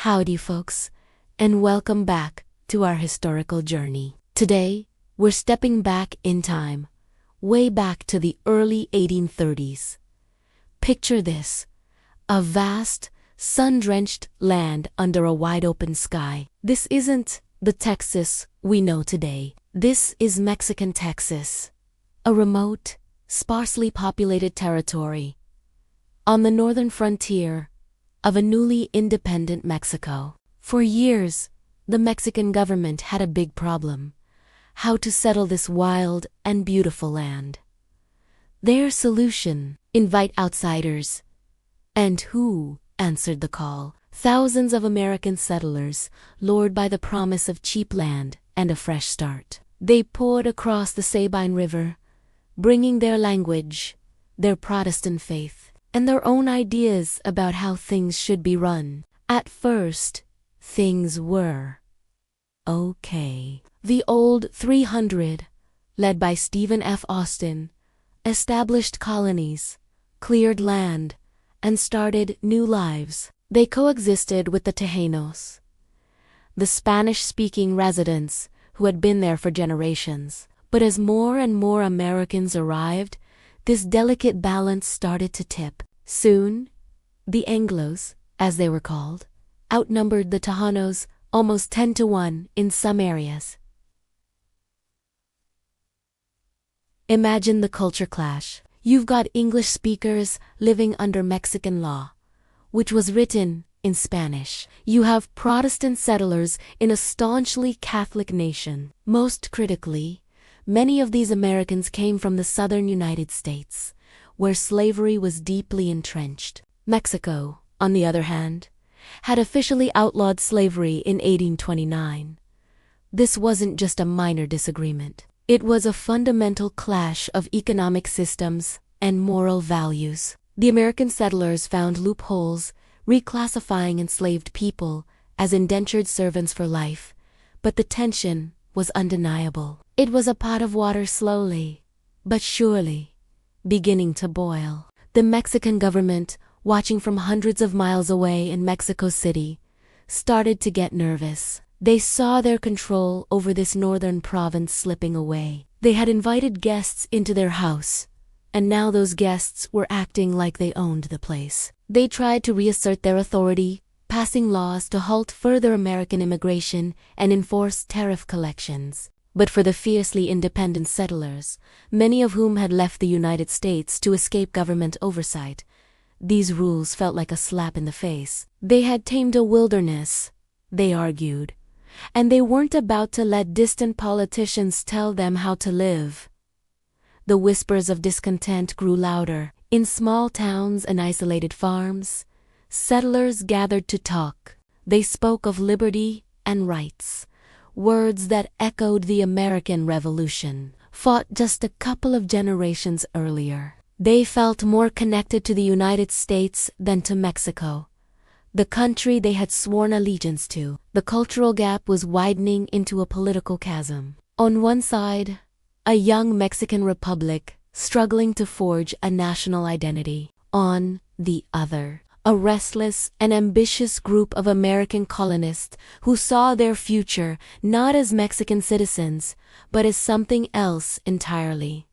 Howdy folks, and welcome back to our historical journey. Today, we're stepping back in time, way back to the early 1830s. Picture this, a vast, sun-drenched land under a wide-open sky. This isn't the Texas we know today. This is Mexican Texas, a remote, sparsely populated territory on the northern frontier of a newly independent Mexico. For years, the Mexican government had a big problem: how to settle this wild and beautiful land. Their solution: invite outsiders. And who answered the call? Thousands of American settlers, lured by the promise of cheap land and a fresh start. They poured across the Sabine River, bringing their language, their Protestant faith, and their own ideas about how things should be run. At first, things were okay. The Old 300, led by Stephen F. Austin, established colonies, cleared land, and started new lives. They coexisted with the Tejanos, the Spanish-speaking residents who had been there for generations. But as more and more Americans arrived, this delicate balance started to tip. Soon, the Anglos, as they were called, outnumbered the Tejanos almost 10-1 in some areas. Imagine the culture clash. You've got English speakers living under Mexican law, which was written in Spanish. You have Protestant settlers in a staunchly Catholic nation. Most critically, many of these Americans came from the southern United States, where slavery was deeply entrenched. Mexico, on the other hand, had officially outlawed slavery in 1829. This wasn't just a minor disagreement. It was a fundamental clash of economic systems and moral values. The American settlers found loopholes, reclassifying enslaved people as indentured servants for life, but the tension was undeniable. It was a pot of water slowly, but surely, beginning to boil. The Mexican government, watching from hundreds of miles away in Mexico City, started to get nervous. They saw their control over this northern province slipping away. They had invited guests into their house, and now those guests were acting like they owned the place. They tried to reassert their authority, passing laws to halt further American immigration and enforce tariff collections. But for the fiercely independent settlers, many of whom had left the United States to escape government oversight, these rules felt like a slap in the face. They had tamed a wilderness, they argued, and they weren't about to let distant politicians tell them how to live. The whispers of discontent grew louder. In small towns and isolated farms, settlers gathered to talk. They spoke of liberty and rights, words that echoed the American Revolution, fought just a couple of generations earlier. They felt more connected to the United States than to Mexico, the country they had sworn allegiance to. The cultural gap was widening into a political chasm. On one side, a young Mexican republic struggling to forge a national identity. On the other, a restless and ambitious group of American colonists who saw their future not as Mexican citizens, but as something else entirely.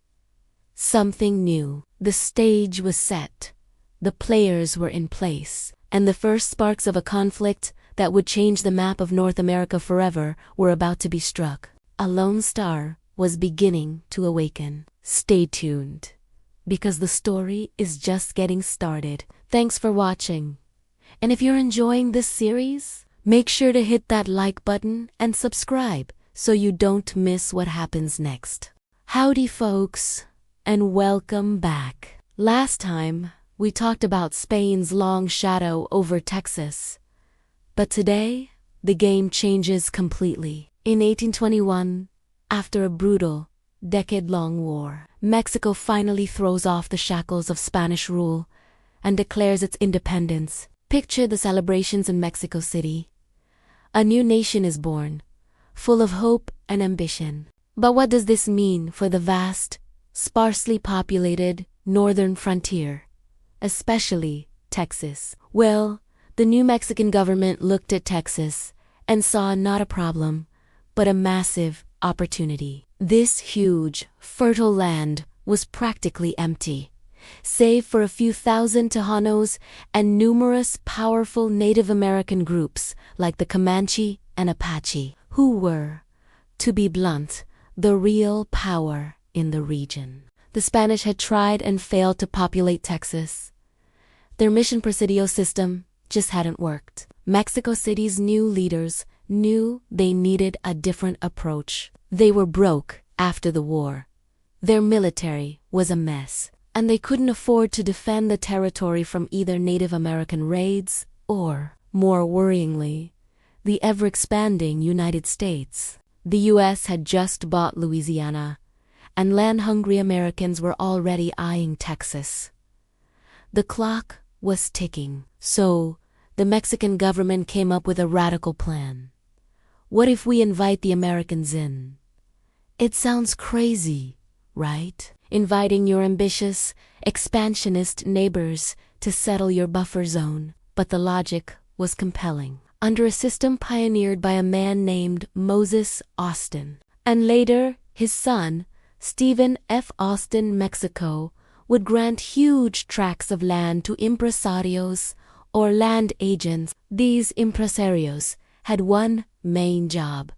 Something new. The stage was set. The players were in place, and the first sparks of a conflict that would change the map of North America forever were about to be struck. A lone star was beginning to awaken. Stay tuned, because the story is just getting started. Thanks for watching. And if you're enjoying this series, make sure to hit that like button and subscribe so you don't miss what happens next. Howdy folks, and welcome back. Last time, we talked about Spain's long shadow over Texas. But today, the game changes completely. In 1821, after a brutal, decade-long war, Mexico finally throws off the shackles of Spanish rule and declares its independence. Picture the celebrations in Mexico City. A new nation is born, full of hope and ambition. But what does this mean for the vast, sparsely populated northern frontier, especially Texas? Well, The new Mexican government looked at Texas and saw not a problem, but a massive opportunity. This huge, fertile land was practically empty, save for a few thousand Tejanos and numerous powerful Native American groups like the Comanche and Apache, who were, to be blunt, the real power in the region. The Spanish had tried and failed to populate Texas. Their Mission Presidio system just hadn't worked. Mexico City's new leaders knew they needed a different approach. They were broke after the war. Their military was a mess, and they couldn't afford to defend the territory from either Native American raids or, more worryingly, the ever-expanding United States. The U.S. had just bought Louisiana, and land-hungry Americans were already eyeing Texas. The clock was ticking, so the Mexican government came up with a radical plan. What if we invite the Americans in? It sounds crazy, right? Inviting your ambitious, expansionist neighbors to settle your buffer zone, but the logic was compelling. Under a system pioneered by a man named Moses Austin, and later his son, Stephen F. Austin, Mexico would grant huge tracts of land to impresarios or land agents. These impresarios had one main job: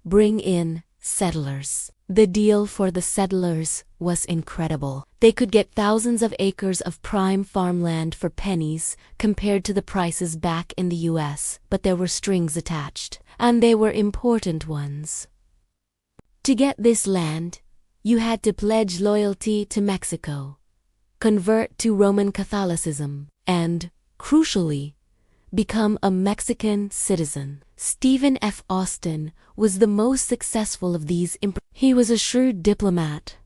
bring in settlers. The deal for the settlers was incredible. They could get thousands of acres of prime farmland for pennies compared to the prices back in the U.S., but there were strings attached, and they were important ones. To get this land, you had to pledge loyalty to Mexico, convert to Roman Catholicism, and, crucially, become a Mexican citizen. Stephen F. Austin was the most successful of these. He was a shrewd diplomat,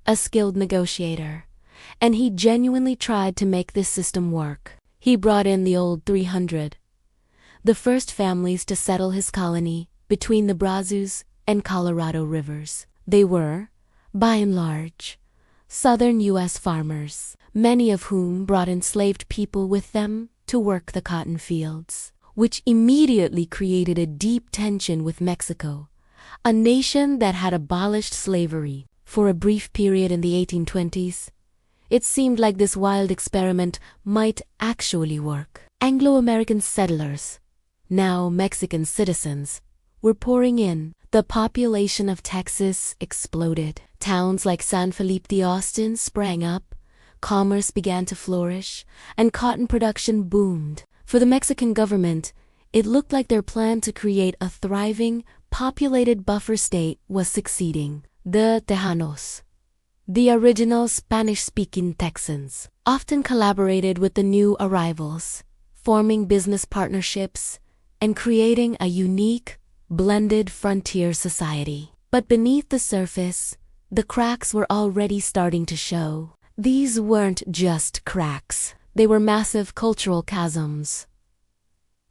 a skilled negotiator, and he genuinely tried to make this system work. He brought in the old 300, the first families to settle his colony between the Brazos and Colorado rivers. They were, by and large, southern U.S. farmers, many of whom brought enslaved people with them to work the cotton fields, which immediately created a deep tension with Mexico, a nation that had abolished slavery. For a brief period in the 1820s, it seemed like this wild experiment might actually work. Anglo-American settlers, now Mexican citizens, were pouring in. The population of Texas exploded. Towns like San Felipe de Austin sprang up, commerce began to flourish, and cotton production boomed. For the Mexican government, it looked like their plan to create a thriving, populated buffer state was succeeding. The Tejanos, the original Spanish-speaking Texans, often collaborated with the new arrivals, forming business partnerships and creating a unique, blended frontier society. But beneath the surface, the cracks were already starting to show. These weren't just cracks. They were massive cultural chasms.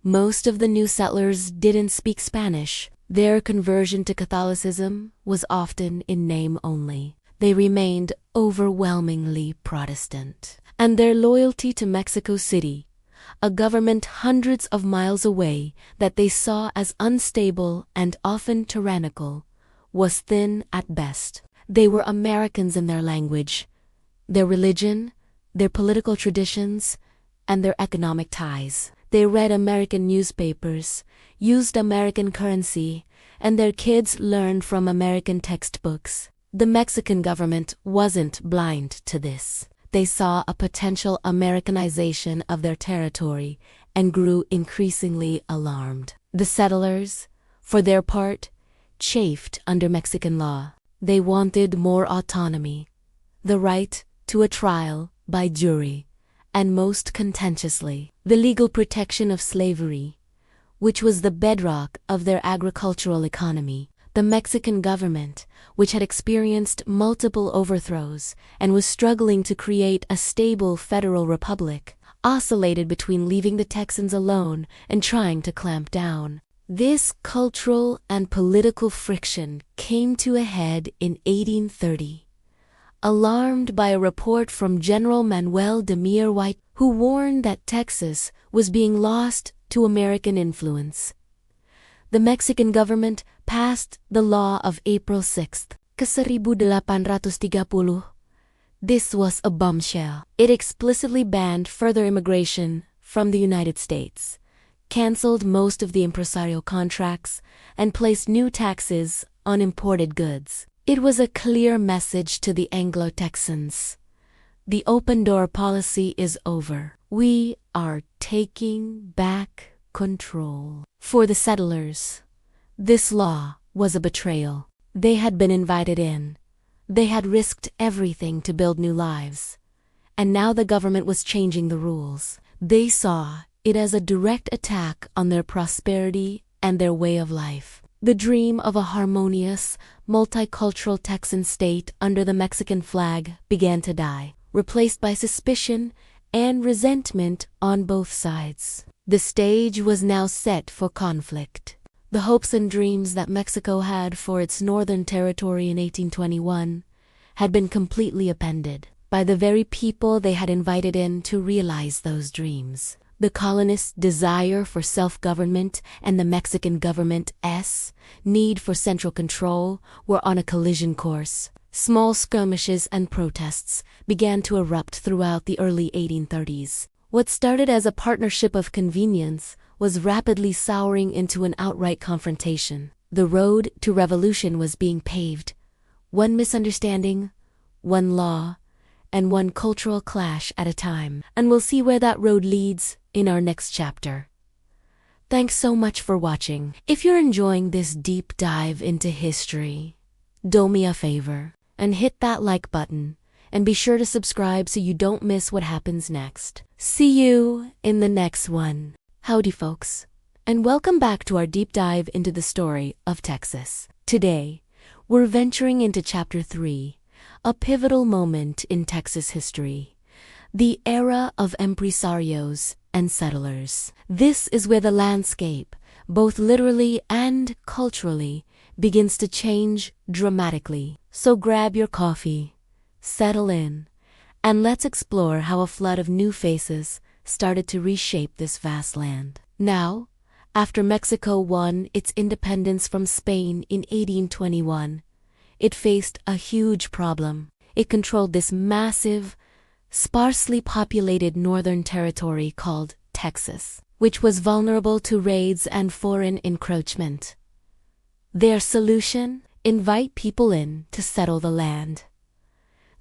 Most of the new settlers didn't speak Spanish. Their conversion to Catholicism was often in name only. They remained overwhelmingly Protestant. And their loyalty to Mexico City, a government hundreds of miles away that they saw as unstable and often tyrannical, was thin at best. They were Americans in their language, their religion, their political traditions, and their economic ties. They read American newspapers, used American currency, and their kids learned from American textbooks. The Mexican government wasn't blind to this. They saw a potential Americanization of their territory and grew increasingly alarmed. The settlers, for their part, chafed under Mexican law. They wanted more autonomy, the right to a trial by jury, and most contentiously, the legal protection of slavery, which was the bedrock of their agricultural economy. The Mexican government, which had experienced multiple overthrows and was struggling to create a stable federal republic, oscillated between leaving the Texans alone and trying to clamp down. This cultural and political friction came to a head in 1830. Alarmed by a report from General Manuel de Mier White, who warned that Texas was being lost to American influence. The Mexican government passed the law of April 6, 1830. This was a bombshell. It explicitly banned further immigration from the United States, canceled most of the impresario contracts, and placed new taxes on imported goods. It was a clear message to the Anglo-Texans. The open-door policy is over. We are taking back control. For the settlers, this law was a betrayal. They had been invited in. They had risked everything to build new lives. And now the government was changing the rules. They saw it as a direct attack on their prosperity and their way of life. The dream of a harmonious, multicultural Texan state under the Mexican flag began to die, replaced by suspicion and resentment on both sides. The stage was now set for conflict. The hopes and dreams that Mexico had for its northern territory in 1821 had been completely upended by the very people they had invited in to realize those dreams. The colonists' desire for self-government and the Mexican government's need for central control were on a collision course. Small skirmishes and protests began to erupt throughout the early 1830s. What started as a partnership of convenience was rapidly souring into an outright confrontation. The road to revolution was being paved. One misunderstanding, one law, and one cultural clash at a time. And we'll see where that road leads in our next chapter. Thanks so much for watching. If you're enjoying this deep dive into history, do me a favor and hit that like button, and be sure to subscribe so you don't miss what happens next. See you in the next one. Howdy folks, and welcome back to our deep dive into the story of Texas. Today, we're venturing into Chapter 3, a pivotal moment in Texas history, the era of empresarios and settlers. This is where the landscape, both literally and culturally, begins to change dramatically. So grab your coffee, settle in, and let's explore how a flood of new faces started to reshape this vast land. Now, after Mexico won its independence from Spain in 1821, it faced a huge problem. It controlled this massive, sparsely populated northern territory called Texas, which was vulnerable to raids and foreign encroachment. Their solution? Invite people in to settle the land.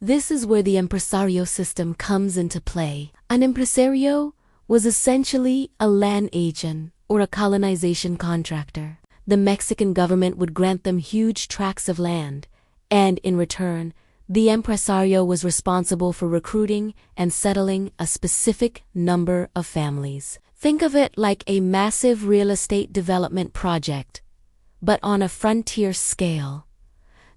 This is where the impresario system comes into play. An impresario was essentially a land agent or a colonization contractor. The Mexican government would grant them huge tracts of land, and in return, the impresario was responsible for recruiting and settling a specific number of families. Think of it like a massive real estate development project, but on a frontier scale.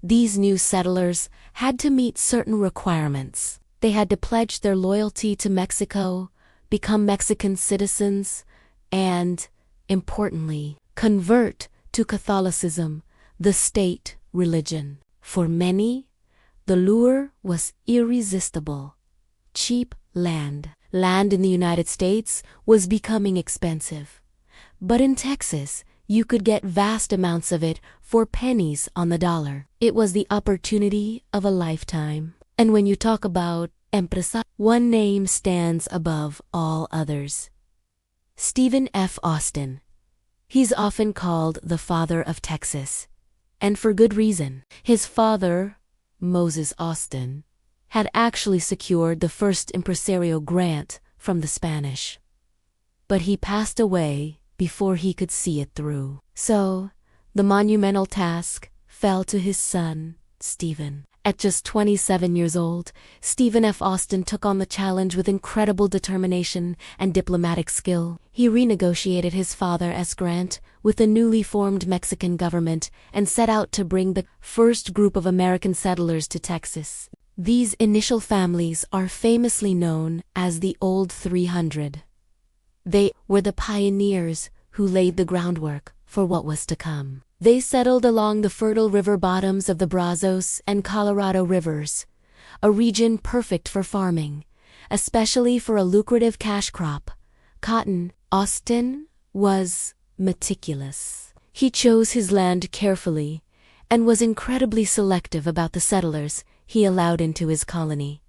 These new settlers had to meet certain requirements. They had to pledge their loyalty to Mexico, become Mexican citizens, and, importantly, convert to Catholicism, the state religion. For many, the lure was irresistible. Cheap land. Land in the United States was becoming expensive. But in Texas, you could get vast amounts of it for pennies on the dollar. It was the opportunity of a lifetime. And when you talk about empresa, one name stands above all others. Stephen F. Austin. He's often called the father of Texas, and for good reason. His father, Moses Austin, had actually secured the first impresario grant from the Spanish. But he passed away before he could see it through. So, the monumental task fell to his son, Stephen. At just 27 years old, Stephen F. Austin took on the challenge with incredible determination and diplomatic skill. He renegotiated his father's grant with the newly formed Mexican government and set out to bring the first group of American settlers to Texas. These initial families are famously known as the Old 300. They were the pioneers who laid the groundwork for what was to come. They settled along the fertile river bottoms of the Brazos and Colorado rivers, a region perfect for farming, especially for a lucrative cash crop, cotton. Austin was meticulous. He chose his land carefully and was incredibly selective about the settlers he allowed into his colony,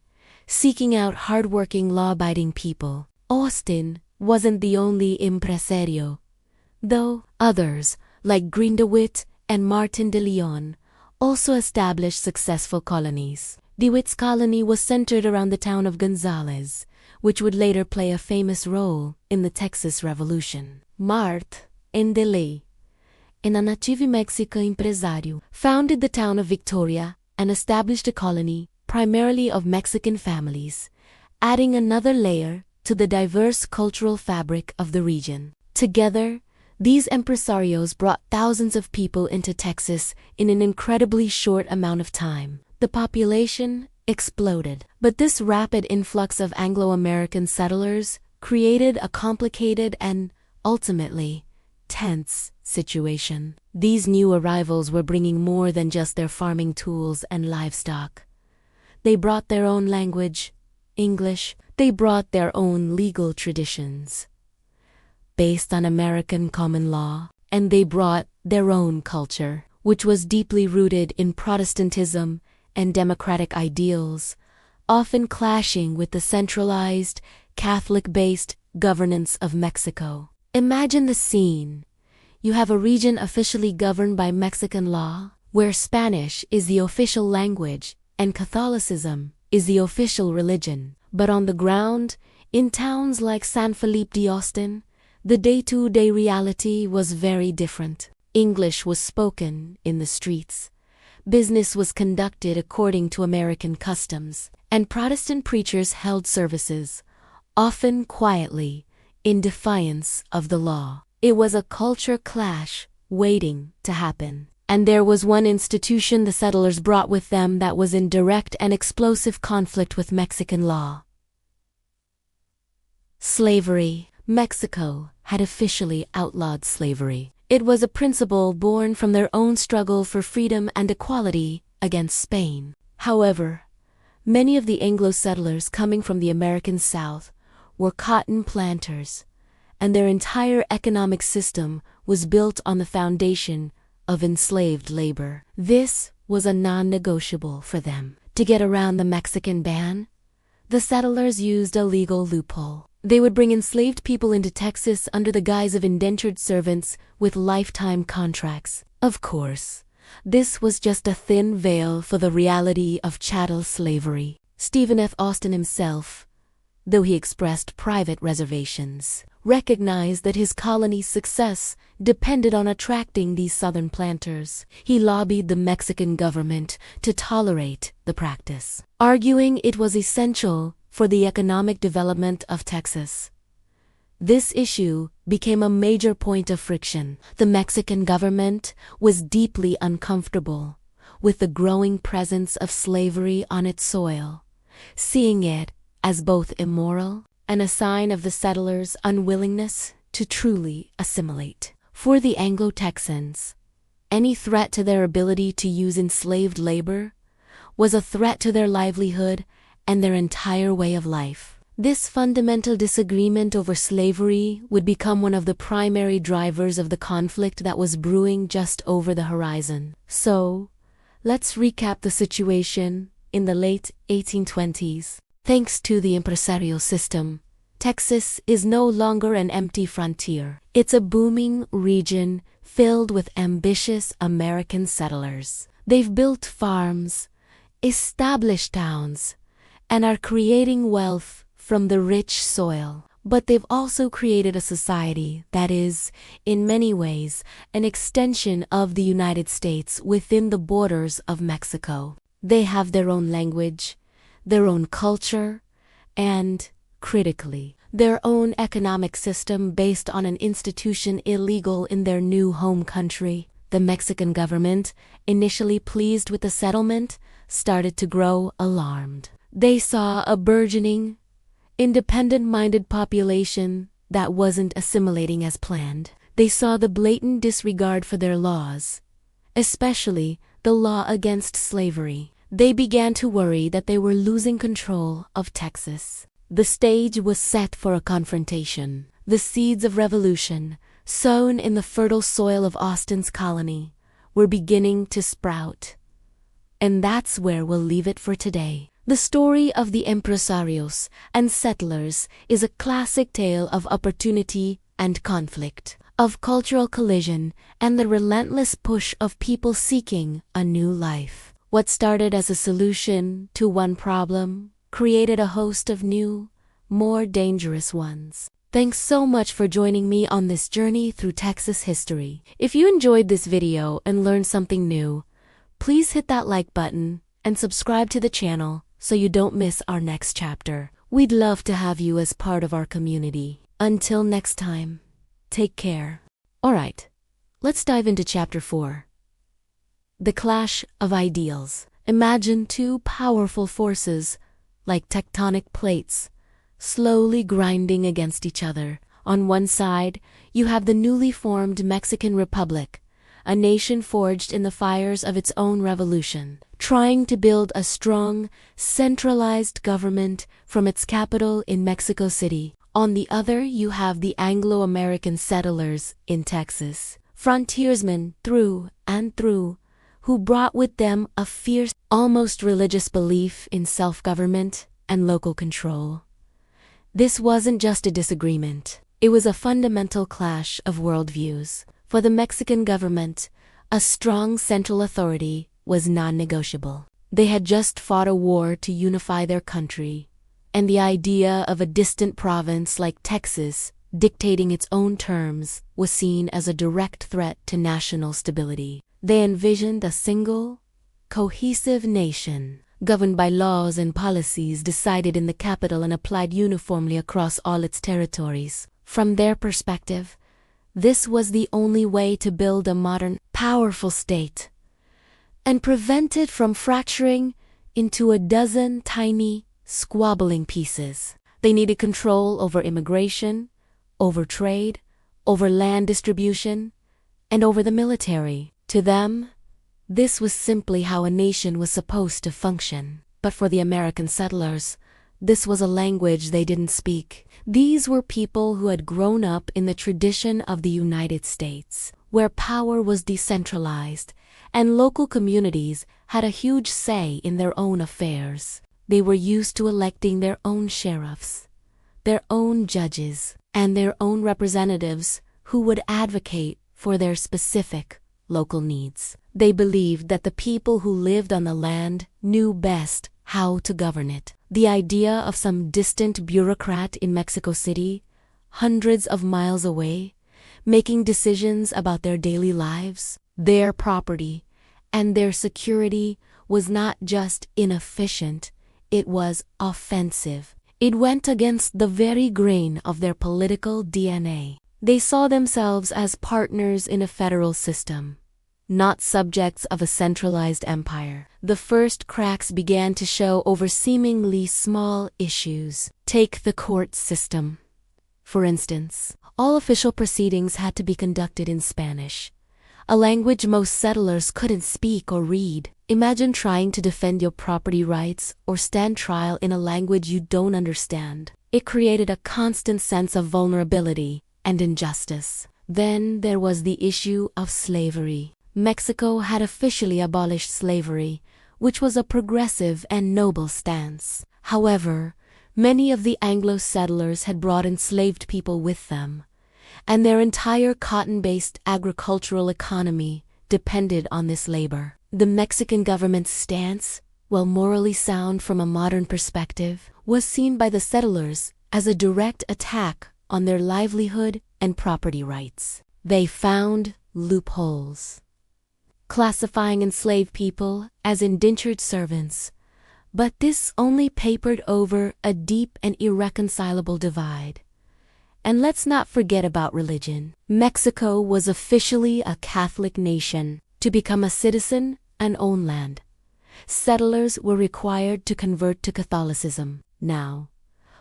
seeking out hardworking, law-abiding people. Austin wasn't the only impresario, though others, like Grindewitt and Martin de Leon, also established successful colonies. DeWitt's colony was centered around the town of Gonzales, which would later play a famous role in the Texas Revolution. Mart and DeLay, a native Mexican empresario, founded the town of Victoria and established a colony primarily of Mexican families, adding another layer to the diverse cultural fabric of the region. Together, these empresarios brought thousands of people into Texas in an incredibly short amount of time. The population exploded, but this rapid influx of Anglo-American settlers created a complicated and, ultimately, tense situation. These new arrivals were bringing more than just their farming tools and livestock. They brought their own language, English. They brought their own legal traditions, based on American common law, and they brought their own culture, which was deeply rooted in Protestantism and democratic ideals, often clashing with the centralized, Catholic-based governance of Mexico. Imagine the scene. You have a region officially governed by Mexican law, where Spanish is the official language and Catholicism is the official religion. But on the ground, in towns like San Felipe de Austin, the day-to-day reality was very different. English was spoken in the streets. Business was conducted according to American customs, and Protestant preachers held services, often quietly, in defiance of the law. It was a culture clash waiting to happen. And there was one institution the settlers brought with them that was in direct and explosive conflict with Mexican law. Slavery. Mexico had officially outlawed slavery. It was a principle born from their own struggle for freedom and equality against Spain. However, many of the Anglo settlers coming from the American South were cotton planters, and their entire economic system was built on the foundation of enslaved labor. This was a non-negotiable for them. To get around the Mexican ban, the settlers used a legal loophole. They would bring enslaved people into Texas under the guise of indentured servants with lifetime contracts. Of course, this was just a thin veil for the reality of chattel slavery. Stephen F. Austin himself, though he expressed private reservations, recognized that his colony's success depended on attracting these southern planters. He lobbied the Mexican government to tolerate the practice, arguing it was essential for the economic development of Texas. This issue became a major point of friction. The Mexican government was deeply uncomfortable with the growing presence of slavery on its soil, seeing it as both immoral and a sign of the settlers' unwillingness to truly assimilate. For the Anglo-Texans, any threat to their ability to use enslaved labor was a threat to their livelihood and their entire way of life. This fundamental disagreement over slavery would become one of the primary drivers of the conflict that was brewing just over the horizon. So, let's recap the situation in the late 1820s. Thanks to the impresarial system, Texas is no longer an empty frontier. It's a booming region filled with ambitious American settlers. They've built farms, established towns, and are creating wealth from the rich soil. But they've also created a society that is, in many ways, an extension of the United States within the borders of Mexico. They have their own language, their own culture, and, critically, their own economic system based on an institution illegal in their new home country. The Mexican government, initially pleased with the settlement, started to grow alarmed. They saw a burgeoning, independent-minded population that wasn't assimilating as planned. They saw the blatant disregard for their laws, especially the law against slavery. They began to worry that they were losing control of Texas. The stage was set for a confrontation. The seeds of revolution, sown in the fertile soil of Austin's colony, were beginning to sprout. And that's where we'll leave it for today. The story of the empresarios and settlers is a classic tale of opportunity and conflict, of cultural collision and the relentless push of people seeking a new life. What started as a solution to one problem created a host of new, more dangerous ones. Thanks so much for joining me on this journey through Texas history. If you enjoyed this video and learned something new, please hit that like button and subscribe to the channel so you don't miss our next chapter. We'd love to have you as part of our community. Until next time, take care. Alright, let's dive into Chapter 4. The Clash of Ideals. Imagine two powerful forces, like tectonic plates, slowly grinding against each other. On one side, you have the newly formed Mexican Republic, a nation forged in the fires of its own revolution, trying to build a strong, centralized government from its capital in Mexico City. On the other, you have the Anglo-American settlers in Texas, frontiersmen through and through, who brought with them a fierce, almost religious belief in self-government and local control. This wasn't just a disagreement. It was a fundamental clash of worldviews. For the Mexican government, a strong central authority was non-negotiable. They had just fought a war to unify their country, and the idea of a distant province like Texas dictating its own terms was seen as a direct threat to national stability. They envisioned a single, cohesive nation, governed by laws and policies decided in the capital and applied uniformly across all its territories. From their perspective, this was the only way to build a modern, powerful state, and prevent it from fracturing into a dozen tiny, squabbling pieces. They needed control over immigration, over trade, over land distribution, and over the military. To them, this was simply how a nation was supposed to function. But for the American settlers, this was a language they didn't speak. These were people who had grown up in the tradition of the United States, where power was decentralized and local communities had a huge say in their own affairs. They were used to electing their own sheriffs, their own judges, and their own representatives who would advocate for their specific local needs. They believed that the people who lived on the land knew best how to govern it. The idea of some distant bureaucrat in Mexico City, hundreds of miles away, making decisions about their daily lives, their property, and their security was not just inefficient, it was offensive. It went against the very grain of their political DNA. They saw themselves as partners in a federal system, not subjects of a centralized empire. The first cracks began to show over seemingly small issues. Take the court system. For instance, all official proceedings had to be conducted in Spanish, a language most settlers couldn't speak or read. Imagine trying to defend your property rights or stand trial in a language you don't understand. It created a constant sense of vulnerability and injustice. Then there was the issue of slavery. Mexico had officially abolished slavery, which was a progressive and noble stance. However, many of the Anglo settlers had brought enslaved people with them, and their entire cotton-based agricultural economy depended on this labor. The Mexican government's stance, while morally sound from a modern perspective, was seen by the settlers as a direct attack on their livelihood and property rights. They found loopholes, classifying enslaved people as indentured servants, but this only papered over a deep and irreconcilable divide. And let's not forget about religion. Mexico was officially a Catholic nation. To become a citizen and own land, settlers were required to convert to Catholicism. Now,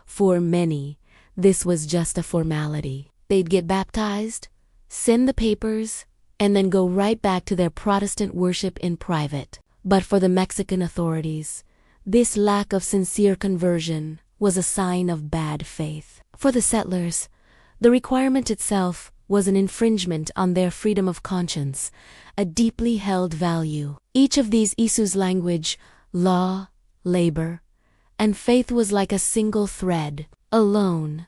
for many, this was just a formality. They'd get baptized, send the papers, and then go right back to their Protestant worship in private. But for the Mexican authorities, this lack of sincere conversion was a sign of bad faith. For the settlers, the requirement itself was an infringement on their freedom of conscience, a deeply held value. Each of these issues, language, law, labor, and faith, was like a single thread. Alone,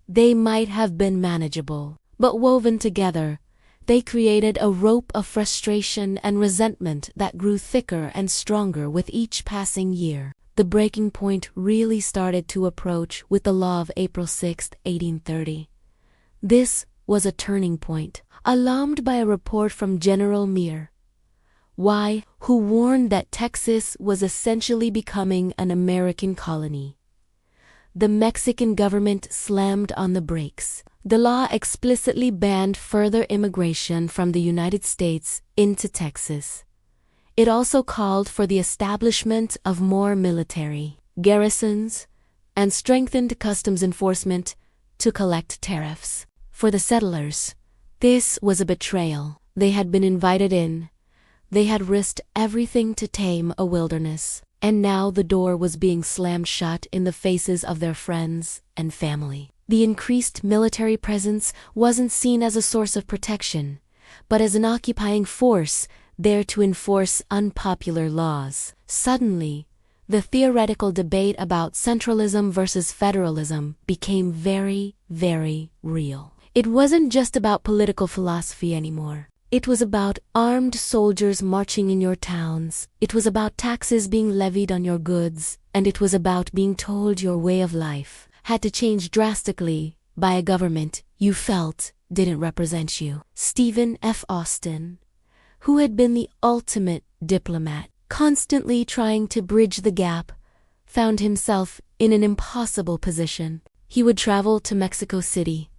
they might have been manageable, but woven together, they created a rope of frustration and resentment that grew thicker and stronger with each passing year. The breaking point really started to approach with the law of April 6, 1830. This was a turning point, alarmed by a report from General Meare, who warned that Texas was essentially becoming an American colony. The Mexican government slammed on the brakes. The law explicitly banned further immigration from the United States into Texas. It also called for the establishment of more military garrisons and strengthened customs enforcement to collect tariffs. For the settlers, this was a betrayal. They had been invited in. They had risked everything to tame a wilderness, and now the door was being slammed shut in the faces of their friends and family. The increased military presence wasn't seen as a source of protection, but as an occupying force there to enforce unpopular laws. Suddenly, the theoretical debate about centralism versus federalism became very, very real. It wasn't just about political philosophy anymore. It was about armed soldiers marching in your towns. It was about taxes being levied on your goods. And it was about being told your way of life had to change drastically by a government you felt didn't represent you. Stephen F. Austin, who had been the ultimate diplomat, constantly trying to bridge the gap, found himself in an impossible position. He would travel to Mexico City,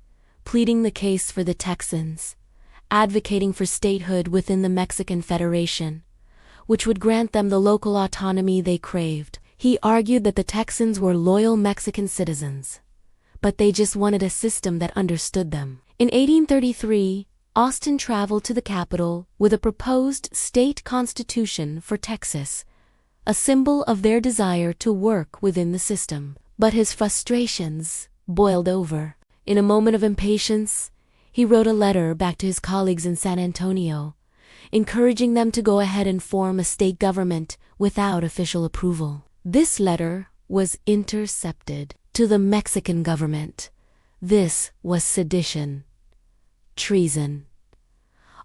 pleading the case for the Texans, advocating for statehood within the Mexican Federation, which would grant them the local autonomy they craved. He argued that the Texans were loyal Mexican citizens, but they just wanted a system that understood them. In 1833, Austin traveled to the capital with a proposed state constitution for Texas, a symbol of their desire to work within the system. But his frustrations boiled over. In a moment of impatience, he wrote a letter back to his colleagues in San Antonio, encouraging them to go ahead and form a state government without official approval. This letter was intercepted. To the Mexican government, this was sedition, treason.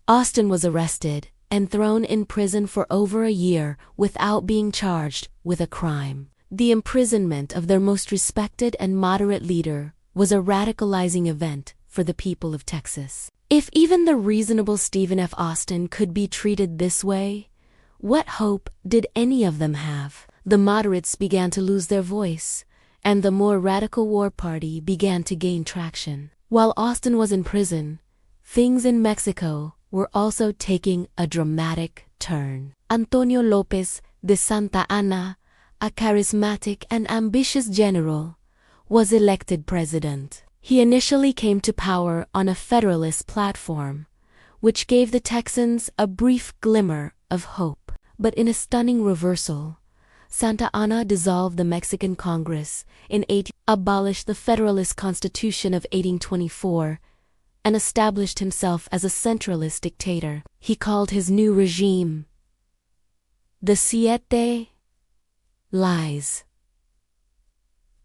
Austin was arrested and thrown in prison for over a year without being charged with a crime. The imprisonment of their most respected and moderate leader was a radicalizing event for the people of Texas. If even the reasonable Stephen F. Austin could be treated this way, what hope did any of them have? The moderates began to lose their voice, and the more radical War Party began to gain traction. While Austin was in prison, things in Mexico were also taking a dramatic turn. Antonio López de Santa Anna, a charismatic and ambitious general, was elected president. He initially came to power on a federalist platform, which gave the Texans a brief glimmer of hope. But in a stunning reversal, Santa Anna dissolved the Mexican Congress in 18 abolished the Federalist Constitution of 1824, and established himself as a centralist dictator. He called his new regime the Siete Lies,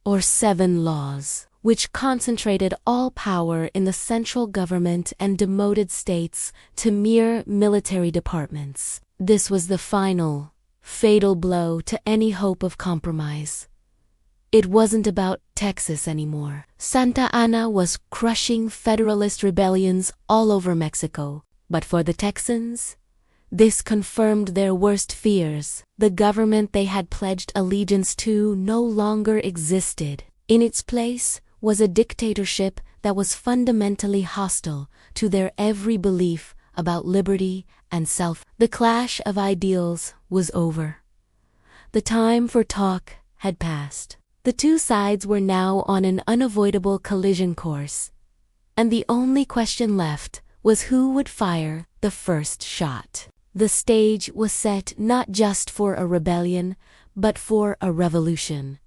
or Seven Laws, which concentrated all power in the central government and demoted states to mere military departments. This was the final, fatal blow to any hope of compromise. It wasn't about Texas anymore. Santa Anna was crushing Federalist rebellions all over Mexico. But for the Texans, this confirmed their worst fears. The government they had pledged allegiance to no longer existed. In its place was a dictatorship that was fundamentally hostile to their every belief about liberty and self. The clash of ideals was over. The time for talk had passed. The two sides were now on an unavoidable collision course, and the only question left was who would fire the first shot. The stage was set not just for a rebellion, but for a revolution.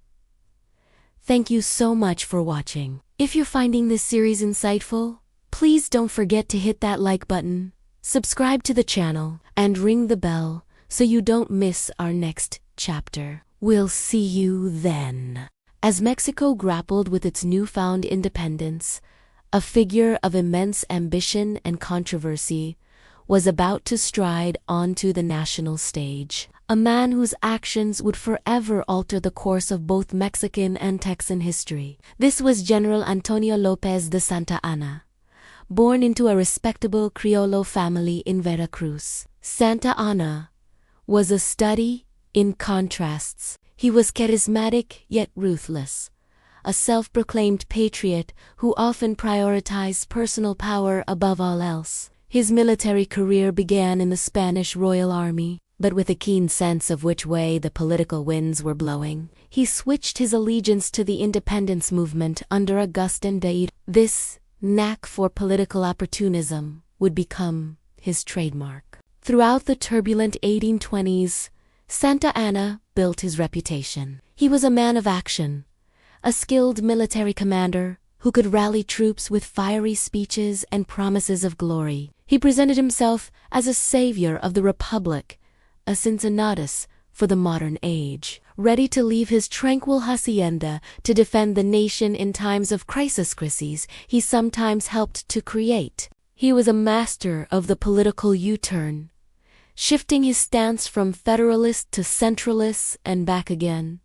Thank you so much for watching. If you're finding this series insightful, please don't forget to hit that like button, subscribe to the channel, and ring the bell so you don't miss our next chapter. We'll see you then. As Mexico grappled with its newfound independence, a figure of immense ambition and controversy was about to stride onto the national stage. A man whose actions would forever alter the course of both Mexican and Texan history. This was General Antonio Lopez de Santa Anna, born into a respectable Criollo family in Veracruz. Santa Anna was a study in contrasts. He was charismatic yet ruthless, a self-proclaimed patriot who often prioritized personal power above all else. His military career began in the Spanish Royal Army, but with a keen sense of which way the political winds were blowing, he switched his allegiance to the independence movement under Agustin de Iturbide. This knack for political opportunism would become his trademark. Throughout the turbulent 1820s, Santa Anna built his reputation. He was a man of action, a skilled military commander who could rally troops with fiery speeches and promises of glory. He presented himself as a savior of the Republic, a Cincinnatus for the modern age, ready to leave his tranquil hacienda to defend the nation in times of crises he sometimes helped to create. He was a master of the political U-turn, shifting his stance from federalist to centralist and back again,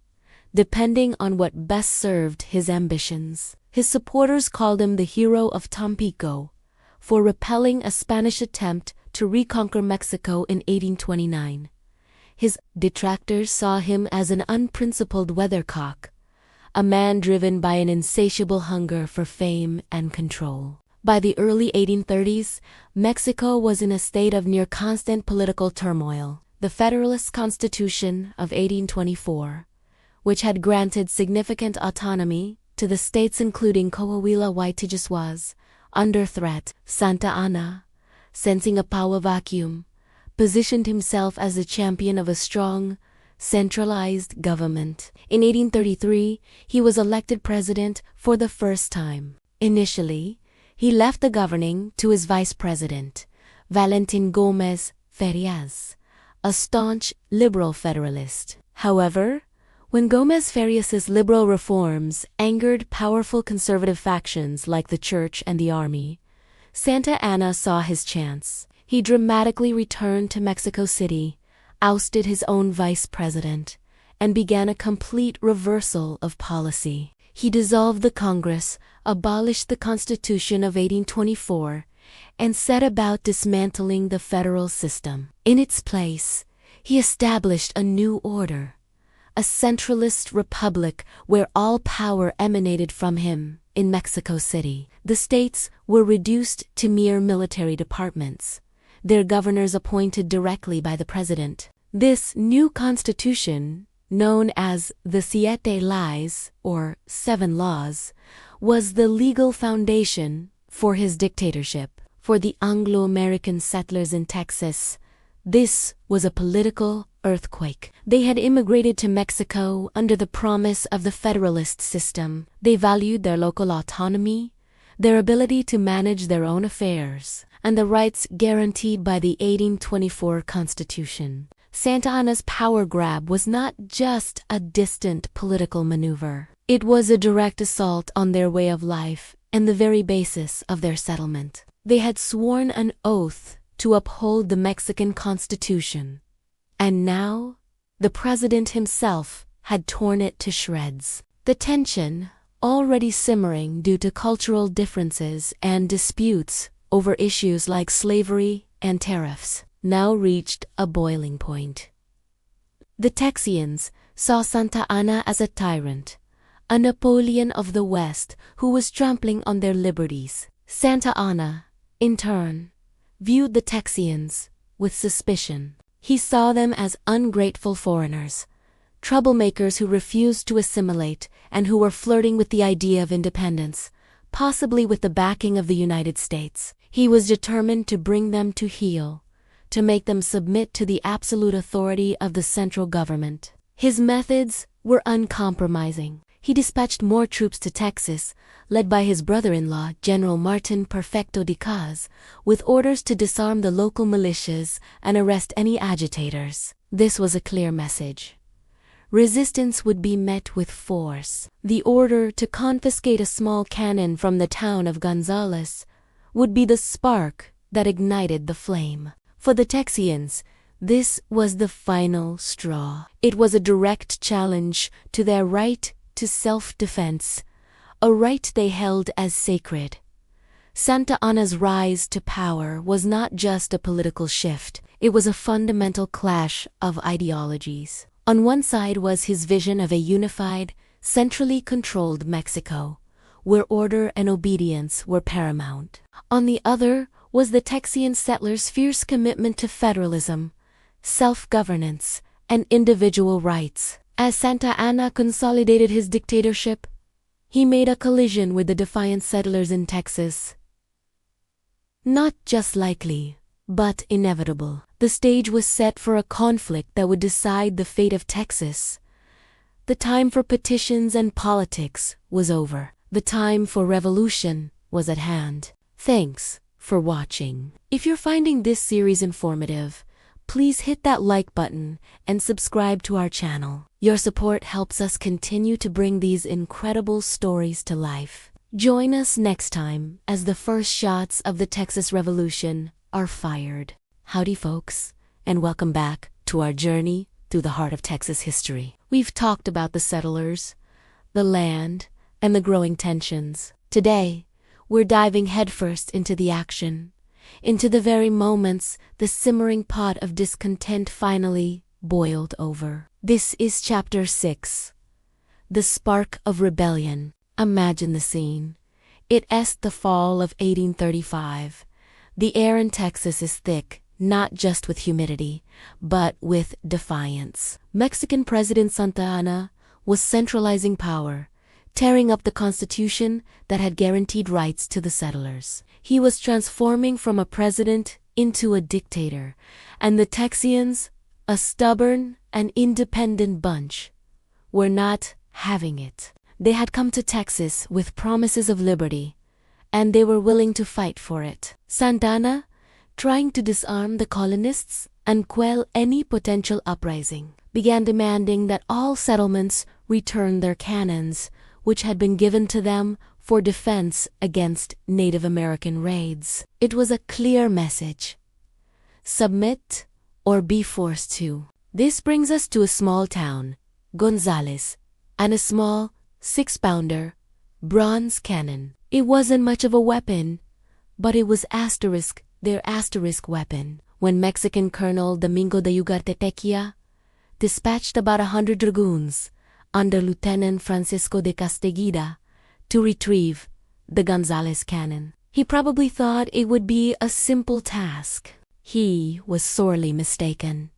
depending on what best served his ambitions. His supporters called him the hero of Tampico for repelling a Spanish attempt to reconquer Mexico in 1829. His detractors saw him as an unprincipled weathercock, a man driven by an insatiable hunger for fame and control. By the early 1830s, Mexico was in a state of near constant political turmoil. The Federalist Constitution of 1824, which had granted significant autonomy to the states including Coahuila y Tijuana, was under threat. Santa Anna, sensing a power vacuum, positioned himself as the champion of a strong, centralized government. In 1833, he was elected president for the first time. Initially, he left the governing to his vice president, Valentin Gómez Farias, a staunch liberal federalist. However, when Gómez Farias's liberal reforms angered powerful conservative factions like the church and the army, Santa Anna saw his chance. He dramatically returned to Mexico City, ousted his own vice president, and began a complete reversal of policy. He dissolved the Congress, abolished the Constitution of 1824, and set about dismantling the federal system. In its place, he established a new order, a centralist republic where all power emanated from him. In Mexico City, the states were reduced to mere military departments, their governors appointed directly by the president. This new constitution, known as the Siete Laws, or Seven Laws, was the legal foundation for his dictatorship. For the Anglo-American settlers in Texas, this was a political earthquake. They had immigrated to Mexico under the promise of the federalist system. They valued their local autonomy, their ability to manage their own affairs, and the rights guaranteed by the 1824 Constitution. Santa Anna's power grab was not just a distant political maneuver. It was a direct assault on their way of life and the very basis of their settlement. They had sworn an oath to uphold the Mexican Constitution, and now the president himself had torn it to shreds. The tension, already simmering due to cultural differences and disputes over issues like slavery and tariffs, now reached a boiling point. The Texians saw Santa Anna as a tyrant, a Napoleon of the West who was trampling on their liberties. Santa Anna, in turn, viewed the Texians with suspicion. He saw them as ungrateful foreigners, troublemakers who refused to assimilate and who were flirting with the idea of independence, possibly with the backing of the United States. He was determined to bring them to heel, to make them submit to the absolute authority of the central government. His methods were uncompromising. he dispatched more troops to Texas, led by his brother-in-law, General Martin Perfecto de Caz, with orders to disarm the local militias and arrest any agitators. This was a clear message. Resistance would be met with force. The order to confiscate a small cannon from the town of Gonzales would be the spark that ignited the flame. For the Texians, this was the final straw. It was a direct challenge to their right to self-defense, a right they held as sacred. Santa Anna's rise to power was not just a political shift, it was a fundamental clash of ideologies. On one side was his vision of a unified, centrally controlled Mexico, where order and obedience were paramount. On the other was the Texian settlers' fierce commitment to federalism, self-governance, and individual rights. As Santa Anna consolidated his dictatorship, he made a collision with the defiant settlers in Texas. Not just likely, but inevitable. The stage was set for a conflict that would decide the fate of Texas. The time for petitions and politics was over. The time for revolution was at hand. Thanks for watching. If you're finding this series informative, please hit that like button and subscribe to our channel. Your support helps us continue to bring these incredible stories to life. Join us next time as the first shots of the Texas Revolution are fired. Howdy folks, and welcome back to our journey through the heart of Texas history. We've talked about the settlers, the land, and the growing tensions. Today, we're diving headfirst into the action, into the very moments the simmering pot of discontent finally boiled over. This is Chapter 6, The Spark of Rebellion. Imagine the scene. It is the fall of 1835. The air in Texas is thick, not just with humidity, but with defiance. Mexican President Santa Anna was centralizing power, tearing up the constitution that had guaranteed rights to the settlers. He was transforming from a president into a dictator, and the Texians, a stubborn and independent bunch, were not having it. They had come to Texas with promises of liberty, and they were willing to fight for it. Santa Anna, trying to disarm the colonists and quell any potential uprising, began demanding that all settlements return their cannons, which had been given to them for defense against Native American raids. It was a clear message: submit or be forced to. This brings us to a small town, Gonzales, and a small 6-pounder bronze cannon. It wasn't much of a weapon, but it was their asterisk weapon. When Mexican Colonel Domingo de Ugartepequia dispatched about 100 dragoons under Lieutenant Francisco de Casteguida to retrieve the Gonzales cannon, he probably thought it would be a simple task. He was sorely mistaken.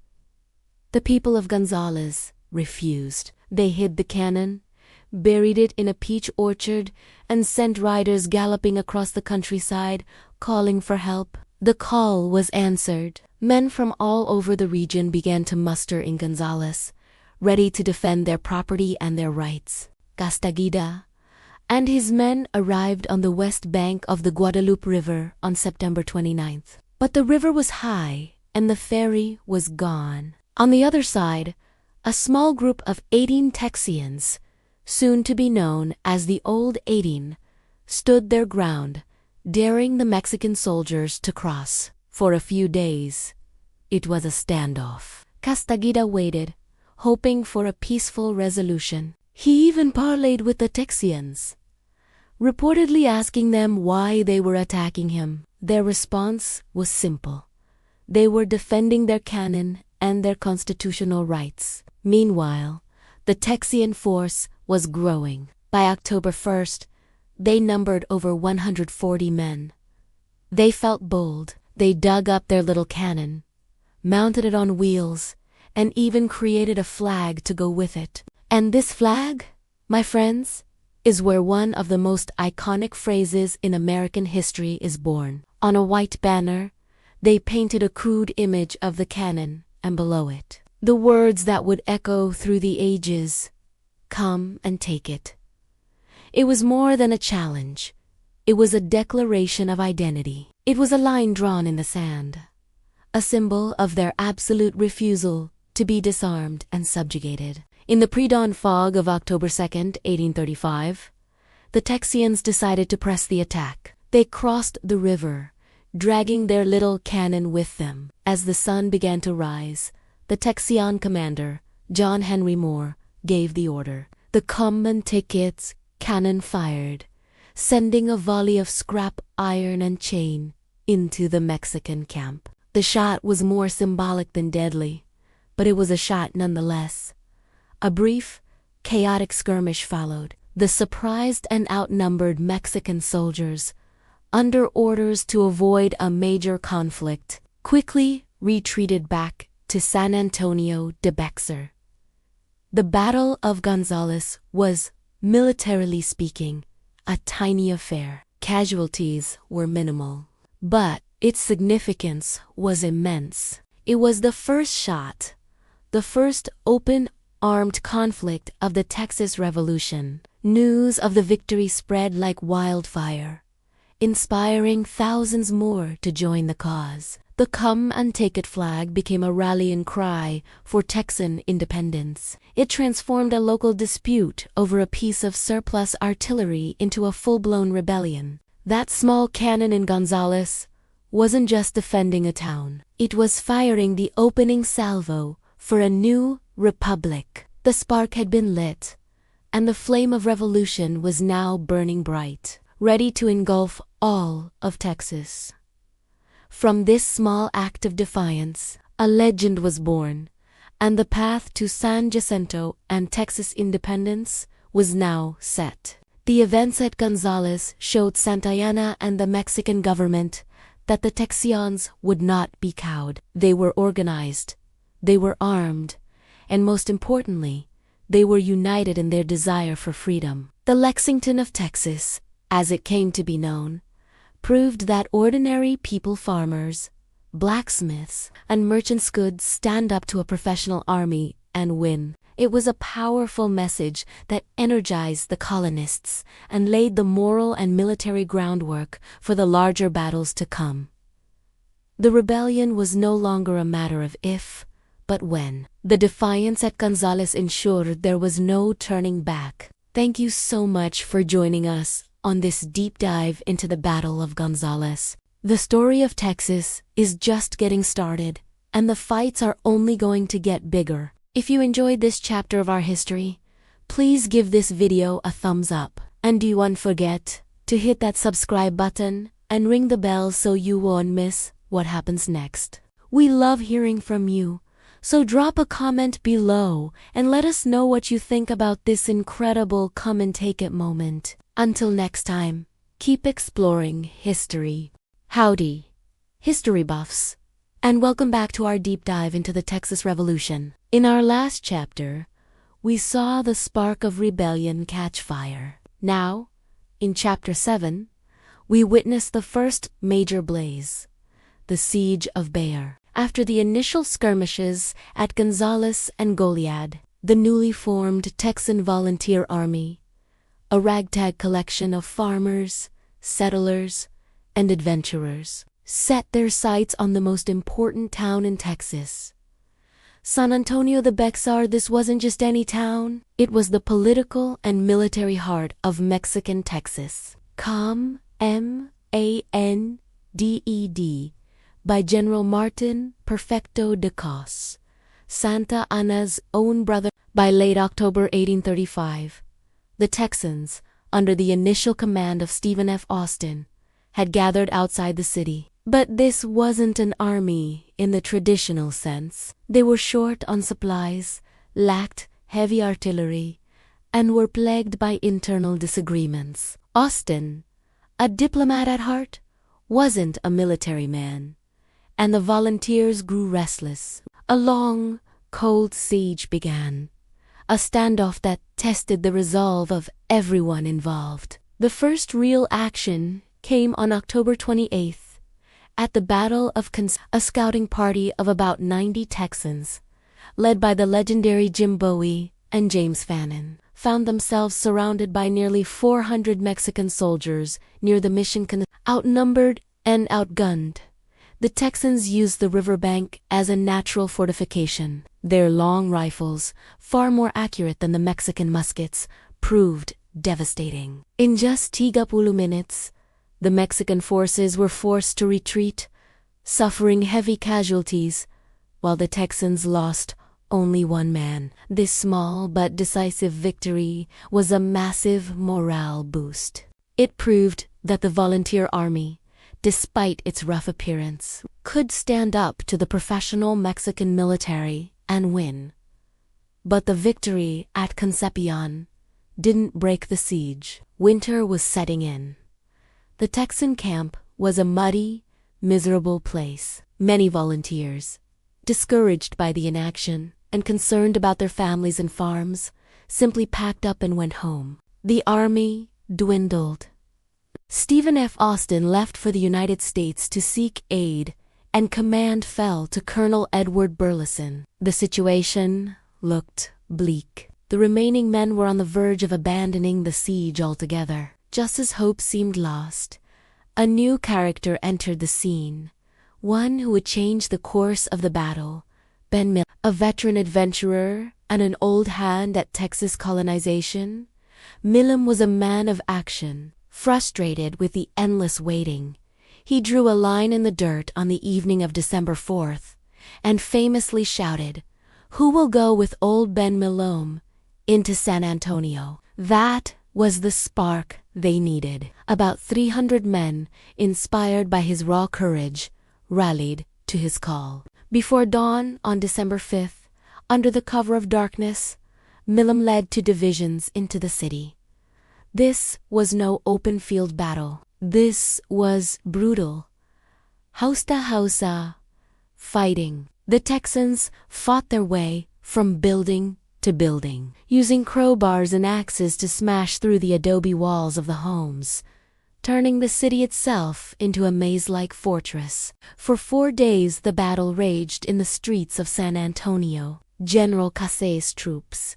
The people of Gonzales refused. They hid the cannon, buried it in a peach orchard, and sent riders galloping across the countryside, calling for help. The call was answered. Men from all over the region began to muster in Gonzales, ready to defend their property and their rights. Casteguida and his men arrived on the west bank of the Guadalupe River on September 29th. But the river was high, and the ferry was gone. On the other side, a small group of 18 Texians, soon to be known as the Old 18, stood their ground, daring the Mexican soldiers to cross. For a few days, it was a standoff. Casteguida waited, hoping for a peaceful resolution. He even parleyed with the Texians, reportedly asking them why they were attacking him. Their response was simple. They were defending their cannon and their constitutional rights. Meanwhile, the Texian force was growing. By October 1st, they numbered over 140 men. They felt bold. They dug up their little cannon, mounted it on wheels, and even created a flag to go with it. And this flag, my friends, is where one of the most iconic phrases in American history is born. On a white banner, they painted a crude image of the cannon, and below it, the words that would echo through the ages: come and take it. It was more than a challenge. It was a declaration of identity. It was a line drawn in the sand, a symbol of their absolute refusal to be disarmed and subjugated. In the pre-dawn fog of October 2nd, 1835, the Texians decided to press the attack. They crossed the river, dragging their little cannon with them. As the sun began to rise, the Texian commander, John Henry Moore, gave the order. The come and take it cannon fired, sending a volley of scrap iron and chain into the Mexican camp. The shot was more symbolic than deadly, but it was a shot nonetheless. A brief, chaotic skirmish followed. The surprised and outnumbered Mexican soldiers, under orders to avoid a major conflict, quickly retreated back to San Antonio de Bexar. The Battle of Gonzales was, militarily speaking, a tiny affair. Casualties were minimal, but its significance was immense. It was the first shot, the first open armed conflict of the Texas Revolution. News of the victory spread like wildfire, inspiring thousands more to join the cause. The come and take it flag became a rallying cry for Texan independence. It transformed a local dispute over a piece of surplus artillery into a full-blown rebellion. That small cannon in Gonzales wasn't just defending a town. It was firing the opening salvo for a new republic. The spark had been lit, and the flame of revolution was now burning bright, ready to engulf all of Texas. From this small act of defiance, a legend was born, and the path to San Jacinto and Texas independence was now set. The events at Gonzales showed Santa Anna and the Mexican government that the Texians would not be cowed. They were organized, they were armed, and most importantly, they were united in their desire for freedom. The Lexington of Texas, as it came to be known, proved that ordinary people, farmers, blacksmiths, and merchants could stand up to a professional army and win. It was a powerful message that energized the colonists and laid the moral and military groundwork for the larger battles to come. The rebellion was no longer a matter of if, but when. The defiance at Gonzales ensured there was no turning back. Thank you so much for joining us on this deep dive into the Battle of Gonzales. The story of Texas is just getting started, and the fights are only going to get bigger. If you enjoyed this chapter of our history, please give this video a thumbs up. And don't forget to hit that subscribe button and ring the bell so you won't miss what happens next. We love hearing from you, so drop a comment below and let us know what you think about this incredible come and take it moment. Until next time, keep exploring history. Howdy, history buffs, and welcome back to our deep dive into the Texas Revolution. In our last chapter, we saw the spark of rebellion catch fire. Now, in Chapter 7, we witness the first major blaze, the Siege of Bayard. After the initial skirmishes at Gonzales and Goliad, the newly formed Texan Volunteer Army, a ragtag collection of farmers, settlers, and adventurers, set their sights on the most important town in Texas. San Antonio de Bexar. This wasn't just any town, it was the political and military heart of Mexican Texas. M-A-N-D-E-D, by General Martin Perfecto de Cos, Santa Anna's own brother. By late October 1835, the Texans, under the initial command of Stephen F. Austin, had gathered outside the city. But this wasn't an army in the traditional sense. They were short on supplies, lacked heavy artillery, and were plagued by internal disagreements. Austin, a diplomat at heart, wasn't a military man, and the volunteers grew restless. A long, cold siege began, a standoff that tested the resolve of everyone involved. The first real action came on October 28th, at the Battle of a scouting party of about 90 Texans, led by the legendary Jim Bowie and James Fannin, found themselves surrounded by nearly 400 Mexican soldiers near the mission. Outnumbered and outgunned, the Texans used the riverbank as a natural fortification. Their long rifles, far more accurate than the Mexican muskets, proved devastating. In just 30 minutes, the Mexican forces were forced to retreat, suffering heavy casualties, while the Texans lost only one man. This small but decisive victory was a massive morale boost. It proved that the volunteer army, despite its rough appearance, could stand up to the professional Mexican military and win. But the victory at Concepcion didn't break the siege. Winter was setting in. The Texan camp was a muddy, miserable place. Many volunteers, discouraged by the inaction and concerned about their families and farms, simply packed up and went home. The army dwindled. Stephen F. Austin left for the United States to seek aid, and command fell to Colonel Edward Burleson. The situation looked bleak. The remaining men were on the verge of abandoning the siege altogether. Just as hope seemed lost, a new character entered the scene, one who would change the course of the battle. Ben Milam, a veteran adventurer and an old hand at Texas colonization, Milam was a man of action. Frustrated with the endless waiting, he drew a line in the dirt on the evening of December 4th and famously shouted, "Who will go with old Ben Milam into San Antonio?" That was the spark they needed. About 300 men, inspired by his raw courage, rallied to his call. Before dawn on December 5th, under the cover of darkness, Milam led 2 divisions into the city. This was no open-field battle. This was brutal, house-to-house fighting. The Texans fought their way from building to building, using crowbars and axes to smash through the adobe walls of the homes, turning the city itself into a maze-like fortress. For 4 days the battle raged in the streets of San Antonio. General Case's troops,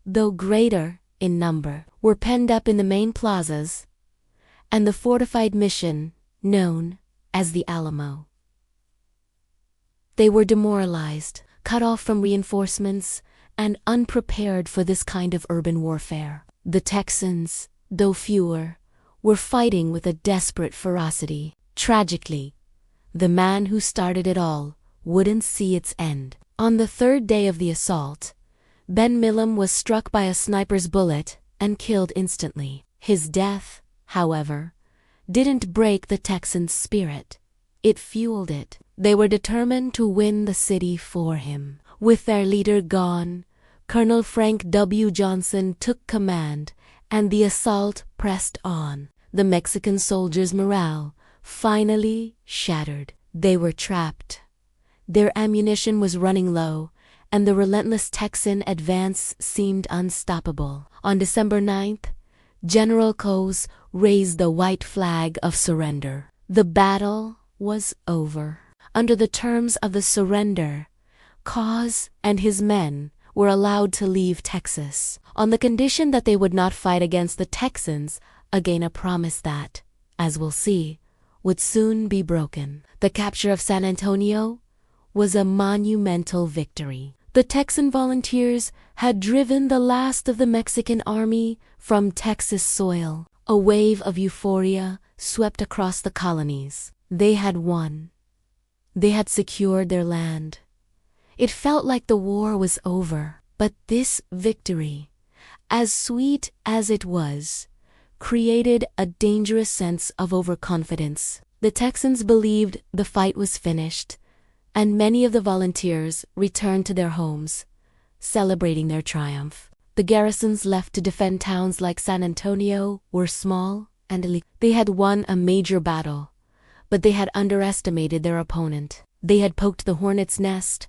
though greater in number, were penned up in the main plazas and the fortified mission known as the Alamo. They were demoralized, cut off from reinforcements, and unprepared for this kind of urban warfare. The Texans, though fewer, were fighting with a desperate ferocity. Tragically, the man who started it all wouldn't see its end. On the 3rd day of the assault, Ben Milam was struck by a sniper's bullet and killed instantly. His death, however, didn't break the Texans' spirit. It fueled it. They were determined to win the city for him. With their leader gone, Colonel Frank W. Johnson took command, and the assault pressed on. The Mexican soldiers' morale finally shattered. They were trapped. Their ammunition was running low, and the relentless Texan advance seemed unstoppable. On December 9th, General Cos raised the white flag of surrender. The battle was over. Under the terms of the surrender, Cos and his men were allowed to leave Texas, on the condition that they would not fight against the Texans, again a promise that, as we'll see, would soon be broken. The capture of San Antonio was a monumental victory. The Texan volunteers had driven the last of the Mexican army from Texas soil. A wave of euphoria swept across the colonies. They had won. They had secured their land. It felt like the war was over. But this victory, as sweet as it was, created a dangerous sense of overconfidence. The Texans believed the fight was finished, and many of the volunteers returned to their homes, celebrating their triumph. The garrisons left to defend towns like San Antonio were small and elite. They had won a major battle, but they had underestimated their opponent. They had poked the hornet's nest,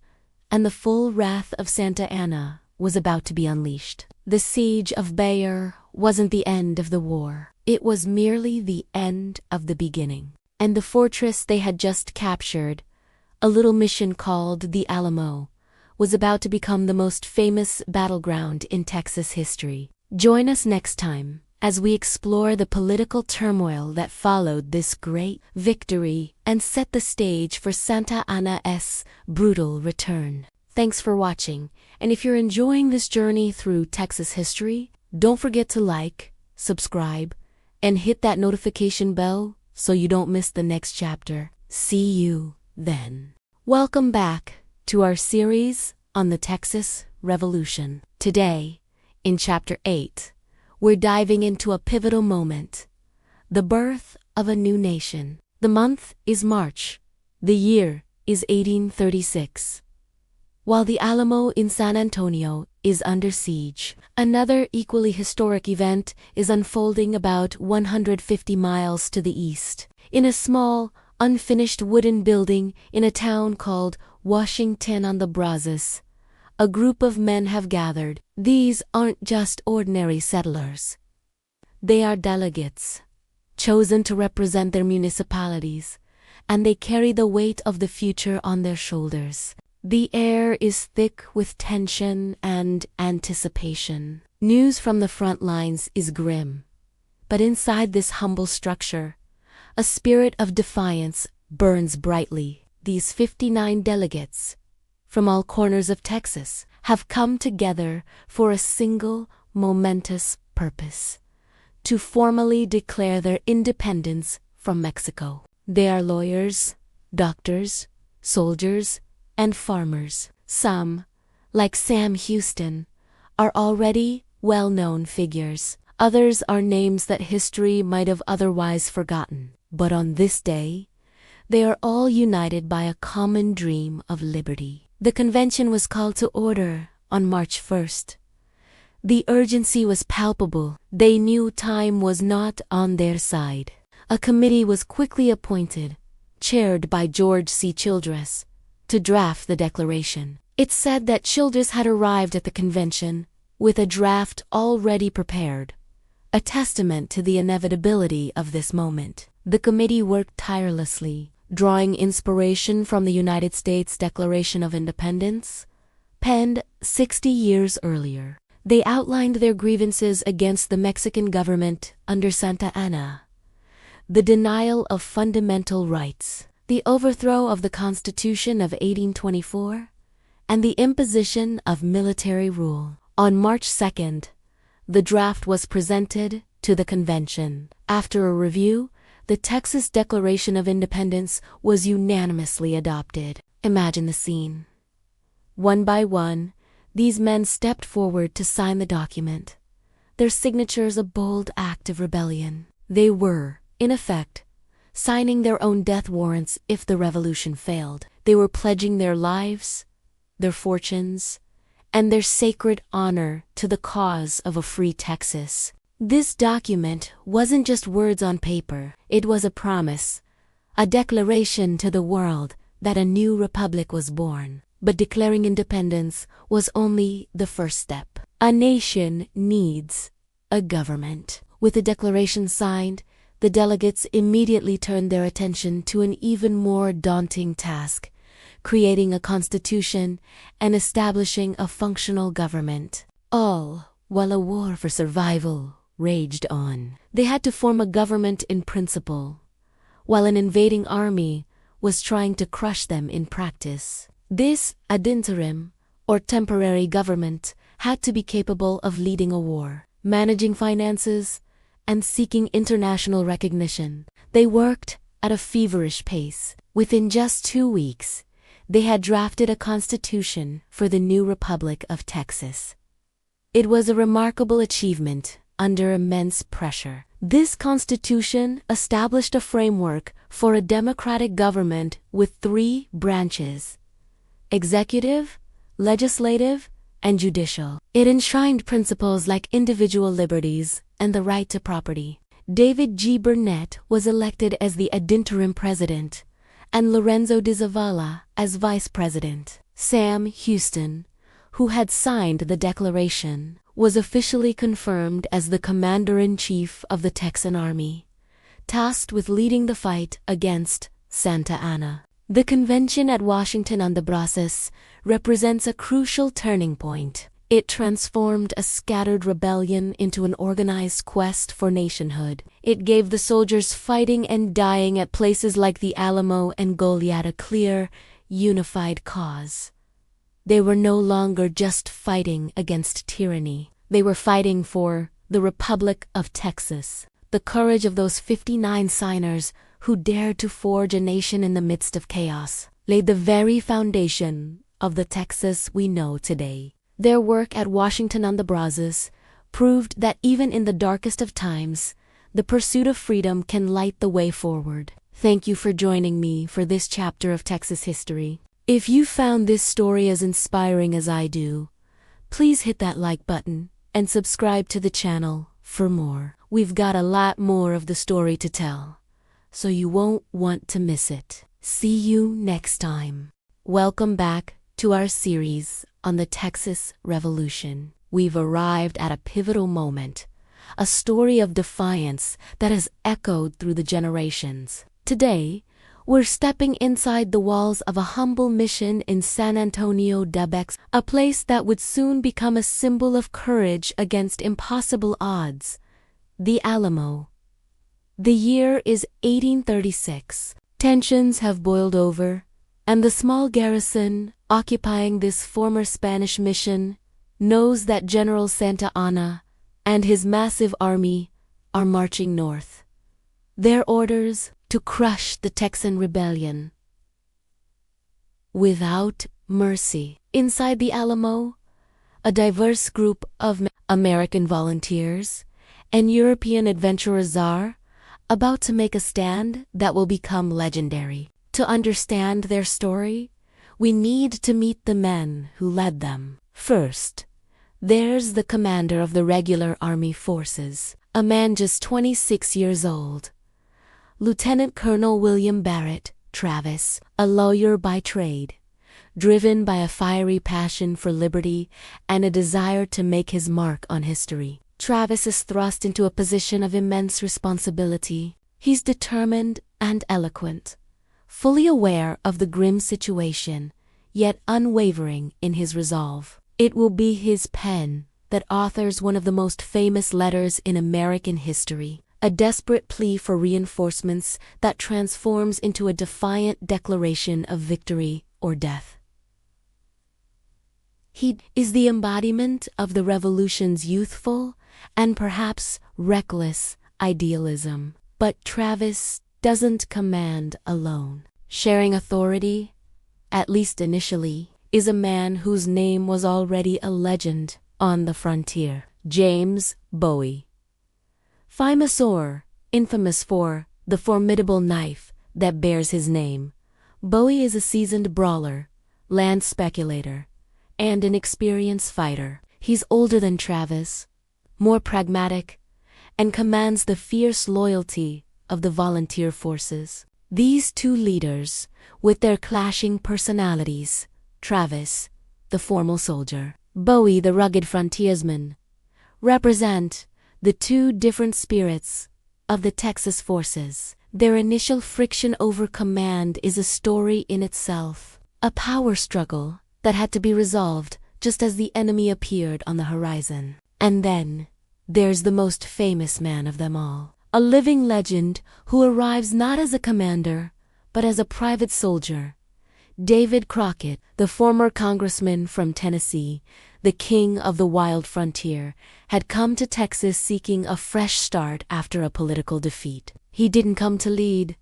and the full wrath of Santa Anna was about to be unleashed. The siege of Bayer wasn't the end of the war. It was merely the end of the beginning. And the fortress they had just captured, a little mission called the Alamo, was about to become the most famous battleground in Texas history. Join us next time as we explore the political turmoil that followed this great victory and set the stage for Santa Anna's brutal return. Thanks for watching, and if you're enjoying this journey through Texas history, don't forget to like, subscribe, and hit that notification bell so you don't miss the next chapter. See you then. Welcome back to our series on the Texas Revolution. Today, in Chapter 8, we're diving into a pivotal moment, the birth of a new nation. The month is March. The year is 1836. While the Alamo in San Antonio is under siege, another equally historic event is unfolding about 150 miles to the east. In a small, unfinished wooden building in a town called Washington on the Brazos, a group of men have gathered. These aren't just ordinary settlers. They are delegates, chosen to represent their municipalities, and they carry the weight of the future on their shoulders. The air is thick with tension and anticipation. News from the front lines is grim, but inside this humble structure, a spirit of defiance burns brightly. These 59 delegates, from all corners of Texas, have come together for a single momentous purpose: to formally declare their independence from Mexico. They are lawyers, doctors, soldiers, and farmers. Some, like Sam Houston, are already well-known figures. Others are names that history might have otherwise forgotten. But on this day, they are all united by a common dream of liberty. The convention was called to order on March 1st. The urgency was palpable. They knew time was not on their side. A committee was quickly appointed, chaired by George C. Childress, to draft the declaration. It said that Childress had arrived at the convention with a draft already prepared, a testament to the inevitability of this moment. The committee worked tirelessly, drawing inspiration from the United States Declaration of Independence, penned 60 years earlier. They outlined their grievances against the Mexican government under Santa Anna: the denial of fundamental rights, the overthrow of the Constitution of 1824, and the imposition of military rule. On March 2nd, the draft was presented to the convention. After a review, the Texas Declaration of Independence was unanimously adopted. Imagine the scene. One by one, these men stepped forward to sign the document, their signatures a bold act of rebellion. They were, in effect, signing their own death warrants if the revolution failed. They were pledging their lives, their fortunes, and their sacred honor to the cause of a free Texas. This document wasn't just words on paper. It was a promise, a declaration to the world that a new republic was born. But declaring independence was only the first step. A nation needs a government. With the declaration signed, the delegates immediately turned their attention to an even more daunting task: creating a constitution and establishing a functional government. All while a war for survival raged on. They had to form a government in principle, while an invading army was trying to crush them in practice. This ad interim, or temporary government, had to be capable of leading a war, managing finances, and seeking international recognition. They worked at a feverish pace. Within just 2 weeks, they had drafted a constitution for the new Republic of Texas. It was a remarkable achievement under immense pressure. This constitution established a framework for a democratic government with 3 branches: executive, legislative, and judicial. It enshrined principles like individual liberties and the right to property. David G. Burnett was elected as the ad interim president, and Lorenzo de Zavala as vice president. Sam Houston, who had signed the declaration, was officially confirmed as the commander-in-chief of the Texan Army, tasked with leading the fight against Santa Anna. The convention at Washington on the Brazos represents a crucial turning point. It transformed a scattered rebellion into an organized quest for nationhood. It gave the soldiers fighting and dying at places like the Alamo and Goliad a clear, unified cause. They were no longer just fighting against tyranny. They were fighting for the Republic of Texas. The courage of those 59 signers who dared to forge a nation in the midst of chaos laid the very foundation of the Texas we know today. Their work at Washington on the Brazos proved that even in the darkest of times, the pursuit of freedom can light the way forward. Thank you for joining me for this chapter of Texas history. If you found this story as inspiring as I do, please hit that like button and subscribe to the channel for more. We've got a lot more of the story to tell, so you won't want to miss it. See you next time. Welcome back to our series on the Texas Revolution. We've arrived at a pivotal moment, a story of defiance that has echoed through the generations. Today, we're stepping inside the walls of a humble mission in San Antonio de Bex, a place that would soon become a symbol of courage against impossible odds, the Alamo. The year is 1836. Tensions have boiled over, and the small garrison occupying this former Spanish mission knows that General Santa Anna and his massive army are marching north. Their orders to crush the Texan rebellion without mercy. Inside the Alamo, a diverse group of American volunteers and European adventurers are about to make a stand that will become legendary. To understand their story, we need to meet the men who led them. First, there's the commander of the regular army forces, a man just 26 years old. Lieutenant Colonel William Barrett Travis, a lawyer by trade, driven by a fiery passion for liberty and a desire to make his mark on history. Travis is thrust into a position of immense responsibility. He's determined and eloquent, fully aware of the grim situation, yet unwavering in his resolve. It will be his pen that authors one of the most famous letters in American history, a desperate plea for reinforcements that transforms into a defiant declaration of victory or death. He is the embodiment of the Revolution's youthful and perhaps reckless idealism. But Travis doesn't command alone. Sharing authority, at least initially, is a man whose name was already a legend on the frontier. James Bowie. Infamous for the formidable knife that bears his name, Bowie is a seasoned brawler, land speculator, and an experienced fighter. He's older than Travis, more pragmatic, and commands the fierce loyalty of the volunteer forces. These two leaders, with their clashing personalities, Travis, the formal soldier, Bowie, the rugged frontiersman, represent the two different spirits of the Texas forces. Their initial friction over command is a story in itself, a power struggle that had to be resolved just as the enemy appeared on the horizon. And then, there's the most famous man of them all, a living legend who arrives not as a commander, but as a private soldier. David Crockett, the former congressman from Tennessee, the king of the wild frontier, had come to Texas seeking a fresh start after a political defeat. He didn't come to lead,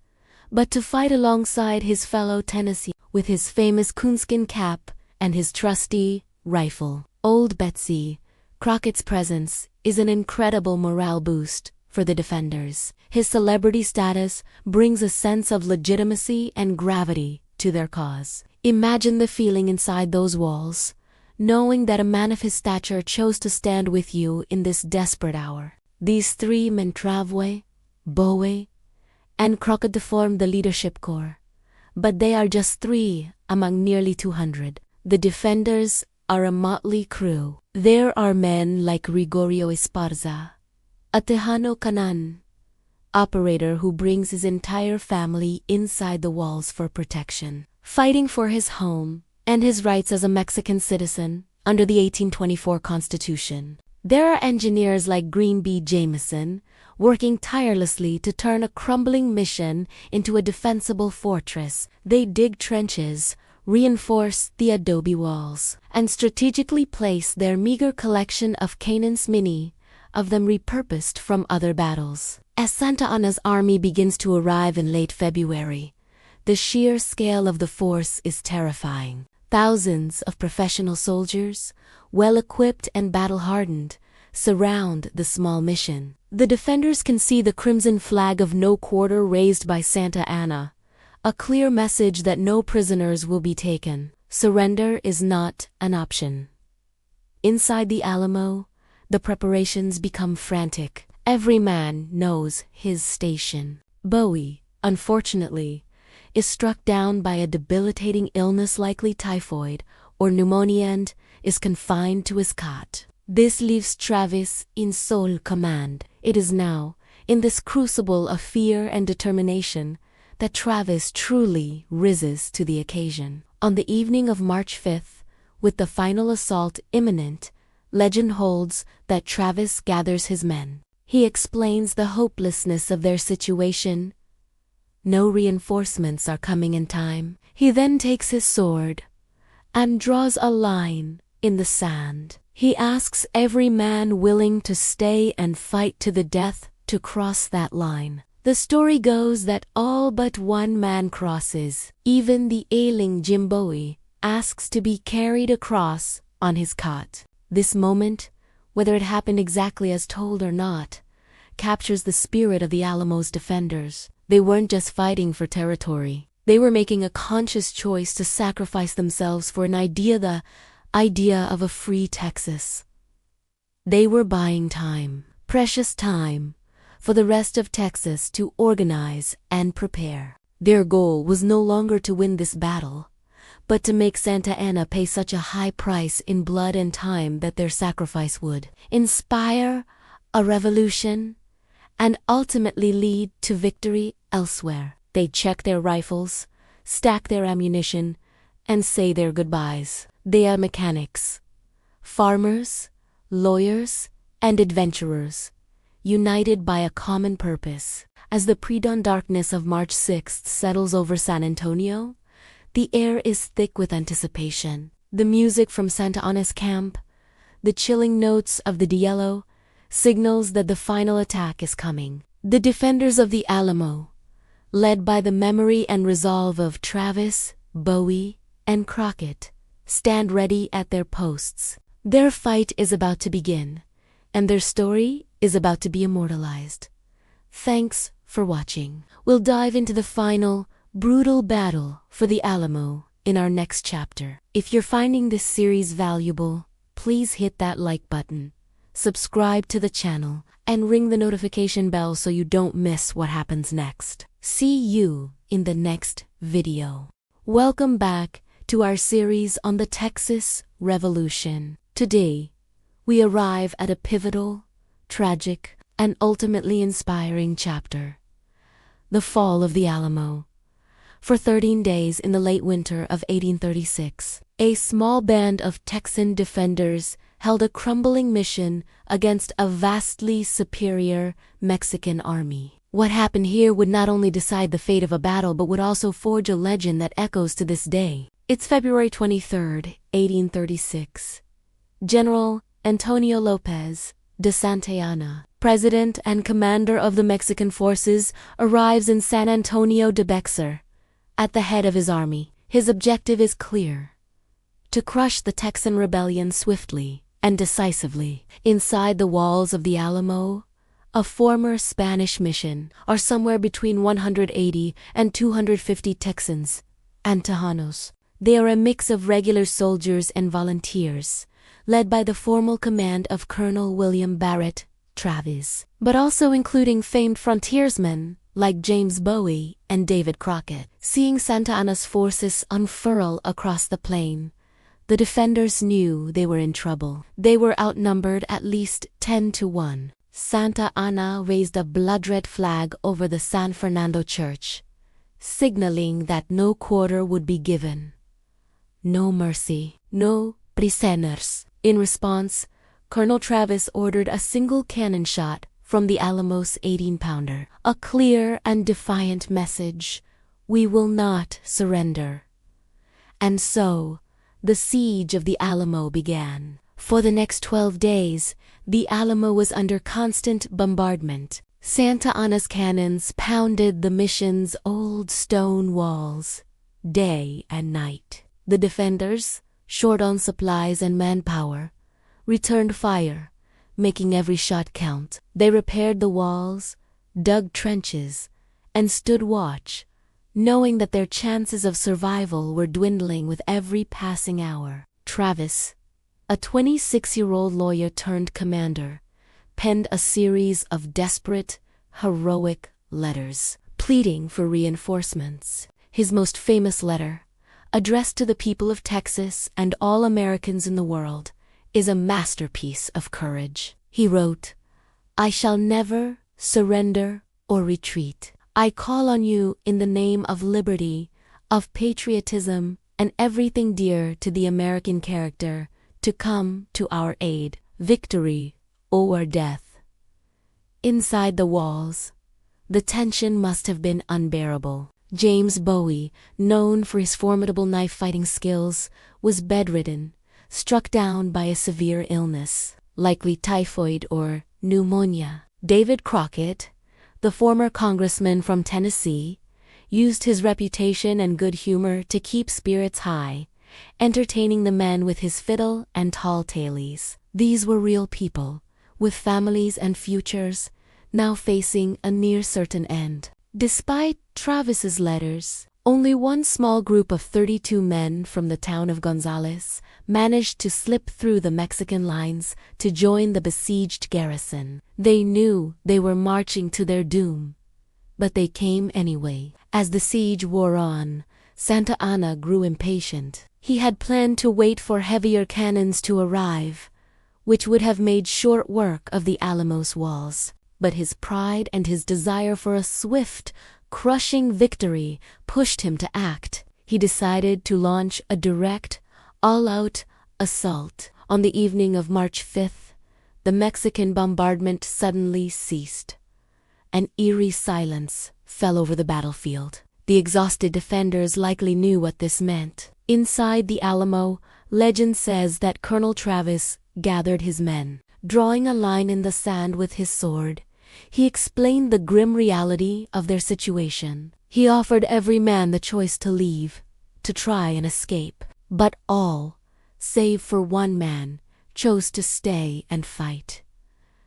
but to fight alongside his fellow Tennesseans with his famous coonskin cap and his trusty rifle. Old Betsy, Crockett's presence is an incredible morale boost for the defenders. His celebrity status brings a sense of legitimacy and gravity to their cause. Imagine the feeling inside those walls, knowing that a man of his stature chose to stand with you in this desperate hour. These three men, Travis, Bowie, and Crockett, form the leadership corps, but they are just three among nearly 200. The defenders are a motley crew. There are men like Gregorio Esparza, a Tejano Canan operator who brings his entire family inside the walls for protection, fighting for his home and his rights as a Mexican citizen, under the 1824 Constitution. There are engineers like Green B. Jameson, working tirelessly to turn a crumbling mission into a defensible fortress. They dig trenches, reinforce the adobe walls, and strategically place their meager collection of cannons, many of them repurposed from other battles. As Santa Anna's army begins to arrive in late February, the sheer scale of the force is terrifying. Thousands of professional soldiers, well-equipped and battle-hardened, surround the small mission. The defenders can see the crimson flag of no quarter raised by Santa Anna, a clear message that no prisoners will be taken. Surrender is not an option. Inside the Alamo, the preparations become frantic. Every man knows his station. Bowie, unfortunately, is struck down by a debilitating illness, likely typhoid or pneumonia, and is confined to his cot. This leaves Travis in sole command. It is now, in this crucible of fear and determination, that Travis truly rises to the occasion. On the evening of March 5th, with the final assault imminent, legend holds that Travis gathers his men. He explains the hopelessness of their situation. No reinforcements are coming in time. He then takes his sword and draws a line in the sand. He asks every man willing to stay and fight to the death to cross that line. The story goes that all but one man crosses. Even the ailing Jim Bowie asks to be carried across on his cot. This moment, whether it happened exactly as told or not, captures the spirit of the Alamo's defenders. They weren't just fighting for territory. They were making a conscious choice to sacrifice themselves for an idea, the idea of a free Texas. They were buying time, precious time, for the rest of Texas to organize and prepare. Their goal was no longer to win this battle, but to make Santa Anna pay such a high price in blood and time that their sacrifice would inspire a revolution and ultimately lead to victory elsewhere. They check their rifles, stack their ammunition, and say their goodbyes. They are mechanics, farmers, lawyers, and adventurers, united by a common purpose. As the pre-dawn darkness of March 6th settles over San Antonio, the air is thick with anticipation. The music from Santa Anna's camp, the chilling notes of the Diello, signals that the final attack is coming. The defenders of the Alamo, led by the memory and resolve of Travis, Bowie, and Crockett, stand ready at their posts. Their fight is about to begin, and their story is about to be immortalized. Thanks for watching. We'll dive into the final, brutal battle for the Alamo in our next chapter. If you're finding this series valuable, please hit that like button, subscribe to the channel, and ring the notification bell so you don't miss what happens next. See you in the next video. Welcome back to our series on the Texas Revolution. Today, we arrive at a pivotal, tragic, and ultimately inspiring chapter: the fall of the Alamo. For 13 days in the late winter of 1836, a small band of Texan defenders held a crumbling mission against a vastly superior Mexican army. What happened here would not only decide the fate of a battle but would also forge a legend that echoes to this day. It's February 23rd, 1836. General Antonio Lopez de Santa Anna, president and commander of the Mexican forces, arrives in San Antonio de Bexar. At the head of his army, his objective is clear: to crush the Texan rebellion swiftly and decisively. Inside the walls of the Alamo, a former Spanish mission, are somewhere between 180 and 250 Texans and Tejanos. They are a mix of regular soldiers and volunteers, led by the formal command of Colonel William Barrett Travis, but also including famed frontiersmen like James Bowie and David Crockett. Seeing Santa Anna's forces unfurl across the plain, the defenders knew they were in trouble. They were outnumbered at least 10-1. Santa Anna raised a blood-red flag over the San Fernando church, signaling that no quarter would be given. No mercy, no prisoners. In response, Colonel Travis ordered a single cannon shot from the Alamo's 18-pounder. A clear and defiant message: we will not surrender. And so, the siege of the Alamo began. For the next 12 days, the Alamo was under constant bombardment. Santa Anna's cannons pounded the mission's old stone walls, day and night. The defenders, short on supplies and manpower, returned fire, making every shot count. They repaired the walls, dug trenches, and stood watch, knowing that their chances of survival were dwindling with every passing hour. Travis, a 26-year-old lawyer turned commander, penned a series of desperate, heroic letters, pleading for reinforcements. His most famous letter, addressed to the people of Texas and all Americans in the world, is a masterpiece of courage. He wrote, "I shall never surrender or retreat. I call on you in the name of liberty, of patriotism, and everything dear to the American character to come to our aid. Victory or death." Inside the walls, the tension must have been unbearable. James Bowie, known for his formidable knife-fighting skills, was bedridden, struck down by a severe illness, likely typhoid or pneumonia. David Crockett, the former congressman from Tennessee, used his reputation and good humor to keep spirits high, entertaining the men with his fiddle and tall tales. These were real people, with families and futures, now facing a near-certain end. Despite Travis's letters, only one small group of 32 men from the town of Gonzales managed to slip through the Mexican lines to join the besieged garrison. They knew they were marching to their doom, but they came anyway. As the siege wore on, Santa Anna grew impatient. He had planned to wait for heavier cannons to arrive, which would have made short work of the Alamo's walls. But his pride and his desire for a swift, crushing victory pushed him to act. He decided to launch a direct, all-out assault. On the evening of March 5th, the Mexican bombardment suddenly ceased. An eerie silence fell over the battlefield. The exhausted defenders likely knew what this meant. Inside the Alamo, legend says that Colonel Travis gathered his men. Drawing a line in the sand with his sword, he explained the grim reality of their situation. He offered every man the choice to leave, to try and escape. But all, save for one man, chose to stay and fight.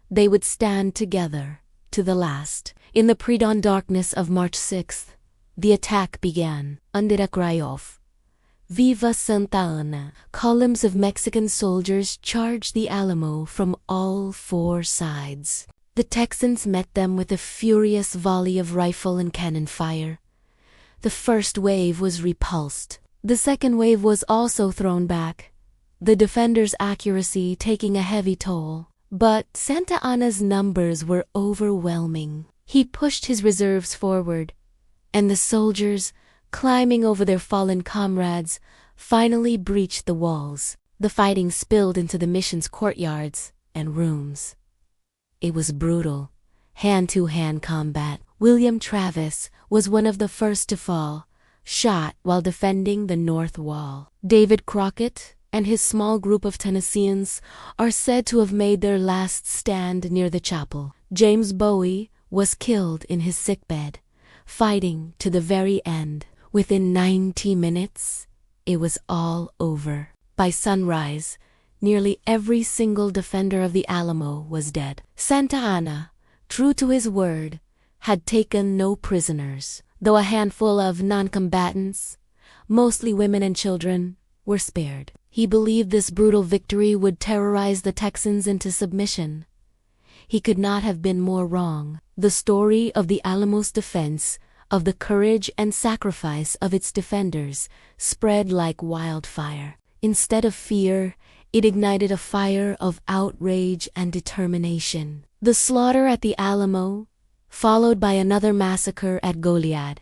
They would stand together to the last. In the pre-dawn darkness of March 6th, the attack began. Under a cry of "Viva Santa Ana!" columns of Mexican soldiers charged the Alamo from all four sides. The Texans met them with a furious volley of rifle and cannon fire. The first wave was repulsed. The second wave was also thrown back, the defenders' accuracy taking a heavy toll. But Santa Anna's numbers were overwhelming. He pushed his reserves forward, and the soldiers, climbing over their fallen comrades, finally breached the walls. The fighting spilled into the mission's courtyards and rooms. It was brutal, hand-to-hand combat. William Travis was one of the first to fall, shot while defending the north wall. David Crockett and his small group of Tennesseans are said to have made their last stand near the chapel. James Bowie was killed in his sickbed, fighting to the very end. Within 90 minutes, it was all over. By sunrise, nearly every single defender of the Alamo was dead. Santa Anna, true to his word, had taken no prisoners, though a handful of non-combatants, mostly women and children, were spared. He believed this brutal victory would terrorize the Texans into submission. He could not have been more wrong. The story of the Alamo's defense, of the courage and sacrifice of its defenders, spread like wildfire. Instead of fear, it ignited a fire of outrage and determination. The slaughter at the Alamo, followed by another massacre at Goliad,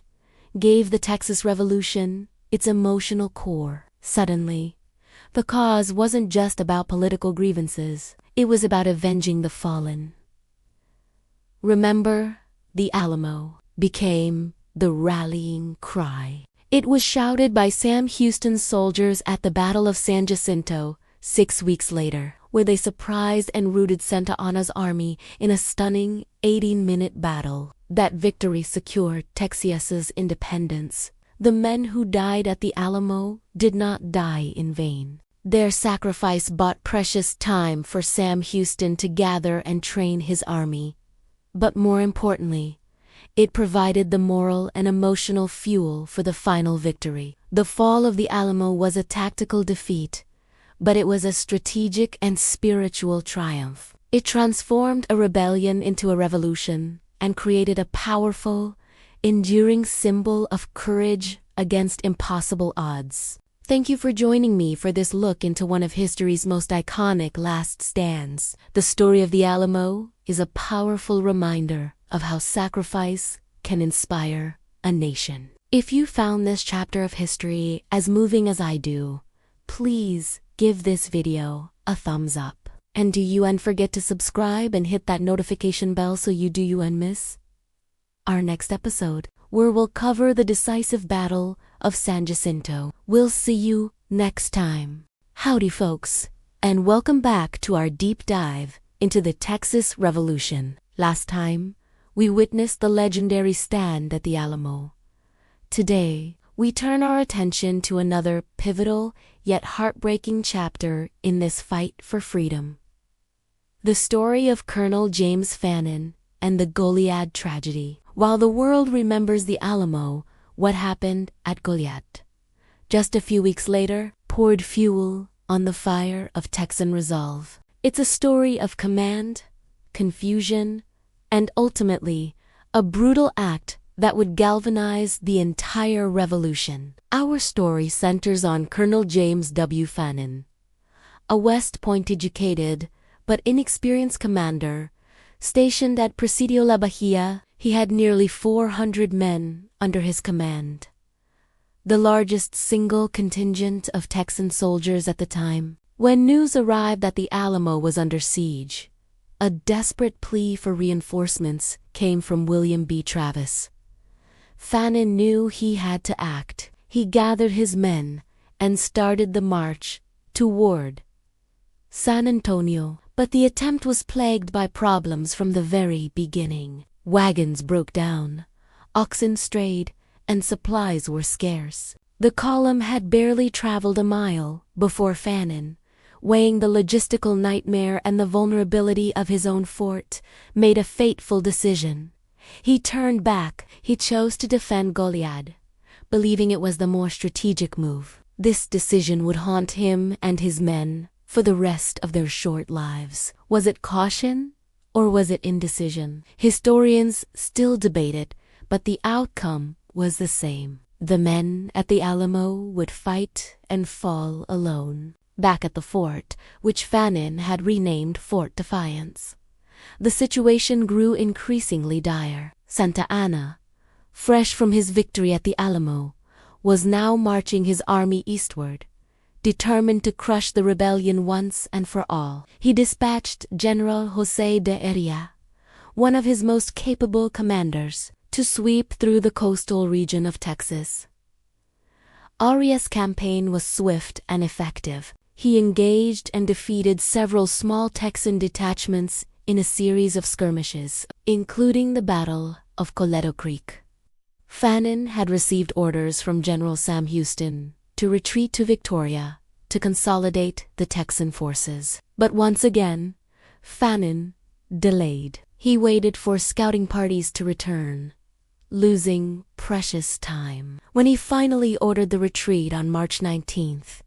gave the Texas Revolution its emotional core. Suddenly, The cause wasn't just about political grievances, it was about avenging the fallen. "Remember the Alamo" became the rallying cry. It was shouted by Sam Houston's soldiers at the Battle of San Jacinto 6 weeks later, where they surprised and routed Santa Anna's army in a stunning 18-minute battle. That victory secured Texas's independence. The men who died at the Alamo did not die in vain. Their sacrifice bought precious time for Sam Houston to gather and train his army. But more importantly, it provided the moral and emotional fuel for the final victory. The fall of the Alamo was a tactical defeat, but it was a strategic and spiritual triumph. It transformed a rebellion into a revolution and created a powerful, enduring symbol of courage against impossible odds. Thank you for joining me for this look into one of history's most iconic last stands. The story of the Alamo is a powerful reminder of how sacrifice can inspire a nation. If you found this chapter of history as moving as I do, please give this video a thumbs up. And do you forget to subscribe and hit that notification bell so you miss our next episode, where we'll cover the decisive Battle of San Jacinto. We'll see you next time. Howdy folks, and welcome back to our deep dive into the Texas Revolution. Last time, we witnessed the legendary stand at the Alamo. Today, we turn our attention to another pivotal yet heartbreaking chapter in this fight for freedom. The story of Colonel James Fannin and the Goliad tragedy. While the world remembers the Alamo, what happened at Goliad, just a few weeks later, poured fuel on the fire of Texan resolve. It's a story of command, confusion, and ultimately, a brutal act that would galvanize the entire revolution. Our story centers on Colonel James W. Fannin, a West Point-educated but inexperienced commander stationed at Presidio La Bahia. He had nearly 400 men under his command, the largest single contingent of Texan soldiers at the time. When news arrived that the Alamo was under siege, a desperate plea for reinforcements came from William B. Travis. Fannin knew he had to act. He gathered his men and started the march toward San Antonio. But the attempt was plagued by problems from the very beginning. Wagons broke down, oxen strayed, and supplies were scarce. The column had barely traveled a mile before Fannin, weighing the logistical nightmare and the vulnerability of his own fort, made a fateful decision. He turned back. He chose to defend Goliad, believing it was the more strategic move. This decision would haunt him and his men for the rest of their short lives. Was it caution, or was it indecision? Historians still debate it, but the outcome was the same. The men at the Alamo would fight and fall alone. Back at the fort, which Fannin had renamed Fort Defiance, the situation grew increasingly dire. Santa Anna, fresh from his victory at the Alamo, was now marching his army eastward, determined to crush the rebellion once and for all. He dispatched General José de Heredia, one of his most capable commanders, to sweep through the coastal region of Texas. Arias' campaign was swift and effective. He engaged and defeated several small Texan detachments in a series of skirmishes, including the Battle of Coleto Creek. Fannin had received orders from General Sam Houston to retreat to Victoria to consolidate the Texan forces. But once again, Fannin delayed. He waited for scouting parties to return, losing precious time. When he finally ordered the retreat on March 19th,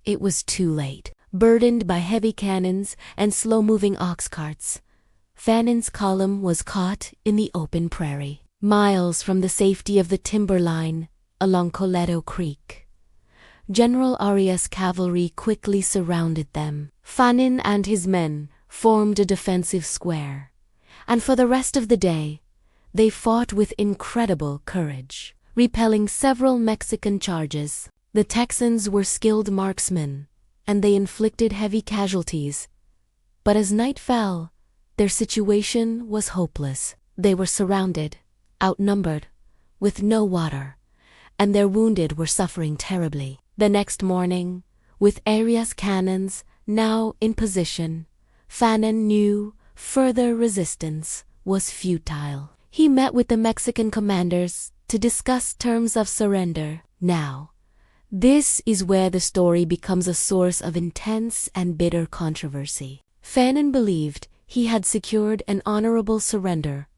it was too late. Burdened by heavy cannons and slow-moving ox carts, Fannin's column was caught in the open prairie, miles from the safety of the timberline along Coleto Creek. General Arias' cavalry quickly surrounded them. Fannin and his men formed a defensive square, and for the rest of the day, they fought with incredible courage, repelling several Mexican charges. The Texans were skilled marksmen and they inflicted heavy casualties. But as night fell, their situation was hopeless. They were surrounded, outnumbered, with no water, and their wounded were suffering terribly. The next morning, with Arias cannons now in position, Fanon knew further resistance was futile. He met with the Mexican commanders to discuss terms of surrender. Now, this is where the story becomes a source of intense and bitter controversy. Fanon believed he had secured an honorable surrender,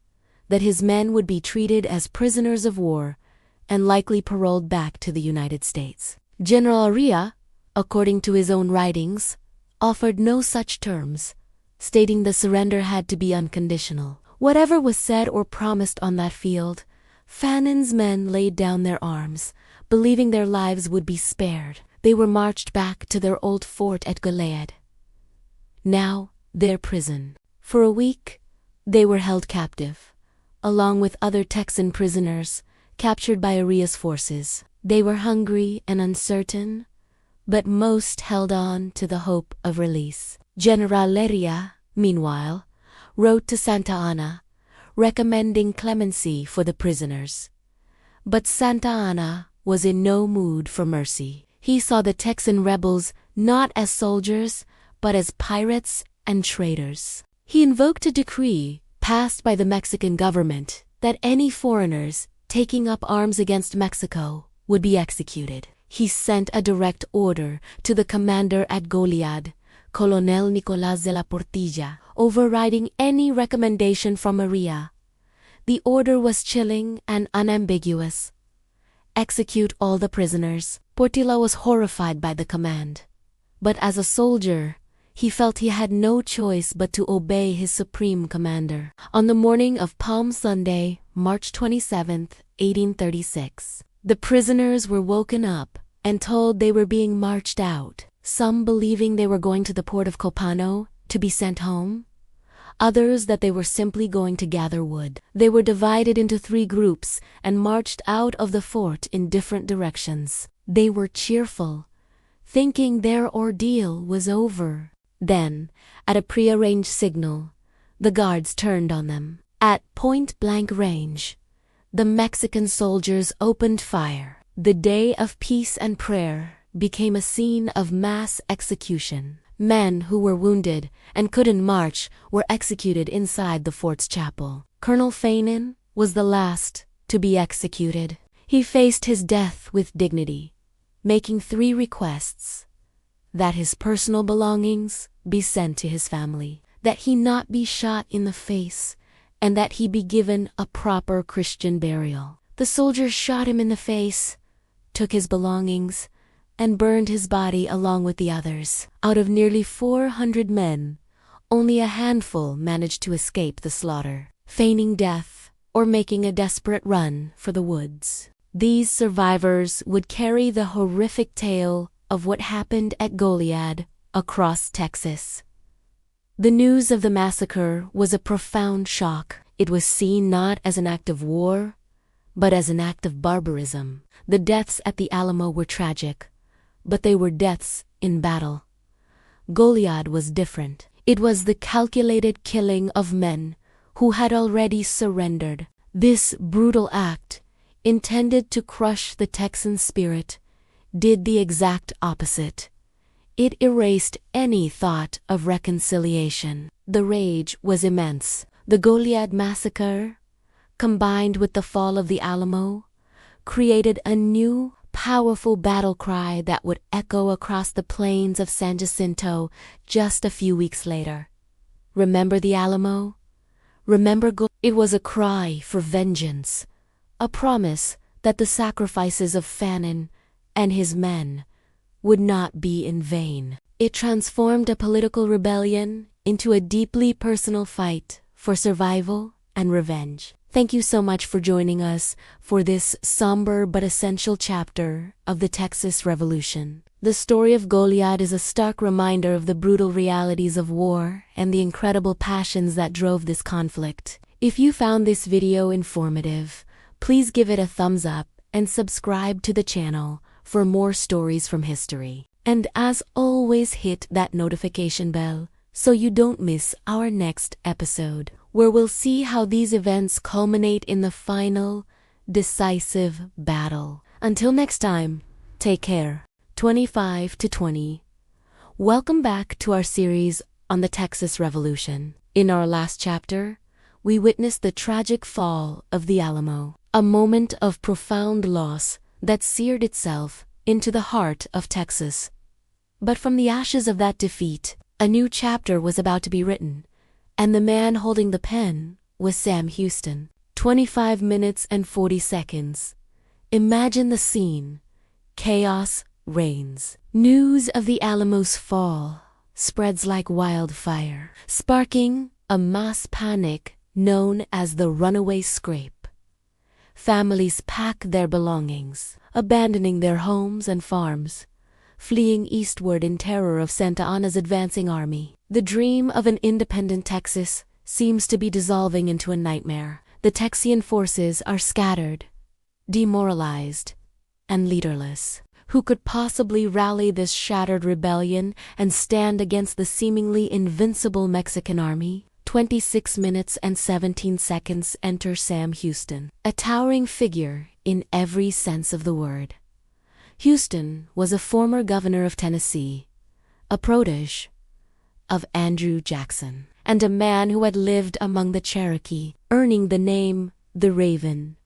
that his men would be treated as prisoners of war and likely paroled back to the United States. General Aria, according to his own writings, offered no such terms, stating the surrender had to be unconditional. Whatever was said or promised on that field, Fanon's men laid down their arms, believing their lives would be spared. They were marched back to their old fort at Goliad, now their prison. For a week, they were held captive, along with other Texan prisoners captured by Arias' forces. They were hungry and uncertain, but most held on to the hope of release. General Leria, meanwhile, wrote to Santa Anna, recommending clemency for the prisoners. But Santa Anna was in no mood for mercy. He saw the Texan rebels not as soldiers, but as pirates and traitors. He invoked a decree passed by the Mexican government that any foreigners taking up arms against Mexico would be executed. He sent a direct order to the commander at Goliad, Colonel Nicolás de la Portilla, overriding any recommendation from Maria. The order was chilling and unambiguous. Execute all the prisoners. Portilla was horrified by the command. But as a soldier, he felt he had no choice but to obey his supreme commander. On the morning of Palm Sunday, March 27, 1836, the prisoners were woken up and told they were being marched out, some believing they were going to the port of Copano to be sent home, others that they were simply going to gather wood. They were divided into 3 groups and marched out of the fort in different directions. They were cheerful, thinking their ordeal was over. Then, at a prearranged signal, the guards turned on them. At point-blank range, the Mexican soldiers opened fire. The day of peace and prayer became a scene of mass execution. Men who were wounded and couldn't march were executed inside the fort's chapel. Colonel Fanon was the last to be executed. He faced his death with dignity, making 3 requests: that his personal belongings be sent to his family, that he not be shot in the face, and that he be given a proper Christian burial. The soldiers shot him in the face, took his belongings, and burned his body along with the others. Out of nearly 400 men, only a handful managed to escape the slaughter, feigning death or making a desperate run for the woods. These survivors would carry the horrific tale of what happened at Goliad across Texas. The news of the massacre was a profound shock. It was seen not as an act of war, but as an act of barbarism. The deaths at the Alamo were tragic, but they were deaths in battle. Goliad was different. It was the calculated killing of men who had already surrendered. This brutal act, intended to crush the Texan spirit, did the exact opposite. It erased any thought of reconciliation. The rage was immense. The Goliad massacre, combined with the fall of the Alamo, created a new, powerful battle cry that would echo across the plains of San Jacinto just a few weeks later. Remember the Alamo? Remember Goliad? It was a cry for vengeance, a promise that the sacrifices of Fanon and his men would not be in vain. It transformed a political rebellion into a deeply personal fight for survival and revenge. Thank you so much for joining us for this somber but essential chapter of the Texas Revolution. The story of Goliad is a stark reminder of the brutal realities of war and the incredible passions that drove this conflict. If you found this video informative, please give it a thumbs up and subscribe to the channel for more stories from history. And as always, hit that notification bell so you don't miss our next episode, where we'll see how these events culminate in the final, decisive battle. Until next time, take care. 25 to 20. Welcome back to our series on the Texas Revolution. In our last chapter, we witnessed the tragic fall of the Alamo, a moment of profound loss that seared itself into the heart of Texas. But from the ashes of that defeat, a new chapter was about to be written, and the man holding the pen was Sam Houston. 25 minutes and 40 seconds. Imagine the scene. Chaos reigns. News of the Alamo's fall spreads like wildfire, sparking a mass panic known as the runaway scrape. Families pack their belongings, abandoning their homes and farms, fleeing eastward in terror of Santa Anna's advancing army. The dream of an independent Texas seems to be dissolving into a nightmare. The Texian forces are scattered, demoralized, and leaderless. Who could possibly rally this shattered rebellion and stand against the seemingly invincible Mexican army? 26 minutes and 17 seconds enter Sam Houston, a towering figure in every sense of the word. Houston was a former governor of Tennessee, a protege of Andrew Jackson, and a man who had lived among the Cherokee, earning the name the Raven.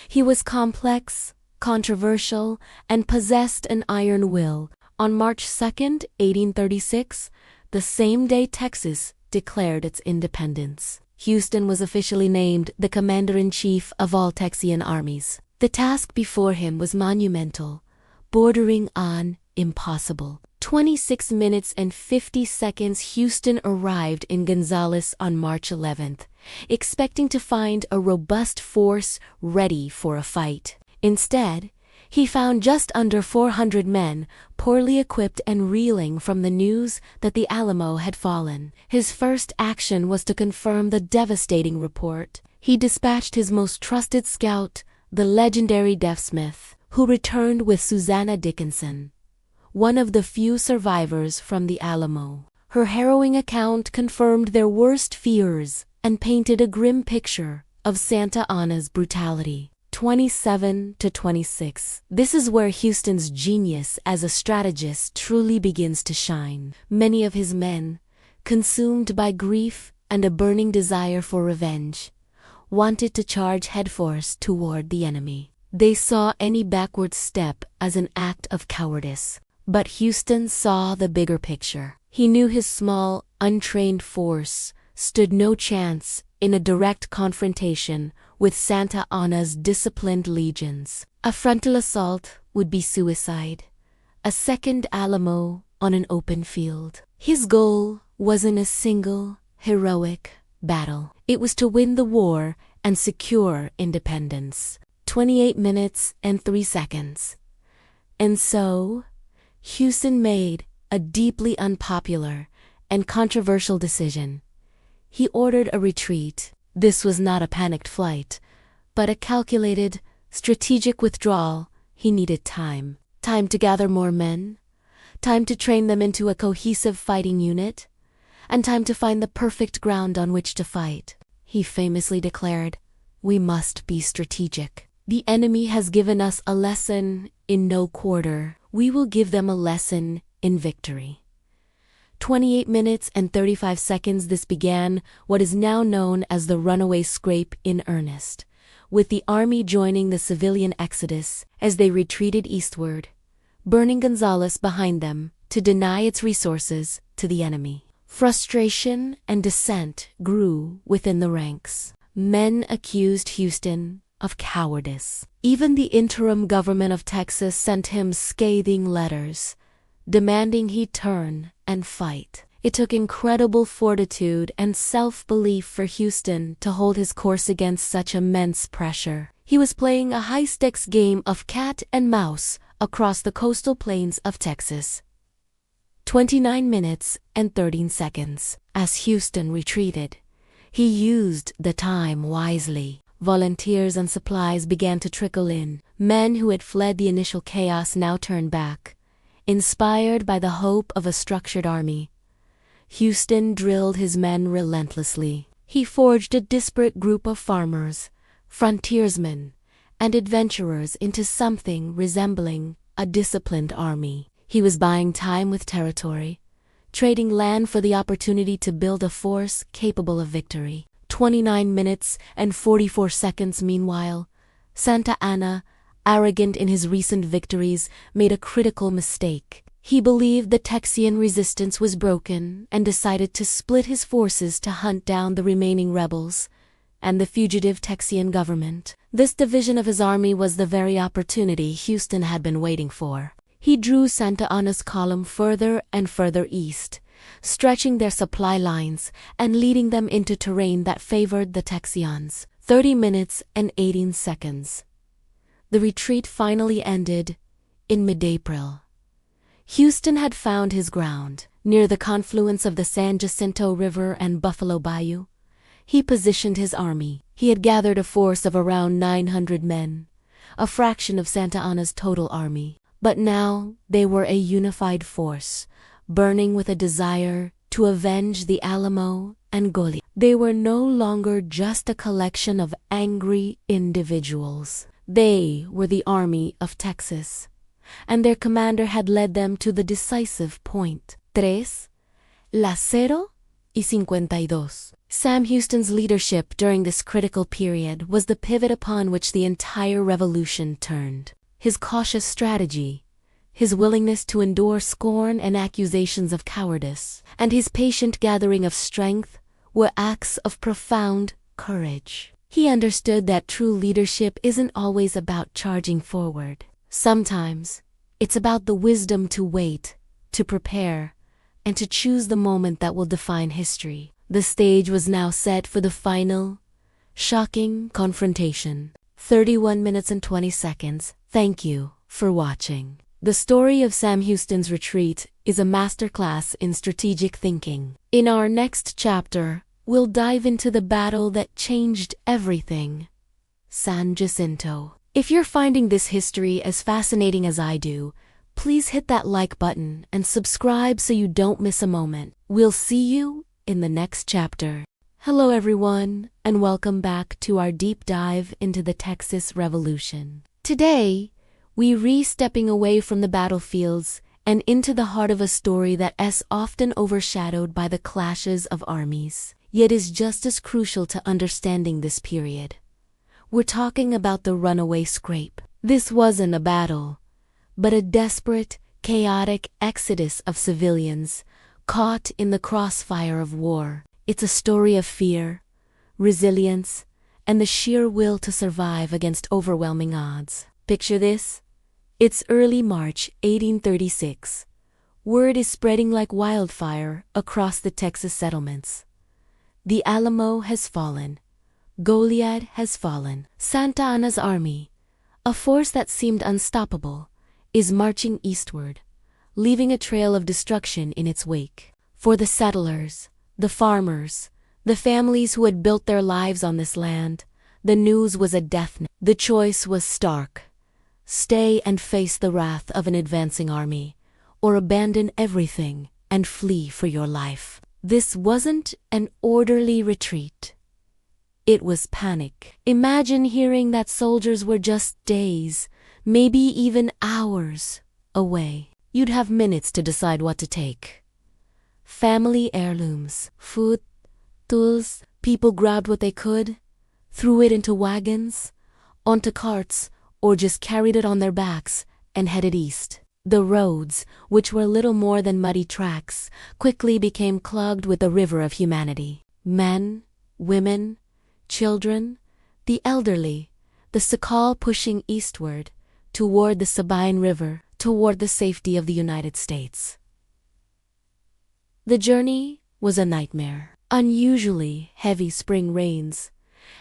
He was complex, controversial, and possessed an iron will. On March 2nd, 1836, the same day Texas declared its independence, Houston was officially named the commander-in-chief of all Texian armies. The task before him was monumental, bordering on impossible. 26 minutes and 50 seconds. Houston arrived in Gonzales on March 11th, expecting to find a robust force ready for a fight. Instead, he found just under 400 men, poorly equipped and reeling from the news that the Alamo had fallen. His first action was to confirm the devastating report. He dispatched his most trusted scout, the legendary Deafsmith, who returned with Susanna Dickinson, one of the few survivors from the Alamo. Her harrowing account confirmed their worst fears and painted a grim picture of Santa Anna's brutality. 27 to 26. This is where Houston's genius as a strategist truly begins to shine. Many of his men, consumed by grief and a burning desire for revenge, wanted to charge headfirst toward the enemy. They saw any backward step as an act of cowardice. But Houston saw the bigger picture. He knew his small, untrained force stood no chance in a direct confrontation with Santa Anna's disciplined legions. A frontal assault would be suicide, a second Alamo on an open field. His goal wasn't a single, heroic battle. It was to win the war and secure independence. 28 minutes and 3 seconds. And so, Houston made a deeply unpopular and controversial decision. He ordered a retreat. This was not a panicked flight, but a calculated, strategic withdrawal. He needed time. Time to gather more men, time to train them into a cohesive fighting unit, and time to find the perfect ground on which to fight. He famously declared, "We must be strategic. The enemy has given us a lesson in no quarter. We will give them a lesson in victory." 28 minutes and 35 seconds. This began what is now known as the runaway scrape in earnest, with the army joining the civilian exodus as they retreated eastward, burning Gonzales behind them to deny its resources to the enemy. Frustration and dissent grew within the ranks. Men accused Houston of cowardice. Even the interim government of Texas sent him scathing letters, demanding he turn and fight. It took incredible fortitude and self-belief for Houston to hold his course against such immense pressure. He was playing a high-stakes game of cat and mouse across the coastal plains of Texas. 29 minutes and 13 seconds. As Houston retreated, he used the time wisely. Volunteers and supplies began to trickle in. Men who had fled the initial chaos now turned back, Inspired by the hope of a structured army, Houston drilled his men relentlessly. He forged a disparate group of farmers, frontiersmen, and adventurers into something resembling a disciplined army. He was buying time with territory, trading land for the opportunity to build a force capable of victory. 29 minutes and 44 seconds meanwhile, Santa Anna, arrogant in his recent victories, made a critical mistake. He believed the Texian resistance was broken and decided to split his forces to hunt down the remaining rebels and the fugitive Texian government. This division of his army was the very opportunity Houston had been waiting for. He drew Santa Anna's column further and further east, stretching their supply lines and leading them into terrain that favored the Texians. 30 minutes and 18 seconds. The retreat finally ended in mid-April. Houston had found his ground. Near the confluence of the San Jacinto River and Buffalo Bayou, he positioned his army. He had gathered a force of around 900 men, a fraction of Santa Anna's total army. But now they were a unified force, burning with a desire to avenge the Alamo and Goliad. They were no longer just a collection of angry individuals. They were the army of Texas, and their commander had led them to the decisive point. Las 0:52. Sam Houston's leadership during this critical period was the pivot upon which the entire revolution turned. His cautious strategy, his willingness to endure scorn and accusations of cowardice, and his patient gathering of strength were acts of profound courage. He understood that true leadership isn't always about charging forward. Sometimes, it's about the wisdom to wait, to prepare, and to choose the moment that will define history. The stage was now set for the final, shocking confrontation. 31 minutes and 20 seconds. Thank you for watching. The story of Sam Houston's retreat is a masterclass in strategic thinking. In our next chapter, we'll dive into the battle that changed everything. San Jacinto. If you're finding this history as fascinating as I do, please hit that like button and subscribe so you don't miss a moment. We'll see you in the next chapter. Hello everyone, and welcome back to our deep dive into the Texas Revolution. Today, we stepping away from the battlefields and into the heart of a story that is often overshadowed by the clashes of armies, yet is just as crucial to understanding this period. We're talking about the runaway scrape. This wasn't a battle, but a desperate, chaotic exodus of civilians caught in the crossfire of war. It's a story of fear, resilience, and the sheer will to survive against overwhelming odds. Picture this. It's early March 1836. Word is spreading like wildfire across the Texas settlements. The Alamo has fallen. Goliad has fallen. Santa Anna's army, a force that seemed unstoppable, is marching eastward, leaving a trail of destruction in its wake. For the settlers, the farmers, the families who had built their lives on this land, the news was a death knell. The choice was stark. Stay and face the wrath of an advancing army, or abandon everything and flee for your life. This wasn't an orderly retreat. It was panic. Imagine hearing that soldiers were just days, maybe even hours, away. You'd have minutes to decide what to take. Family heirlooms, food, tools. People grabbed what they could, threw it into wagons, onto carts, or just carried it on their backs and headed east. The roads, which were little more than muddy tracks, quickly became clogged with a river of humanity. Men, women, children, the elderly, the Sakal pushing eastward, toward the Sabine River, toward the safety of the United States. The journey was a nightmare. Unusually heavy spring rains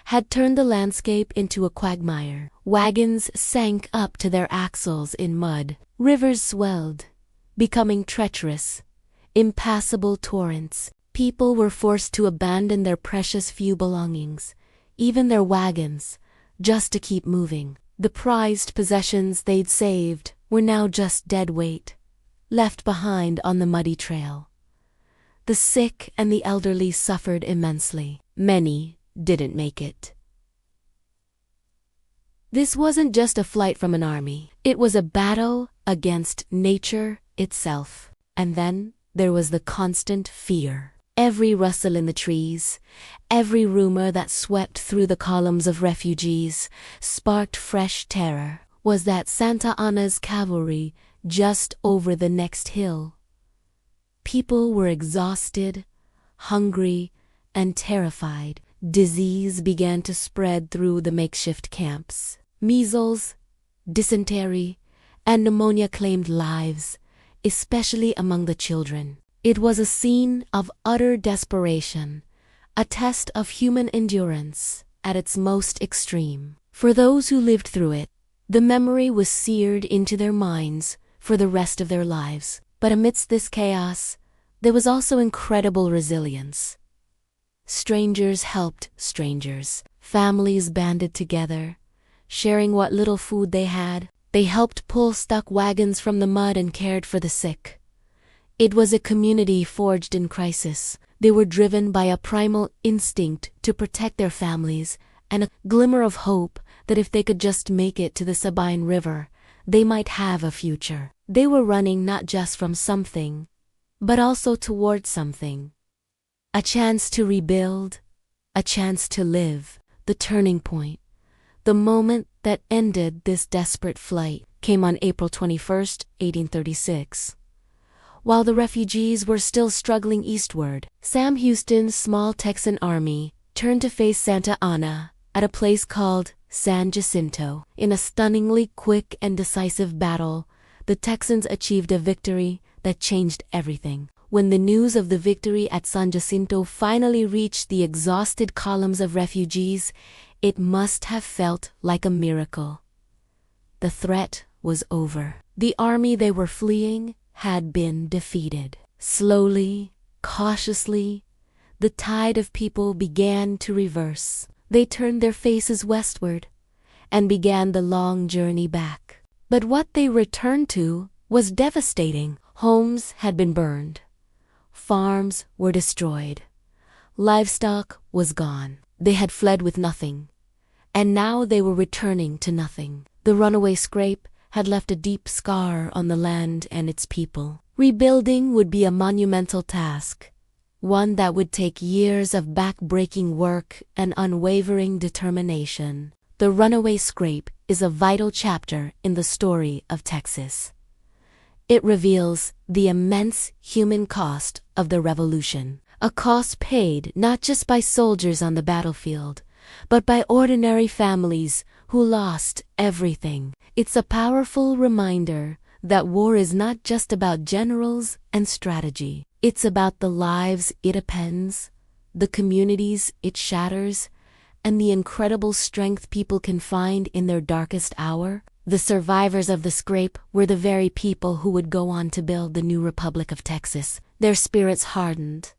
had turned the landscape into a quagmire. Wagons sank up to their axles in mud. Rivers swelled, becoming treacherous, impassable torrents. People were forced to abandon their precious few belongings, even their wagons, just to keep moving. The prized possessions they'd saved were now just dead weight, left behind on the muddy trail. The sick and the elderly suffered immensely. Many didn't make it. This wasn't just a flight from an army. It was a battle against nature itself. And then there was the constant fear. Every rustle in the trees, every rumor that swept through the columns of refugees, sparked fresh terror. Was that Santa Anna's cavalry just over the next hill? People were exhausted, hungry, and terrified. Disease began to spread through the makeshift camps. Measles, dysentery, and pneumonia claimed lives, especially among the children. It was a scene of utter desperation, a test of human endurance at its most extreme. For those who lived through it, the memory was seared into their minds for the rest of their lives. But amidst this chaos, there was also incredible resilience. Strangers helped strangers. Families banded together, sharing what little food they had. They helped pull stuck wagons from the mud and cared for the sick. It was a community forged in crisis. They were driven by a primal instinct to protect their families and a glimmer of hope that if they could just make it to the Sabine River, they might have a future. They were running not just from something, but also toward something. A chance to rebuild, a chance to live. The turning point, the moment that ended this desperate flight, came on April 21st, 1836. While the refugees were still struggling eastward, Sam Houston's small Texan army turned to face Santa Anna at a place called San Jacinto. In a stunningly quick and decisive battle, the Texans achieved a victory that changed everything. When the news of the victory at San Jacinto finally reached the exhausted columns of refugees, it must have felt like a miracle. The threat was over. The army they were fleeing had been defeated. Slowly, cautiously, the tide of people began to reverse. They turned their faces westward and began the long journey back. But what they returned to was devastating. Homes had been burned. Farms were destroyed. Livestock was gone. They had fled with nothing, and now they were returning to nothing. The runaway scrape had left a deep scar on the land and its people. Rebuilding would be a monumental task, one that would take years of back-breaking work and unwavering determination. The runaway scrape is a vital chapter in the story of Texas. It reveals the immense human cost of the revolution, a cost paid not just by soldiers on the battlefield, but by ordinary families who lost everything. It's a powerful reminder that war is not just about generals and strategy. It's about the lives it upends, the communities it shatters, and the incredible strength people can find in their darkest hour. The survivors of the scrape were the very people who would go on to build the new Republic of Texas. Their spirits hardened,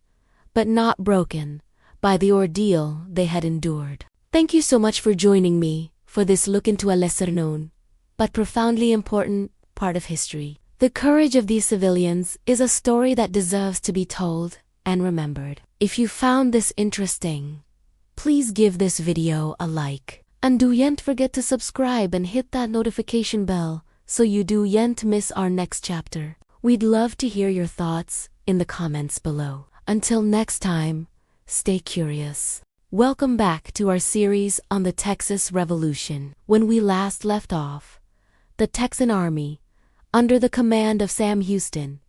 but not broken, by the ordeal they had endured. Thank you so much for joining me for this look into a lesser-known, but profoundly important part of history. The courage of these civilians is a story that deserves to be told and remembered. If you found this interesting, please give this video a like. And don't forget to subscribe and hit that notification bell so you don't miss our next chapter. We'd love to hear your thoughts in the comments below. Until next time, stay curious. Welcome back to our series on the Texas Revolution. When we last left off, the Texan Army, under the command of Sam Houston,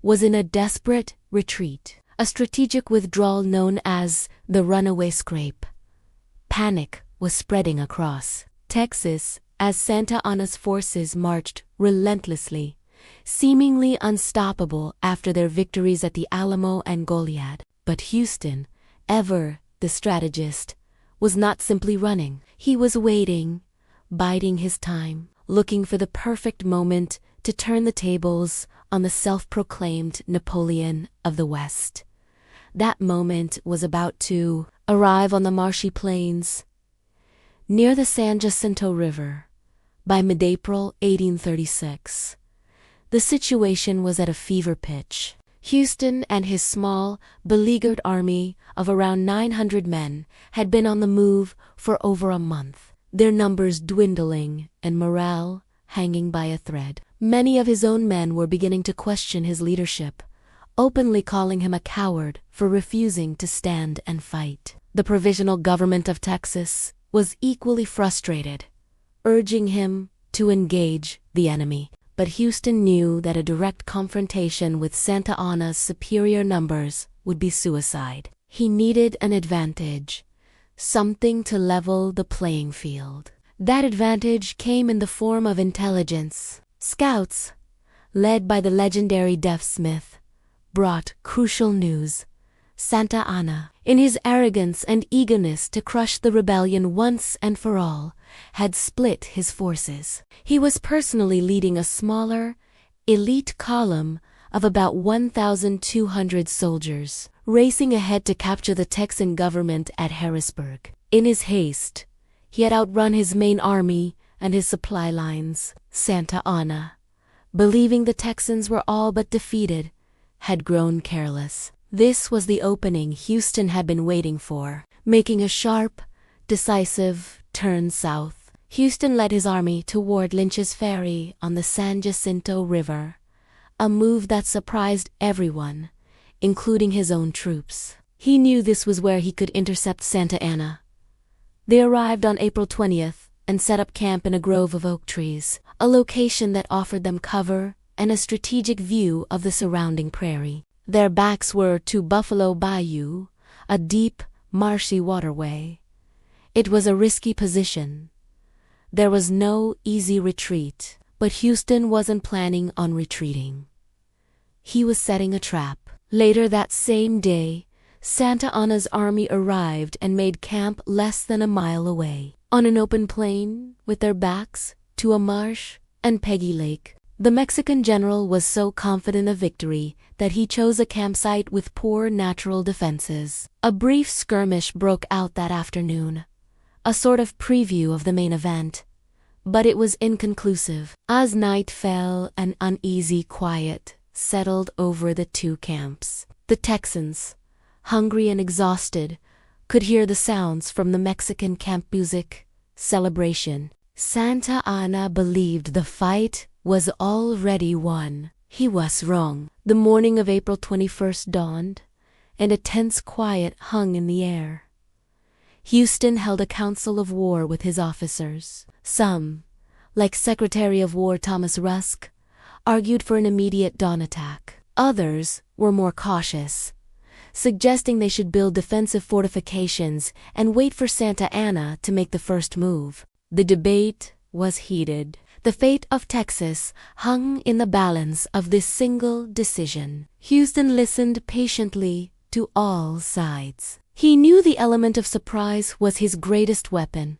was in a desperate retreat, a strategic withdrawal known as the runaway scrape. Panic was spreading across Texas as Santa Anna's forces marched relentlessly, seemingly unstoppable after their victories at the Alamo and Goliad. But Houston, ever the strategist, was not simply running. He was waiting, biding his time, looking for the perfect moment to turn the tables on the self-proclaimed Napoleon of the West. That moment was about to arrive on the marshy plains near the San Jacinto River by mid-April 1836. The situation was at a fever pitch. Houston and his small, beleaguered army of around 900 men had been on the move for over a month, their numbers dwindling and morale hanging by a thread. Many of his own men were beginning to question his leadership, openly calling him a coward for refusing to stand and fight. The provisional government of Texas was equally frustrated, urging him to engage the enemy. But Houston knew that a direct confrontation with Santa Anna's superior numbers would be suicide. He needed an advantage, something to level the playing field. That advantage came in the form of intelligence. Scouts, led by the legendary Deafsmith, brought crucial news. Santa Anna, in his arrogance and eagerness to crush the rebellion once and for all, had split his forces. He was personally leading a smaller, elite column of about 1,200 soldiers, racing ahead to capture the Texan government at Harrisburg. In his haste, he had outrun his main army and his supply lines. Santa Anna, believing the Texans were all but defeated, had grown careless. This was the opening Houston had been waiting for. Making a sharp, decisive turn south, Houston led his army toward Lynch's Ferry on the San Jacinto River, a move that surprised everyone, including his own troops. He knew this was where he could intercept Santa Anna. They arrived on April 20th and set up camp in a grove of oak trees, a location that offered them cover and a strategic view of the surrounding prairie. Their backs were to Buffalo Bayou, a deep, marshy waterway. It was a risky position. There was no easy retreat, but Houston wasn't planning on retreating. He was setting a trap. Later that same day, Santa Anna's army arrived and made camp less than a mile away, on an open plain with their backs to a marsh and Peggy Lake. The Mexican general was so confident of victory that he chose a campsite with poor natural defenses. A brief skirmish broke out that afternoon, a sort of preview of the main event, but it was inconclusive. As night fell, an uneasy quiet settled over the two camps. The Texans, hungry and exhausted, could hear the sounds from the Mexican camp music celebration. Santa Anna believed the fight was already won. He was wrong. The morning of April 21st dawned, and a tense quiet hung in the air. Houston held a council of war with his officers. Some, like Secretary of War Thomas Rusk, argued for an immediate dawn attack. Others were more cautious, suggesting they should build defensive fortifications and wait for Santa Anna to make the first move. The debate was heated. The fate of Texas hung in the balance of this single decision. Houston listened patiently to all sides. He knew the element of surprise was his greatest weapon,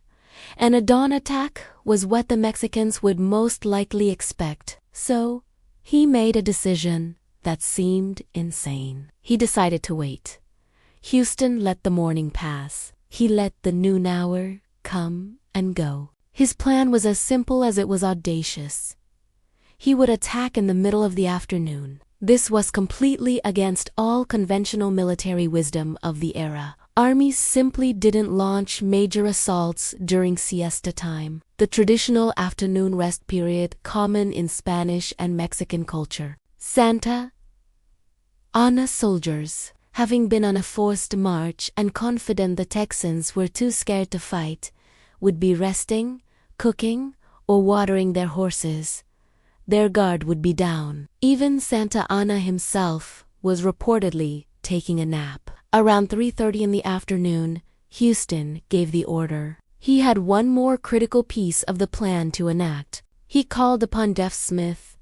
and a dawn attack was what the Mexicans would most likely expect. So, he made a decision that seemed insane. He decided to wait. Houston let the morning pass. He let the noon hour come and go. His plan was as simple as it was audacious. He would attack in the middle of the afternoon. This was completely against all conventional military wisdom of the era. Armies simply didn't launch major assaults during siesta time, the traditional afternoon rest period common in Spanish and Mexican culture. Santa Anna soldiers, having been on a forced march and confident the Texans were too scared to fight, would be resting, cooking, or watering their horses. Their guard would be down. Even Santa Anna himself was reportedly taking a nap. Around 3:30 in the afternoon, Houston gave the order. He had one more critical piece of the plan to enact. He called upon Deafsmith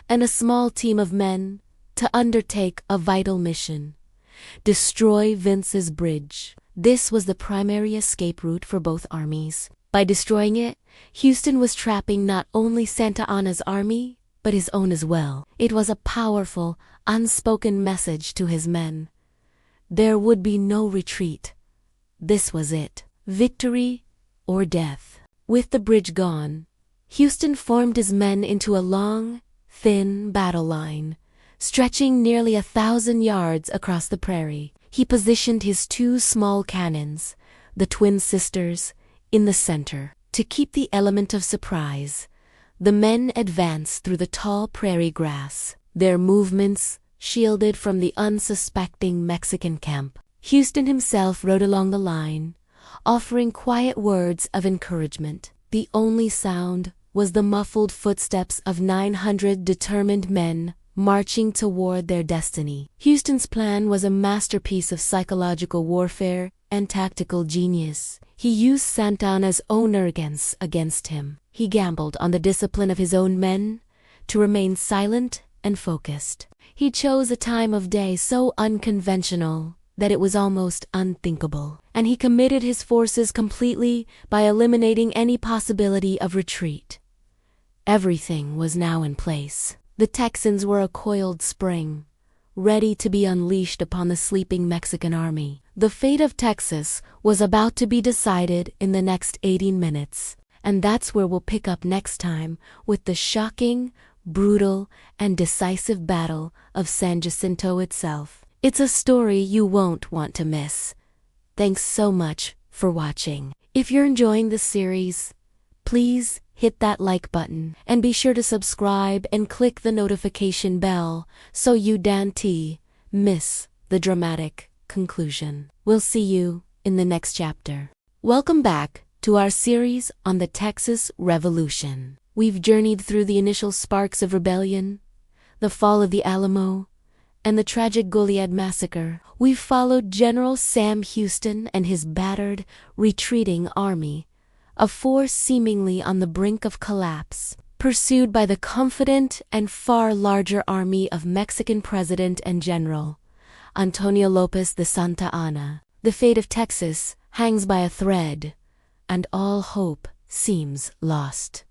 and a small team of men to undertake a vital mission: destroy Vince's Bridge. This was the primary escape route for both armies. By destroying it, Houston was trapping not only Santa Anna's army, but his own as well. It was a powerful, unspoken message to his men. There would be no retreat. This was it. Victory or death. With the bridge gone, Houston formed his men into a long, thin battle line, stretching nearly 1,000 yards across the prairie. He positioned his two small cannons, the twin sisters, in the center. To keep the element of surprise, the men advanced through the tall prairie grass, their movements shielded from the unsuspecting Mexican camp. Houston himself rode along the line, offering quiet words of encouragement. The only sound was the muffled footsteps of 900 determined men marching toward their destiny. Houston's plan was a masterpiece of psychological warfare and tactical genius. He used Santa Anna's own arrogance against him. He gambled on the discipline of his own men to remain silent and focused. He chose a time of day so unconventional that it was almost unthinkable, and he committed his forces completely by eliminating any possibility of retreat. Everything was now in place. The Texans were a coiled spring, ready to be unleashed upon the sleeping Mexican army. The fate of Texas was about to be decided in the next 18 minutes, and that's where we'll pick up next time with the shocking, brutal, and decisive battle of San Jacinto itself. It's a story you won't want to miss. Thanks so much for watching. If you're enjoying this series, please hit that like button and be sure to subscribe and click the notification bell so you don't miss the dramatic conclusion. We'll see you in the next chapter. Welcome back to our series on the Texas Revolution. We've journeyed through the initial sparks of rebellion, the fall of the Alamo, and the tragic Goliad massacre. We've followed General Sam Houston and his battered, retreating army, a force seemingly on the brink of collapse, pursued by the confident and far larger army of Mexican President and General Antonio Lopez de Santa Anna. The fate of Texas hangs by a thread, and all hope seems lost.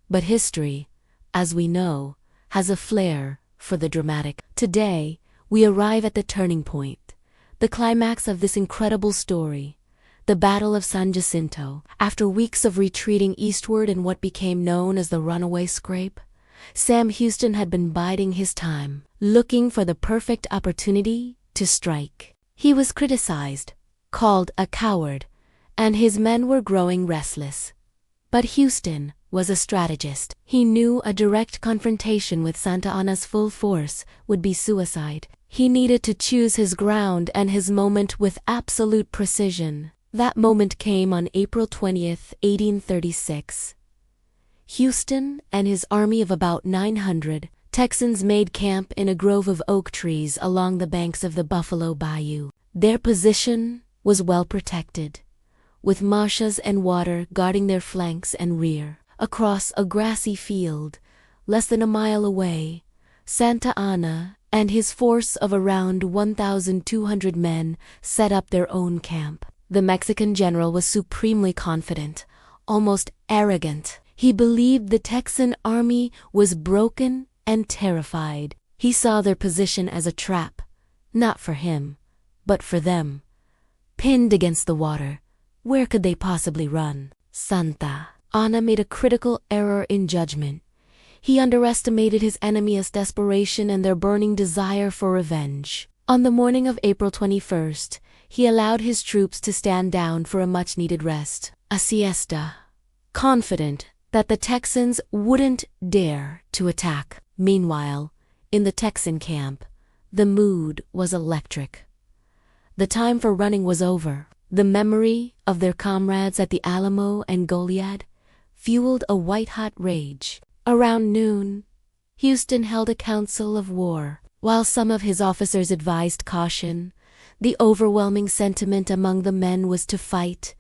But history, as we know, has a flair for the dramatic. Today, we arrive at the turning point, the climax of this incredible story, the Battle of San Jacinto. After weeks of retreating eastward in what became known as the Runaway Scrape, Sam Houston had been biding his time, looking for the perfect opportunity to strike. He was criticized, called a coward, and his men were growing restless. But Houston was a strategist. He knew a direct confrontation with Santa Anna's full force would be suicide. He needed to choose his ground and his moment with absolute precision. That moment came on April 20th, 1836. Houston and his army of about 900 Texans made camp in a grove of oak trees along the banks of the Buffalo Bayou. Their position was well protected, with marshes and water guarding their flanks and rear. Across a grassy field, less than a mile away, Santa Anna and his force of around 1,200 men set up their own camp. The Mexican general was supremely confident, almost arrogant. He believed the Texan army was broken and terrified. He saw their position as a trap, not for him, but for them. Pinned against the water, where could they possibly run? Santa Anna made a critical error in judgment. He underestimated his enemy's desperation and their burning desire for revenge. On the morning of April 21st, he allowed his troops to stand down for a much-needed rest, a siesta, confident that the Texans wouldn't dare to attack. Meanwhile, in the Texan camp, the mood was electric. The time for running was over. The memory of their comrades at the Alamo and Goliad fueled a white-hot rage. Around noon, Houston held a council of war. While some of his officers advised caution, the overwhelming sentiment among the men was to fight,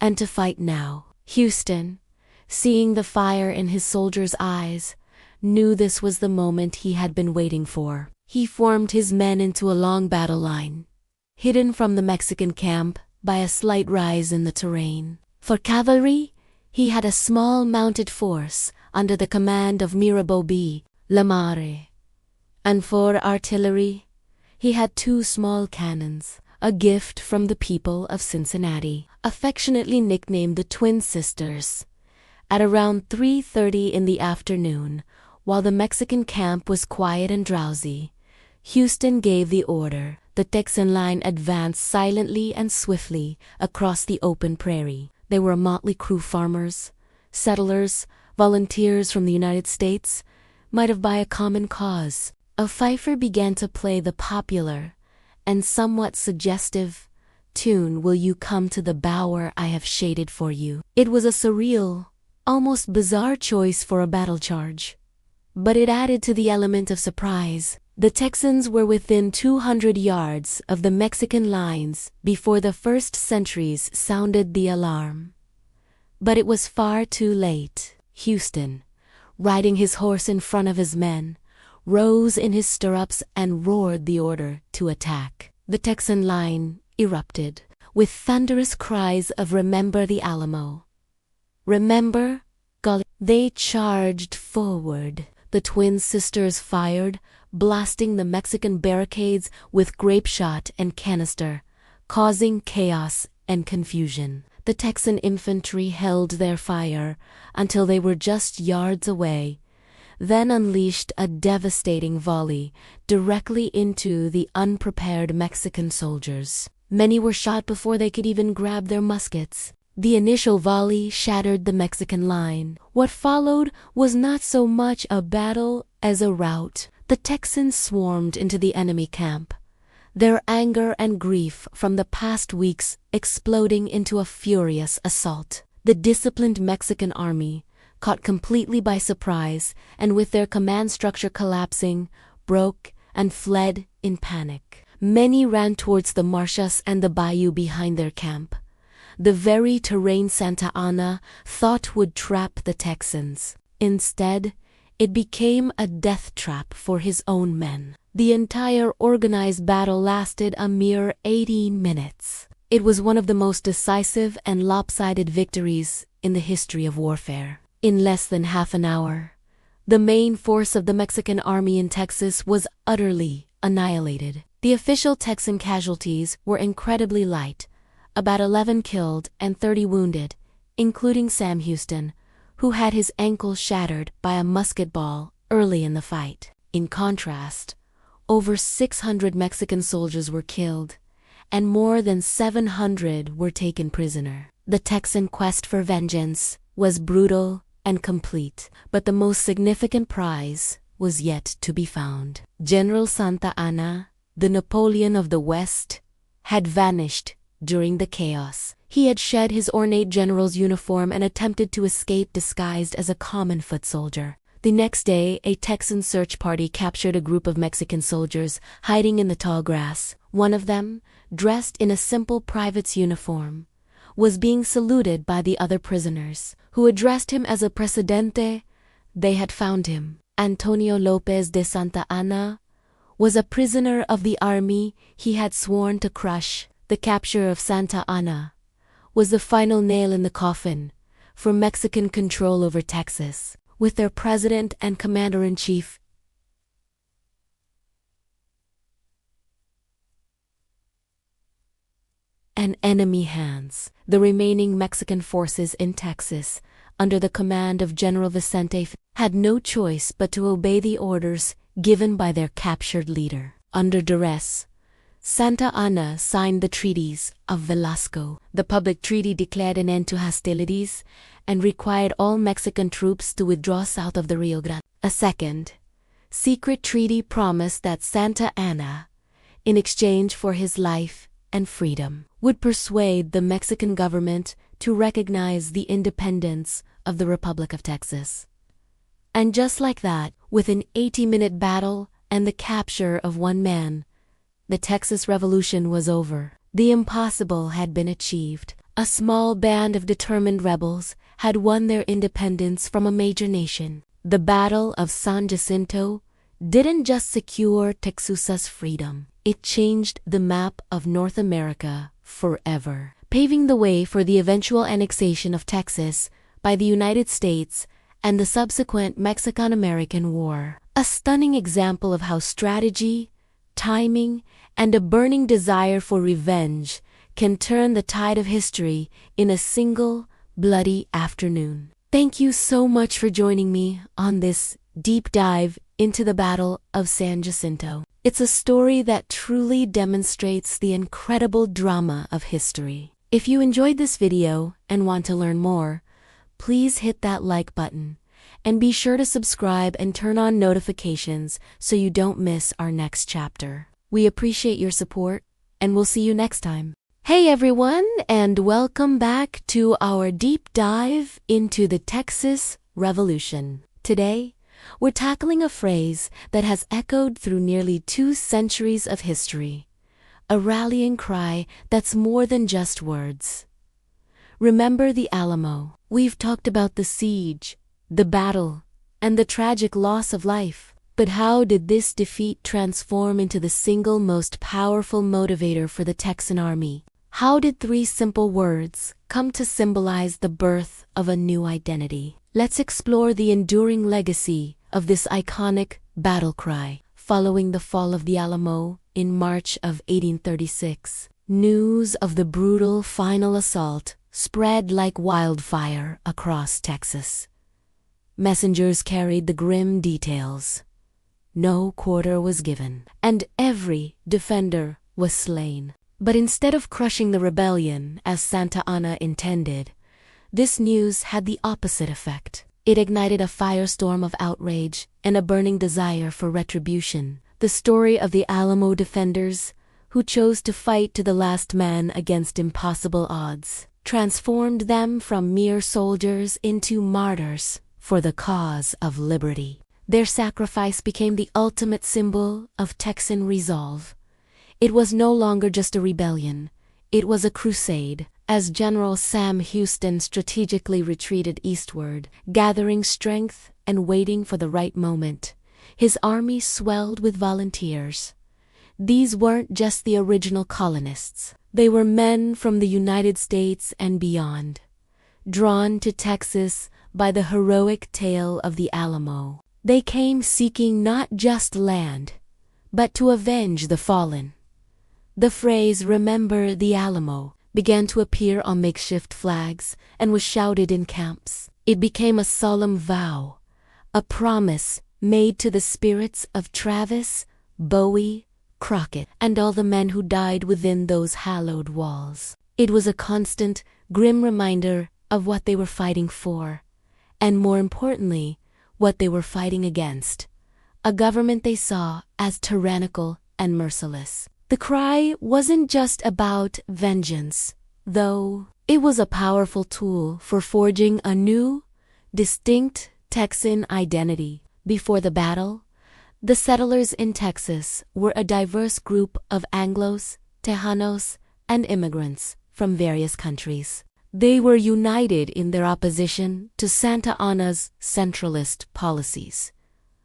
and to fight now. Houston, seeing the fire in his soldiers' eyes, knew this was the moment he had been waiting for. He formed his men into a long battle line, hidden from the Mexican camp by a slight rise in the terrain. For cavalry, he had a small mounted force under the command of Mirabeau B. Lamare. And for artillery, he had 2 small cannons, a gift from the people of Cincinnati, affectionately nicknamed the Twin Sisters. At around 3:30 in the afternoon, While the Mexican camp was quiet and drowsy, Houston gave the order. The Texan line advanced silently and swiftly across the open prairie. They were a motley crew: farmers, settlers, volunteers from the United States, might have by a common cause. A fifer began to play the popular and somewhat suggestive tune, "Will you come to the bower I have shaded for you?" It was a surreal, almost bizarre choice for a battle charge, but it added to the element of surprise. The Texans were within 200 yards of the Mexican lines before the first sentries sounded the alarm. But it was far too late. Houston, riding his horse in front of his men, rose in his stirrups and roared the order to attack. The Texan line erupted with thunderous cries of "Remember the Alamo! Remember Goliad!" They charged forward. The twin sisters fired, blasting the Mexican barricades with grape shot and canister, causing chaos and confusion. The Texan infantry held their fire until they were just yards away, then unleashed a devastating volley directly into the unprepared Mexican soldiers. Many were shot before they could even grab their muskets. The initial volley shattered the Mexican line. What followed was not so much a battle as a rout. The Texans swarmed into the enemy camp, their anger and grief from the past weeks exploding into a furious assault. The disciplined Mexican army, caught completely by surprise and with their command structure collapsing, broke and fled in panic. Many ran towards the marshes and the bayou behind their camp, the very terrain Santa Anna thought would trap the Texans. Instead, it became a death trap for his own men. The entire organized battle lasted a mere 18 minutes. It was one of the most decisive and lopsided victories in the history of warfare. In less than half an hour, the main force of the Mexican army in Texas was utterly annihilated. The official Texan casualties were incredibly light, about 11 killed and 30 wounded, including Sam Houston, who had his ankle shattered by a musket ball early in the fight. In contrast, over 600 Mexican soldiers were killed, and more than 700 were taken prisoner. The Texan quest for vengeance was brutal and complete, but the most significant prize was yet to be found. General Santa Anna, the Napoleon of the West, had vanished during the chaos. He had shed his ornate general's uniform and attempted to escape disguised as a common foot soldier. The next day, a Texan search party captured a group of Mexican soldiers hiding in the tall grass. One of them, dressed in a simple private's uniform, was being saluted by the other prisoners, who addressed him as a presidente. They had found him. Antonio Lopez de Santa Anna was a prisoner of the army he had sworn to crush. The capture of Santa Anna was the final nail in the coffin for Mexican control over Texas. With their president and commander-in-chief in enemy hands, the remaining Mexican forces in Texas, under the command of General Vicente, had no choice but to obey the orders given by their captured leader. Under duress, Santa Anna signed the treaties of Velasco. The public treaty declared an end to hostilities and required all Mexican troops to withdraw south of the Rio Grande. A second, secret treaty promised that Santa Anna, in exchange for his life and freedom, would persuade the Mexican government to recognize the independence of the Republic of Texas. And just like that, with an 80-minute battle and the capture of one man, the Texas Revolution was over. The impossible had been achieved. A small band of determined rebels had won their independence from a major nation. The Battle of San Jacinto didn't just secure Texas's freedom. It changed the map of North America forever, paving the way for the eventual annexation of Texas by the United States and the subsequent Mexican-American War. A stunning example of how strategy, timing, and a burning desire for revenge can turn the tide of history in a single bloody afternoon. Thank you so much for joining me on this deep dive into the Battle of San Jacinto. It's a story that truly demonstrates the incredible drama of history. If you enjoyed this video and want to learn more, please hit that like button and be sure to subscribe and turn on notifications so you don't miss our next chapter. We appreciate your support and we'll see you next time. Hey everyone, and welcome back to our deep dive into the Texas Revolution. Today, we're tackling a phrase that has echoed through nearly 2 centuries of history, a rallying cry that's more than just words. Remember the Alamo. We've talked about the siege, the battle, and the tragic loss of life. But how did this defeat transform into the single most powerful motivator for the Texan army? How did 3 simple words come to symbolize the birth of a new identity? Let's explore the enduring legacy of this iconic battle cry. Following the fall of the Alamo in March of 1836, news of the brutal final assault spread like wildfire across Texas. Messengers carried the grim details. No quarter was given, and every defender was slain. But instead of crushing the rebellion as Santa Anna intended, this news had the opposite effect. It ignited a firestorm of outrage and a burning desire for retribution. The story of the Alamo defenders, who chose to fight to the last man against impossible odds, transformed them from mere soldiers into martyrs for the cause of liberty. Their sacrifice became the ultimate symbol of Texan resolve. It was no longer just a rebellion, it was a crusade. As General Sam Houston strategically retreated eastward, gathering strength and waiting for the right moment, his army swelled with volunteers. These weren't just the original colonists. They were men from the United States and beyond, drawn to Texas by the heroic tale of the Alamo. They came seeking not just land, but to avenge the fallen. The phrase, "Remember the Alamo," began to appear on makeshift flags and was shouted in camps. It became a solemn vow, a promise made to the spirits of Travis, Bowie, Crockett, and all the men who died within those hallowed walls. It was a constant, grim reminder of what they were fighting for, and more importantly, what they were fighting against, a government they saw as tyrannical and merciless. The cry wasn't just about vengeance, though it was a powerful tool for forging a new, distinct Texan identity. Before the battle, the settlers in Texas were a diverse group of Anglos, Tejanos, and immigrants from various countries. They were united in their opposition to Santa Anna's centralist policies,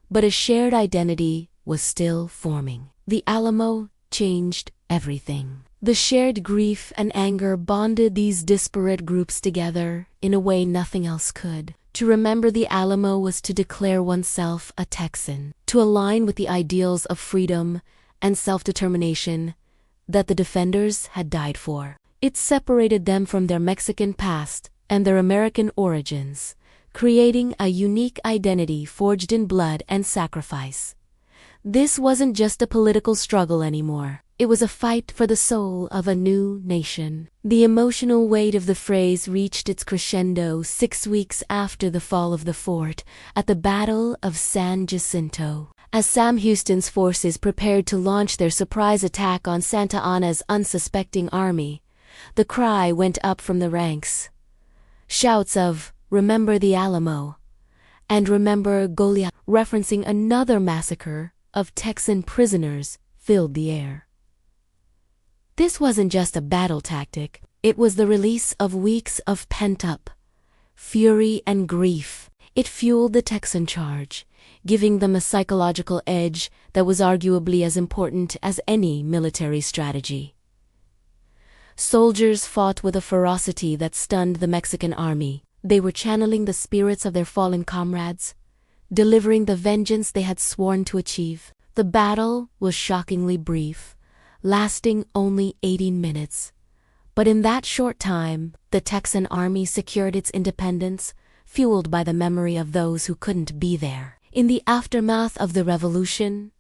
but a shared identity was still forming. The Alamo changed everything. The shared grief and anger bonded these disparate groups together in a way nothing else could. To remember the Alamo was to declare oneself a Texan, to align with the ideals of freedom and self-determination that the defenders had died for. It separated them from their Mexican past and their American origins, creating a unique identity forged in blood and sacrifice. This wasn't just a political struggle anymore. It was a fight for the soul of a new nation. The emotional weight of the phrase reached its crescendo 6 weeks after the fall of the fort at the Battle of San Jacinto. As Sam Houston's forces prepared to launch their surprise attack on Santa Anna's unsuspecting army, the cry went up from the ranks. Shouts of, "Remember the Alamo," and "Remember Goliad," referencing another massacre of Texan prisoners, filled the air. This wasn't just a battle tactic, it was the release of weeks of pent-up fury and grief. It fueled the Texan charge, giving them a psychological edge that was arguably as important as any military strategy. Soldiers fought with a ferocity that stunned the Mexican army. They were channeling the spirits of their fallen comrades, delivering the vengeance they had sworn to achieve. The battle was shockingly brief, lasting only 18 minutes. But in that short time, the Texan army secured its independence, fueled by the memory of those who couldn't be there. In the aftermath of the revolution,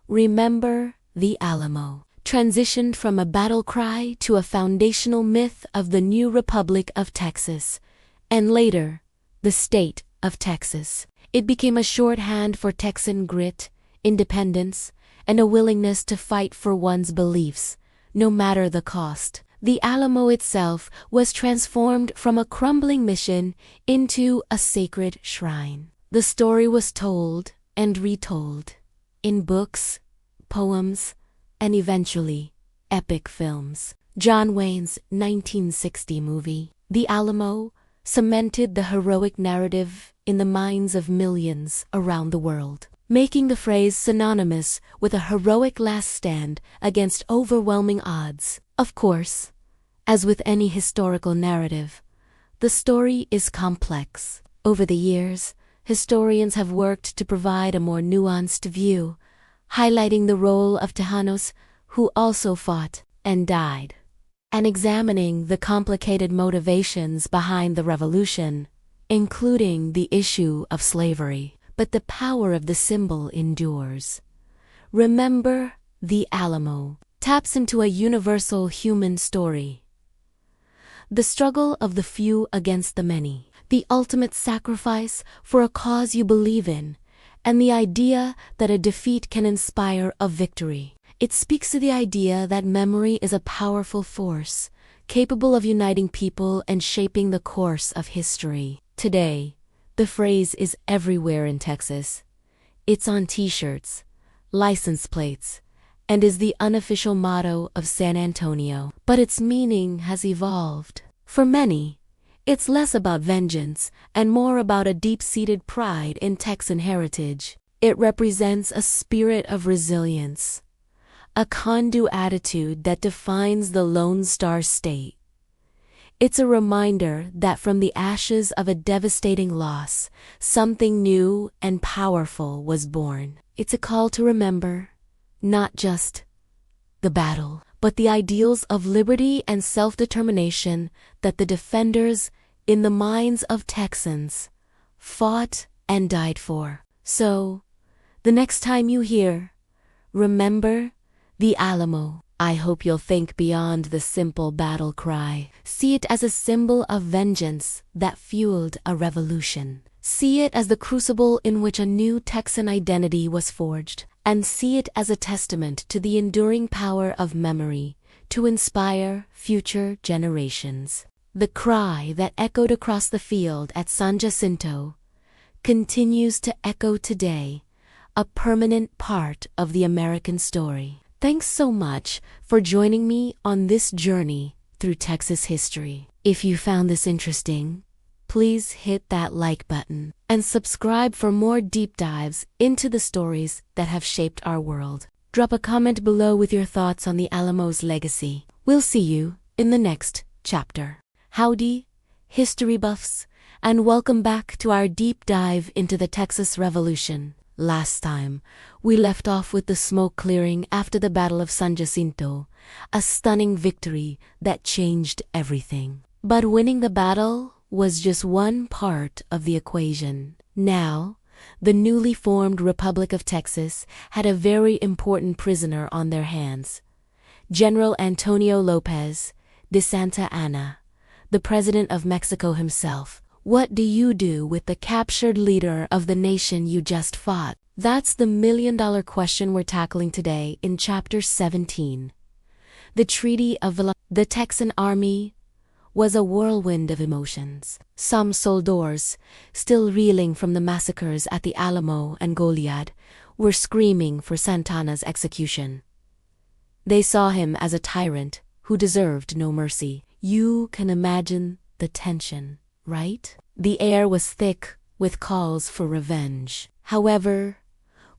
remember the Alamo transitioned from a battle cry to a foundational myth of the new Republic of Texas, and later, the state of Texas. It became a shorthand for Texan grit, independence, and a willingness to fight for one's beliefs, no matter the cost. The Alamo itself was transformed from a crumbling mission into a sacred shrine. The story was told and retold in books, poems, and eventually, epic films. John Wayne's 1960 movie, The Alamo, cemented the heroic narrative in the minds of millions around the world, making the phrase synonymous with a heroic last stand against overwhelming odds. Of course, as with any historical narrative, the story is complex. Over the years, historians have worked to provide a more nuanced view, highlighting the role of Tejanos who also fought and died, and examining the complicated motivations behind the revolution, including the issue of slavery. But the power of the symbol endures. Remember the Alamo taps into a universal human story. The struggle of the few against the many, the ultimate sacrifice for a cause you believe in, and the idea that a defeat can inspire a victory. It speaks to the idea that memory is a powerful force, capable of uniting people and shaping the course of history. Today, the phrase is everywhere in Texas. It's on t-shirts, license plates, and is the unofficial motto of San Antonio. But its meaning has evolved. For many, it's less about vengeance and more about a deep-seated pride in Texan heritage. It represents a spirit of resilience, a can-do attitude that defines the Lone Star State. It's a reminder that from the ashes of a devastating loss, something new and powerful was born. It's a call to remember, not just the battle, but the ideals of liberty and self-determination that the defenders, in the minds of Texans, fought and died for. So, the next time you hear, remember the Alamo, I hope you'll think beyond the simple battle cry. See it as a symbol of vengeance that fueled a revolution. See it as the crucible in which a new Texan identity was forged. And see it as a testament to the enduring power of memory to inspire future generations. The cry that echoed across the field at San Jacinto continues to echo today, a permanent part of the American story. Thanks so much for joining me on this journey through Texas history. If you found this interesting, please hit that like button and subscribe for more deep dives into the stories that have shaped our world. Drop a comment below with your thoughts on the Alamo's legacy. We'll see you in the next chapter. Howdy, history buffs, and welcome back to our deep dive into the Texas Revolution. Last time, we left off with the smoke clearing after the Battle of San Jacinto, a stunning victory that changed everything. But winning the battle was just one part of the equation. Now, the newly formed Republic of Texas had a very important prisoner on their hands. General Antonio Lopez de Santa Anna, the President of Mexico himself. What do you do with the captured leader of the nation you just fought? That's the million-dollar question we're tackling today in Chapter 17. The Treaty of the Texan Army was a whirlwind of emotions. Some soldiers, still reeling from the massacres at the Alamo and Goliad, were screaming for Santa Anna's execution. They saw him as a tyrant who deserved no mercy. You can imagine the tension, right? The air was thick with calls for revenge. However,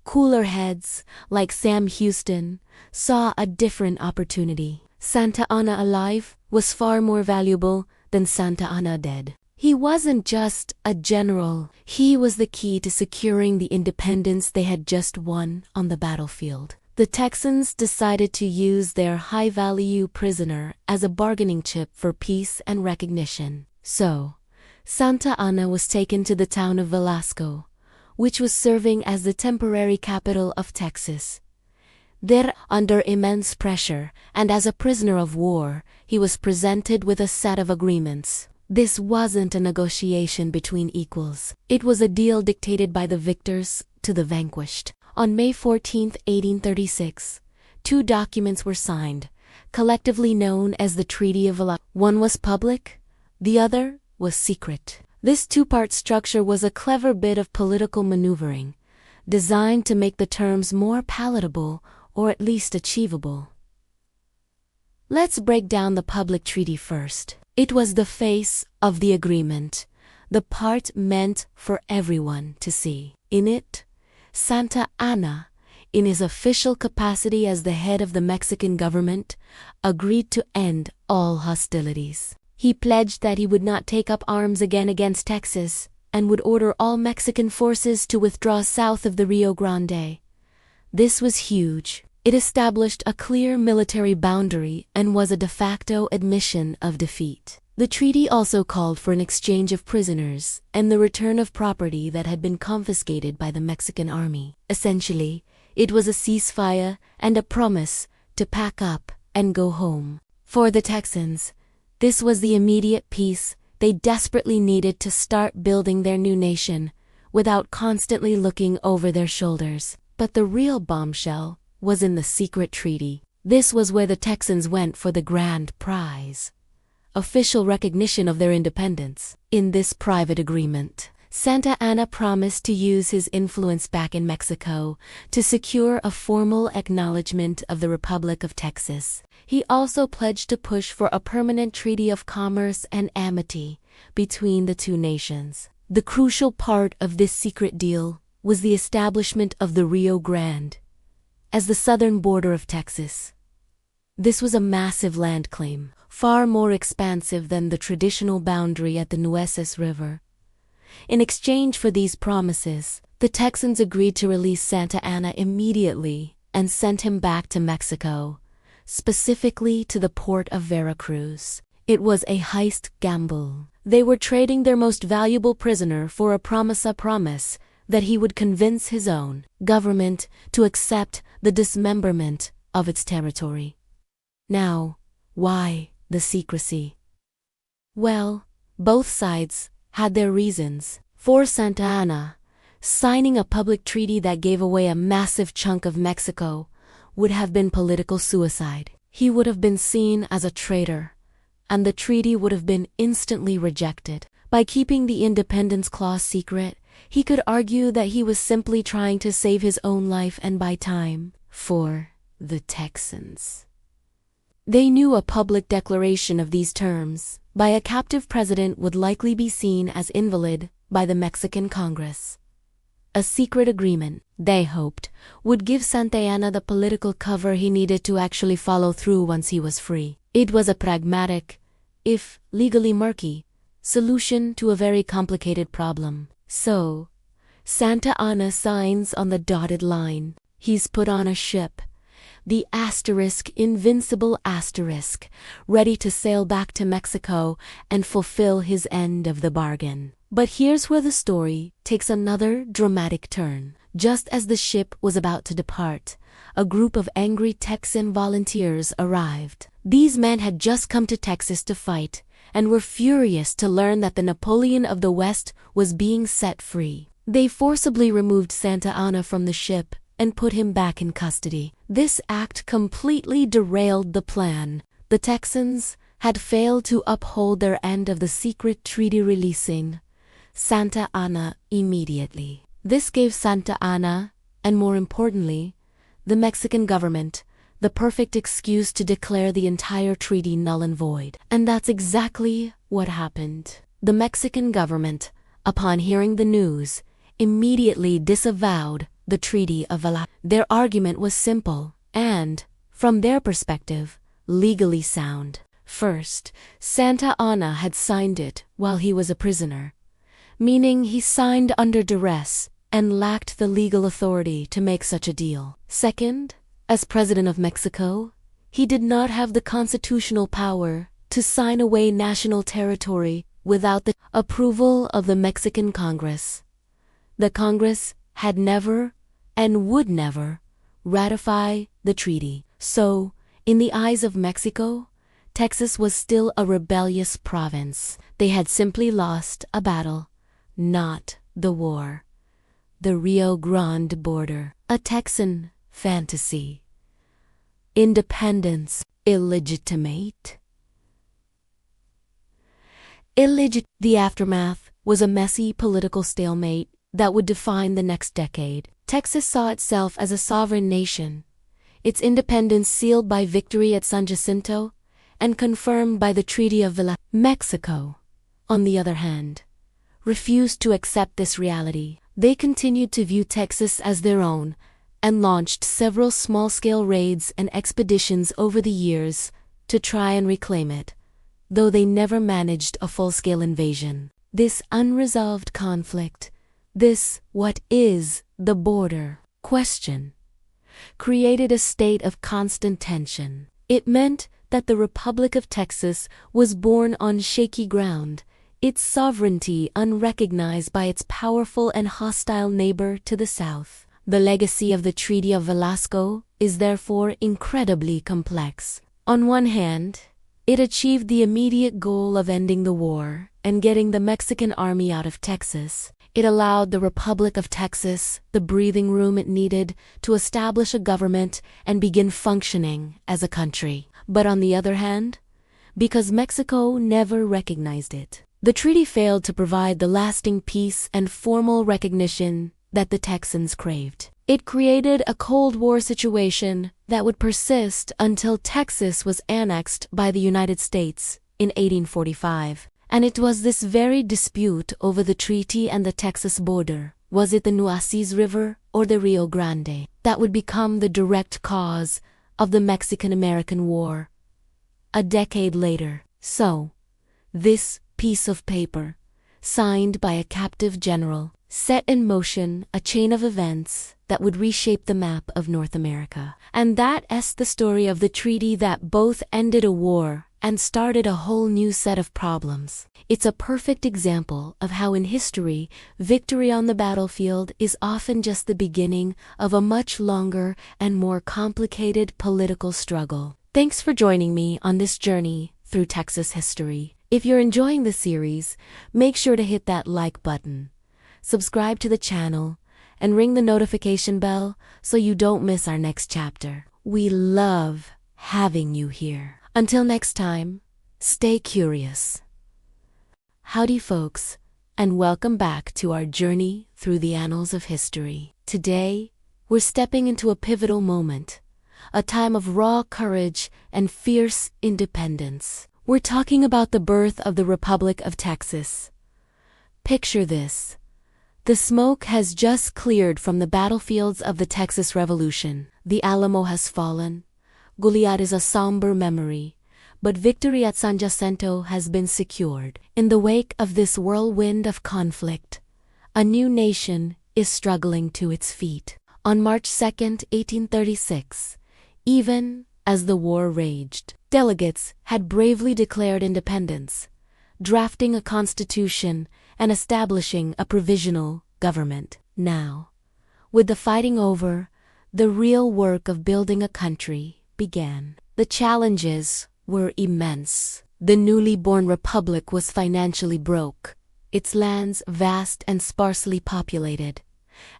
cooler heads, like Sam Houston, saw a different opportunity. Santa Anna alive was far more valuable than Santa Anna dead. He wasn't just a general, he was the key to securing the independence they had just won on the battlefield. The Texans decided to use their high-value prisoner as a bargaining chip for peace and recognition. So, Santa Anna was taken to the town of Velasco, which was serving as the temporary capital of Texas. There, under immense pressure, and as a prisoner of war, he was presented with a set of agreements. This wasn't a negotiation between equals. It was a deal dictated by the victors to the vanquished. On May 14, 1836, two documents were signed, collectively known as the Treaty of Alamo. One was public, the other was secret. This two-part structure was a clever bit of political maneuvering, designed to make the terms more palatable or at least achievable. Let's break down the public treaty first. It was the face of the agreement, the part meant for everyone to see. In it, Santa Anna, in his official capacity as the head of the Mexican government, agreed to end all hostilities. He pledged that he would not take up arms again against Texas and would order all Mexican forces to withdraw south of the Rio Grande. This was huge. It established a clear military boundary and was a de facto admission of defeat. The treaty also called for an exchange of prisoners and the return of property that had been confiscated by the Mexican army. Essentially, it was a ceasefire and a promise to pack up and go home. For the Texans, this was the immediate peace they desperately needed to start building their new nation without constantly looking over their shoulders. But the real bombshell was in the secret treaty. This was where the Texans went for the grand prize: official recognition of their independence. In this private agreement, Santa Anna promised to use his influence back in Mexico to secure a formal acknowledgement of the Republic of Texas. He also pledged to push for a permanent treaty of commerce and amity between the two nations. The crucial part of this secret deal was the establishment of the Rio Grande as the southern border of Texas. This was a massive land claim, far more expansive than the traditional boundary at the Nueces River. In exchange for these promises, the Texans agreed to release Santa Anna immediately and sent him back to Mexico, specifically to the port of Veracruz. It was a heist gamble. They were trading their most valuable prisoner for a promise that he would convince his own government to accept the dismemberment of its territory. Now, why the secrecy? Well, both sides had their reasons. For Santa Anna, signing a public treaty that gave away a massive chunk of Mexico would have been political suicide. He would have been seen as a traitor, and the treaty would have been instantly rejected. By keeping the independence clause secret, he could argue that he was simply trying to save his own life and buy time. For the Texans, they knew a public declaration of these terms by a captive president would likely be seen as invalid by the Mexican Congress. A secret agreement, they hoped, would give Santa Anna the political cover he needed to actually follow through once he was free. It was a pragmatic, if legally murky, solution to a very complicated problem. So, Santa Anna signs on the dotted line. He's put on a ship, the Invincible Asterisk, ready to sail back to Mexico and fulfill his end of the bargain. But here's where the story takes another dramatic turn. Just as the ship was about to depart, a group of angry Texan volunteers arrived. These men had just come to Texas to fight and were furious to learn that the Napoleon of the West was being set free. They forcibly removed Santa Anna from the ship and put him back in custody. This act completely derailed the plan. The Texans had failed to uphold their end of the secret treaty, releasing Santa Anna immediately. This gave Santa Anna, and more importantly, the Mexican government, the perfect excuse to declare the entire treaty null and void. And that's exactly what happened. The Mexican government, upon hearing the news, immediately disavowed the Treaty of Alamo. Their argument was simple and, from their perspective, legally sound. First, Santa Anna had signed it while he was a prisoner, meaning he signed under duress and lacked the legal authority to make such a deal. Second, as President of Mexico, he did not have the constitutional power to sign away national territory without the approval of the Mexican Congress. The Congress had never and would never ratify the treaty. So, in the eyes of Mexico, Texas was still a rebellious province. They had simply lost a battle, not the war. The Rio Grande border, a Texan fantasy. Independence, illegitimate. The aftermath was a messy political stalemate that would define the next decade. Texas saw itself as a sovereign nation, its independence sealed by victory at San Jacinto and confirmed by the Treaty of Velasco. Mexico, on the other hand, refused to accept this reality. They continued to view Texas as their own and launched several small-scale raids and expeditions over the years to try and reclaim it, though they never managed a full-scale invasion. This unresolved conflict, what is the border question, created a state of constant tension. It meant that the Republic of Texas was born on shaky ground, its sovereignty unrecognized by its powerful and hostile neighbor to the south. The legacy of the Treaty of Velasco is therefore incredibly complex. On one hand, it achieved the immediate goal of ending the war and getting the Mexican army out of Texas. It allowed the Republic of Texas the breathing room it needed to establish a government and begin functioning as a country. But on the other hand, because Mexico never recognized it, the treaty failed to provide the lasting peace and formal recognition that the Texans craved. It created a Cold War situation that would persist until Texas was annexed by the United States in 1845. And it was this very dispute over the treaty and the Texas border, was it the Nueces River or the Rio Grande, that would become the direct cause of the Mexican-American War a decade later. So, this piece of paper, signed by a captive general, set in motion a chain of events that would reshape the map of North America. And that is the story of the treaty that both ended a war and started a whole new set of problems. It's a perfect example of how in history, victory on the battlefield is often just the beginning of a much longer and more complicated political struggle. Thanks for joining me on this journey through Texas history. If you're enjoying the series, make sure to hit that like button, subscribe to the channel, and ring the notification bell so you don't miss our next chapter. We love having you here. Until next time, stay curious. Howdy folks, and welcome back to our journey through the annals of history. Today, we're stepping into a pivotal moment, a time of raw courage and fierce independence. We're talking about the birth of the Republic of Texas. Picture this. The smoke has just cleared from the battlefields of the Texas Revolution. The Alamo has fallen. Goliad is a somber memory, but victory at San Jacinto has been secured. In the wake of this whirlwind of conflict, a new nation is struggling to its feet. On March 2, 1836, even as the war raged, delegates had bravely declared independence, drafting a constitution and establishing a provisional government. Now, with the fighting over, the real work of building a country began. The challenges were immense. The newly born republic was financially broke, its lands vast and sparsely populated,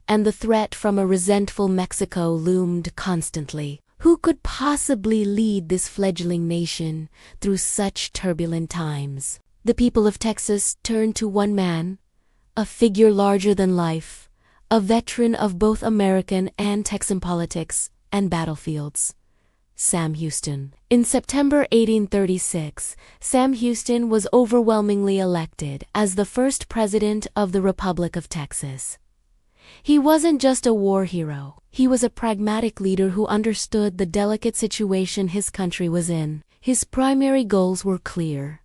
and the threat from a resentful Mexico loomed constantly. Who could possibly lead this fledgling nation through such turbulent times? The people of Texas turned to one man, a figure larger than life, a veteran of both American and Texan politics and battlefields. Sam Houston. In September 1836, Sam Houston was overwhelmingly elected as the first president of the Republic of Texas. He wasn't just a war hero. He was a pragmatic leader who understood the delicate situation his country was in. His primary goals were clear: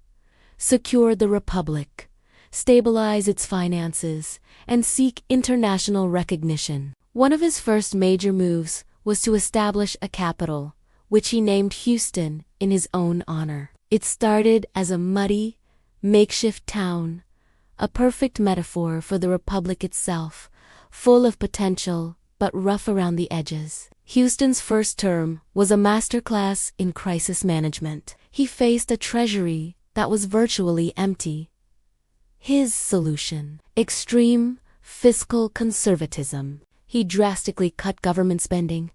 secure the Republic, stabilize its finances, and seek international recognition. One of his first major moves was to establish a capital, which he named Houston in his own honor. It started as a muddy, makeshift town, a perfect metaphor for the Republic itself, full of potential, but rough around the edges. Houston's first term was a masterclass in crisis management. He faced a treasury that was virtually empty. His solution: extreme fiscal conservatism. He drastically cut government spending,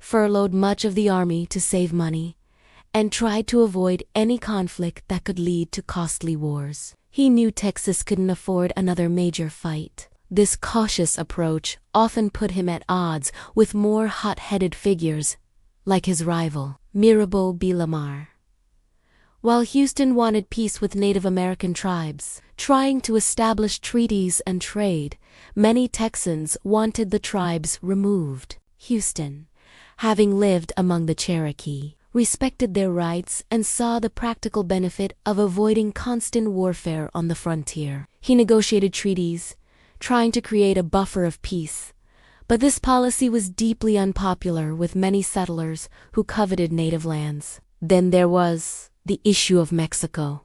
furloughed much of the army to save money, and tried to avoid any conflict that could lead to costly wars. He knew Texas couldn't afford another major fight. This cautious approach often put him at odds with more hot-headed figures, like his rival, Mirabeau B. Lamar. While Houston wanted peace with Native American tribes, trying to establish treaties and trade, many Texans wanted the tribes removed. Houston, having lived among the Cherokee, respected their rights and saw the practical benefit of avoiding constant warfare on the frontier. He negotiated treaties, trying to create a buffer of peace, but this policy was deeply unpopular with many settlers who coveted native lands. Then there was the issue of Mexico.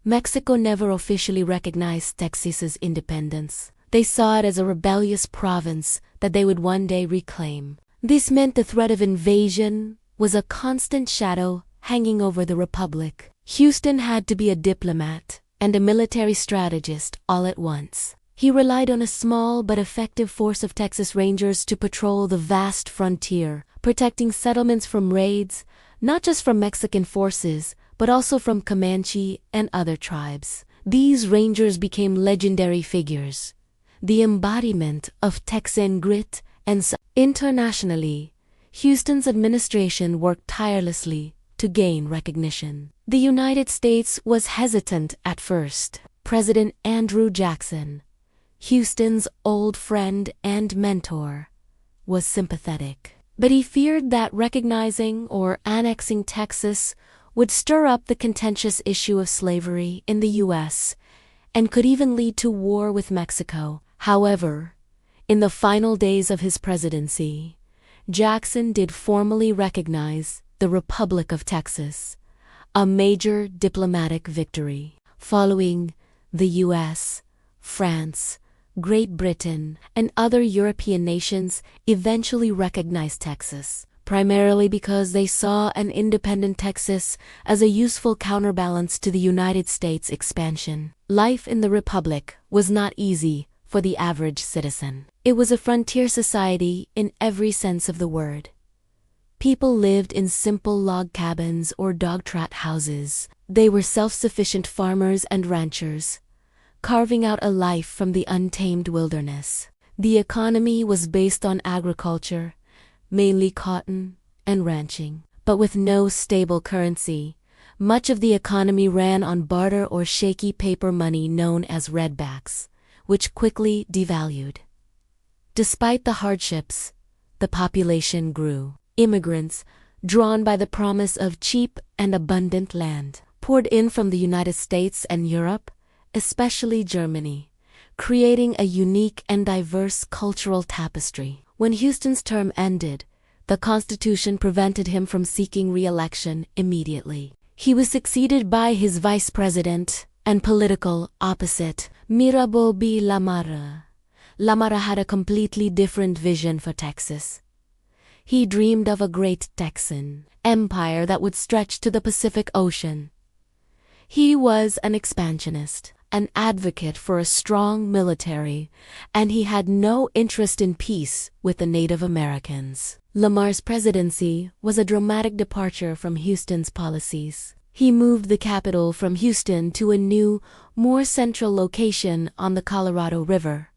Mexico never officially recognized Texas's independence. They saw it as a rebellious province that they would one day reclaim. This meant the threat of invasion was a constant shadow hanging over the republic. Houston had to be a diplomat and a military strategist all at once. He relied on a small but effective force of Texas Rangers to patrol the vast frontier, protecting settlements from raids, not just from Mexican forces, but also from Comanche and other tribes. These Rangers became legendary figures, the embodiment of Texan grit and internationally. Houston's administration worked tirelessly to gain recognition. The United States was hesitant at first. President Andrew Jackson, Houston's old friend and mentor, was sympathetic. But he feared that recognizing or annexing Texas would stir up the contentious issue of slavery in the U.S. and could even lead to war with Mexico. However, in the final days of his presidency, Jackson did formally recognize the Republic of Texas, a major diplomatic victory. Following the U.S., France, Great Britain, and other European nations eventually recognized Texas, primarily because they saw an independent Texas as a useful counterbalance to the United States expansion. Life in the Republic was not easy for the average citizen. It was a frontier society in every sense of the word. People lived in simple log cabins or dog trot houses. They were self-sufficient farmers and ranchers, carving out a life from the untamed wilderness. The economy was based on agriculture, mainly cotton and ranching. But with no stable currency, much of the economy ran on barter or shaky paper money known as redbacks, which quickly devalued. Despite the hardships, the population grew. Immigrants, drawn by the promise of cheap and abundant land, poured in from the United States and Europe, especially Germany, creating a unique and diverse cultural tapestry. When Houston's term ended, the Constitution prevented him from seeking re-election immediately. He was succeeded by his vice president and political opposite, Mirabeau B. Lamar. Lamar had a completely different vision for Texas. He dreamed of a great Texan empire that would stretch to the Pacific Ocean. He was an expansionist, an advocate for a strong military, and he had no interest in peace with the Native Americans. Lamar's presidency was a dramatic departure from Houston's policies. He moved the capital from Houston to a new, more central location on the Colorado River,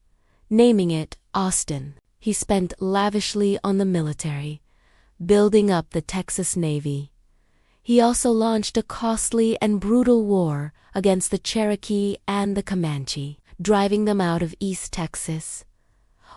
naming it Austin. He spent lavishly on the military, building up the Texas Navy. He also launched a costly and brutal war against the Cherokee and the Comanche, driving them out of East Texas.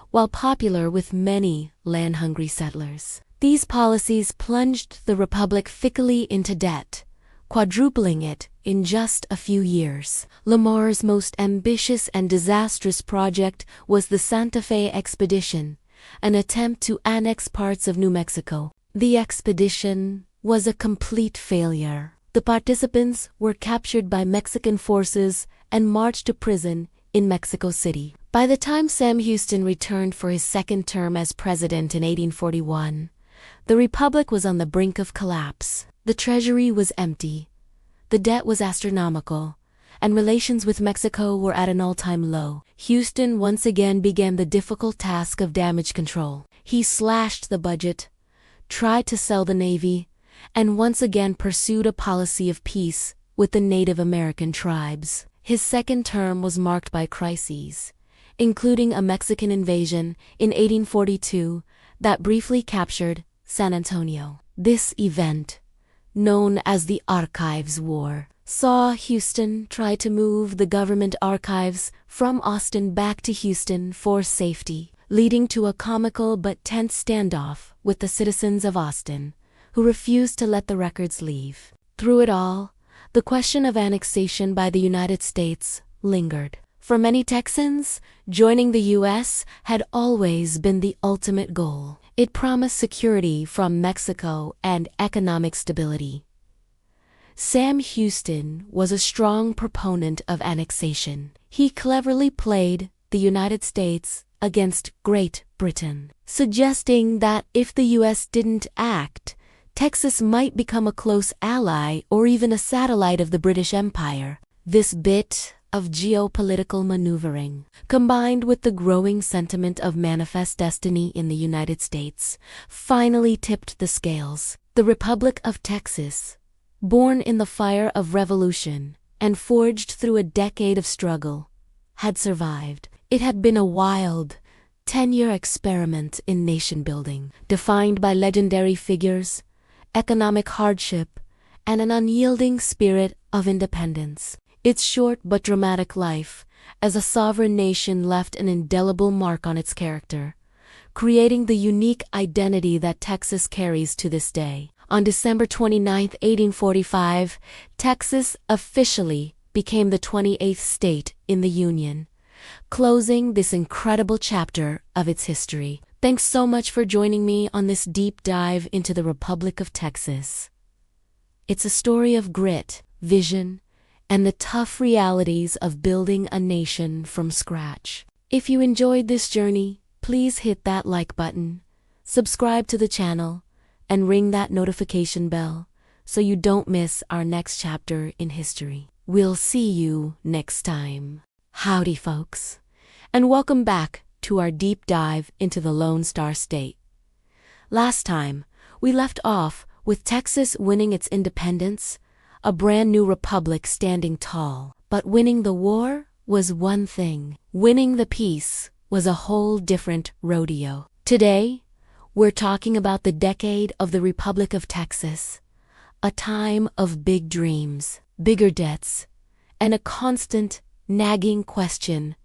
While popular with many land-hungry settlers, these policies plunged the Republic thickly into debt, quadrupling it in just a few years. Lamar's most ambitious and disastrous project was the Santa Fe Expedition, an attempt to annex parts of New Mexico. The expedition was a complete failure. The participants were captured by Mexican forces and marched to prison in Mexico City. By the time Sam Houston returned for his second term as president in 1841, the republic was on the brink of collapse. The treasury was empty, the debt was astronomical, and relations with Mexico were at an all-time low. Houston once again began the difficult task of damage control. He slashed the budget, tried to sell the Navy, and once again pursued a policy of peace with the Native American tribes. His second term was marked by crises, including a Mexican invasion in 1842 that briefly captured San Antonio. This event, known as the Archives War, saw Houston try to move the government archives from Austin back to Houston for safety, leading to a comical but tense standoff with the citizens of Austin, who refused to let the records leave. Through it all, the question of annexation by the United States lingered. For many Texans, joining the U.S. had always been the ultimate goal. It promised security from Mexico and economic stability. Sam Houston was a strong proponent of annexation. He cleverly played the United States against Great Britain, suggesting that if the U.S. didn't act, Texas might become a close ally or even a satellite of the British Empire. This bit of geopolitical maneuvering, combined with the growing sentiment of manifest destiny in the United States, finally tipped the scales. The Republic of Texas, born in the fire of revolution and forged through a decade of struggle, had survived. It had been a wild, 10-year experiment in nation-building, defined by legendary figures, economic hardship, and an unyielding spirit of independence. Its short but dramatic life as a sovereign nation left an indelible mark on its character, creating the unique identity that Texas carries to this day. On December 29, 1845, Texas officially became the 28th state in the Union, closing this incredible chapter of its history. Thanks so much for joining me on this deep dive into the Republic of Texas. It's a story of grit, vision, and the tough realities of building a nation from scratch. If you enjoyed this journey, please hit that like button, subscribe to the channel, and ring that notification bell so you don't miss our next chapter in history. We'll see you next time. Howdy, folks, and welcome back to our deep dive into the Lone Star State. Last time, we left off with Texas winning its independence, a brand new republic standing tall. But winning the war was one thing. Winning the peace was a whole different rodeo. Today, we're talking about the decade of the Republic of Texas, a time of big dreams, bigger debts, and a constant, nagging question: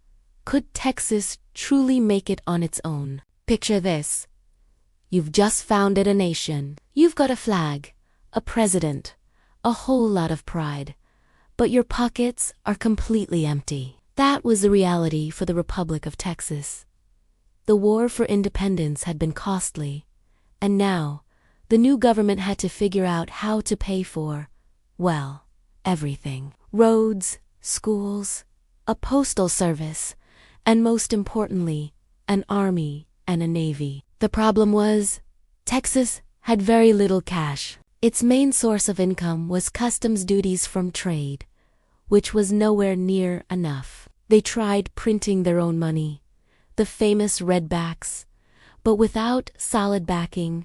could Texas truly make it on its own? Picture this. You've just founded a nation. You've got a flag, a president, a whole lot of pride, but your pockets are completely empty. That was the reality for the Republic of Texas. The war for independence had been costly, and now the new government had to figure out how to pay for, well, everything. Roads, schools, a postal service, and most importantly, an army and a navy. The problem was, Texas had very little cash. Its main source of income was customs duties from trade, which was nowhere near enough. They tried printing their own money, the famous redbacks, but without solid backing,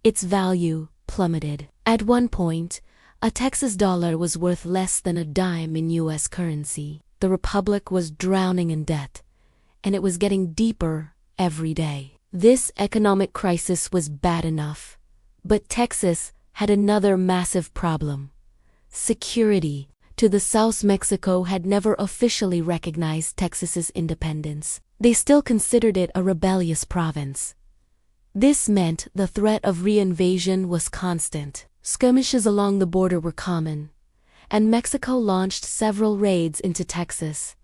its value plummeted. At one point, a Texas dollar was worth less than a dime in U.S. currency. The Republic was drowning in debt, and it was getting deeper every day. This economic crisis was bad enough, but Texas had another massive problem: security. To the south, Mexico had never officially recognized Texas's independence. They still considered it a rebellious province. This meant the threat of reinvasion was constant. Skirmishes along the border were common, and Mexico launched several raids into Texas,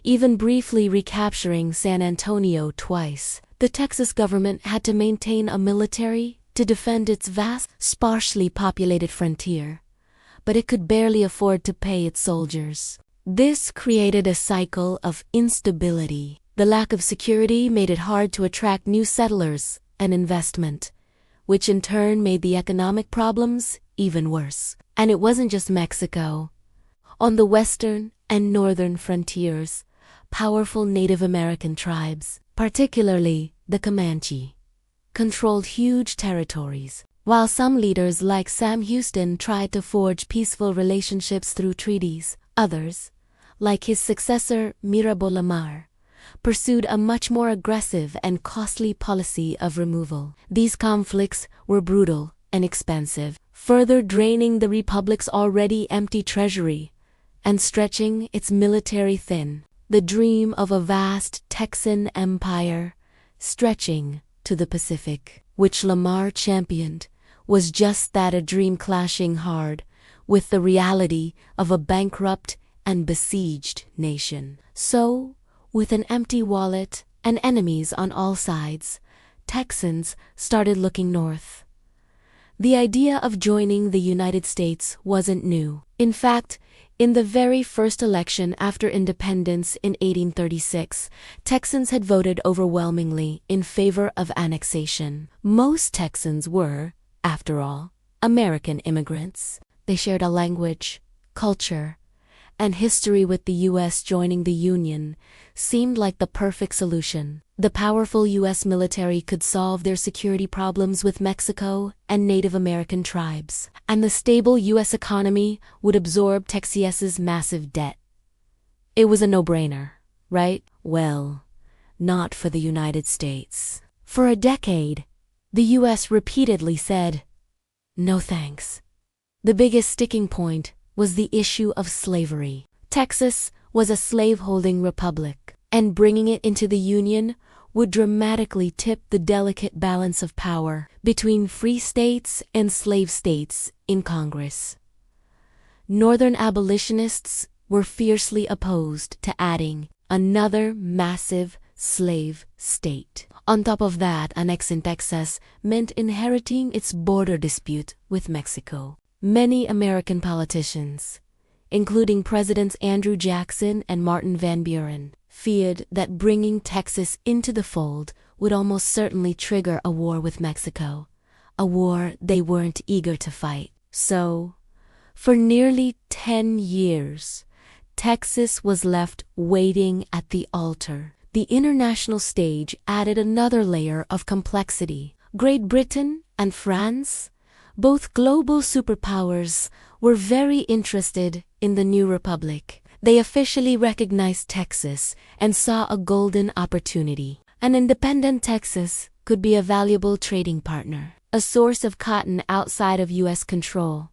even briefly recapturing San Antonio twice. The Texas government had to maintain a military to defend its vast, sparsely populated frontier, but it could barely afford to pay its soldiers. This created a cycle of instability. The lack of security made it hard to attract new settlers and investment, which in turn made the economic problems even worse. And it wasn't just Mexico. On the western and northern frontiers, powerful Native American tribes, particularly the Comanche, controlled huge territories. While some leaders like Sam Houston tried to forge peaceful relationships through treaties, others, like his successor Mirabeau Lamar, pursued a much more aggressive and costly policy of removal. These conflicts were brutal and expensive, further draining the republic's already empty treasury and stretching its military thin. The dream of a vast Texan empire stretching to the Pacific, which Lamar championed, was just that, a dream clashing hard with the reality of a bankrupt and besieged nation. So, with an empty wallet and enemies on all sides, Texans started looking north. The idea of joining the United States wasn't new. In fact, in the very first election after independence in 1836, Texans had voted overwhelmingly in favor of annexation. Most Texans were, after all, American immigrants. They shared a language, culture, and history with the U.S. Joining the Union seemed like the perfect solution. The powerful U.S. military could solve their security problems with Mexico and Native American tribes, and the stable U.S. economy would absorb Texas's massive debt. It was a no-brainer, right? Well, not for the United States. For a decade, the U.S. repeatedly said, "No thanks." The biggest sticking point was the issue of slavery. Texas was a slave-holding republic, and bringing it into the Union would dramatically tip the delicate balance of power between free states and slave states in Congress. Northern abolitionists were fiercely opposed to adding another massive slave state. On top of that, annexing Texas meant inheriting its border dispute with Mexico. Many American politicians, including Presidents Andrew Jackson and Martin Van Buren, feared that bringing Texas into the fold would almost certainly trigger a war with Mexico, a war they weren't eager to fight. So, for nearly 10 years, Texas was left waiting at the altar. The international stage added another layer of complexity. Great Britain and France, both global superpowers, were very interested in the new republic. They officially recognized Texas and saw a golden opportunity. An independent Texas could be a valuable trading partner, a source of cotton outside of U.S. control,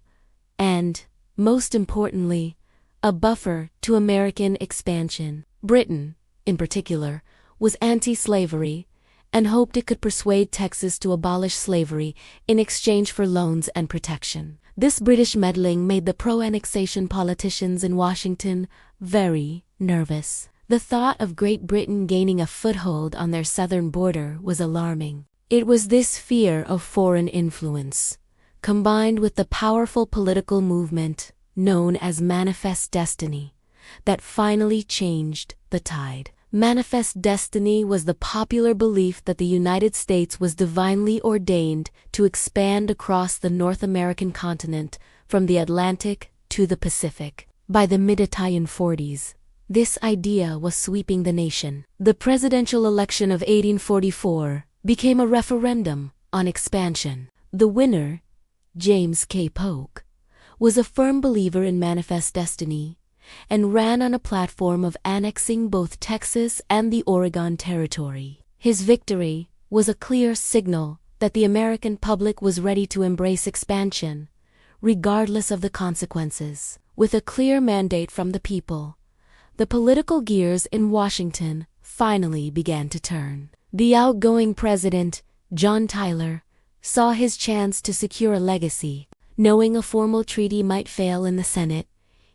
and, most importantly, a buffer to American expansion. Britain, in particular, was anti-slavery and hoped it could persuade Texas to abolish slavery in exchange for loans and protection. This British meddling made the pro-annexation politicians in Washington very nervous. The thought of Great Britain gaining a foothold on their southern border was alarming. It was this fear of foreign influence, combined with the powerful political movement known as Manifest Destiny, that finally changed the tide. Manifest Destiny was the popular belief that the United States was divinely ordained to expand across the North American continent from the Atlantic to the Pacific. By the mid-1840s, this idea was sweeping the nation. The presidential election of 1844 became a referendum on expansion. The winner, James K. Polk, was a firm believer in Manifest Destiny and ran on a platform of annexing both Texas and the Oregon Territory. His victory was a clear signal that the American public was ready to embrace expansion, regardless of the consequences. With a clear mandate from the people, the political gears in Washington finally began to turn. The outgoing president, John Tyler, saw his chance to secure a legacy. Knowing a formal treaty might fail in the Senate,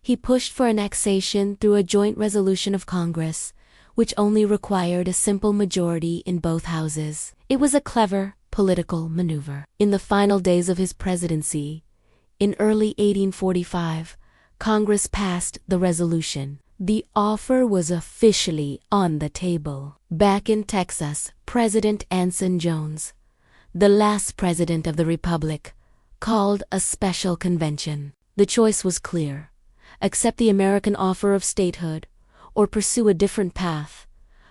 he pushed for annexation through a joint resolution of Congress, which only required a simple majority in both houses. It was a clever political maneuver. In the final days of his presidency, in early 1845, Congress passed the resolution. The offer was officially on the table. Back in Texas, President Anson Jones, the last president of the Republic, called a special convention. The choice was clear: accept the American offer of statehood, or pursue a different path,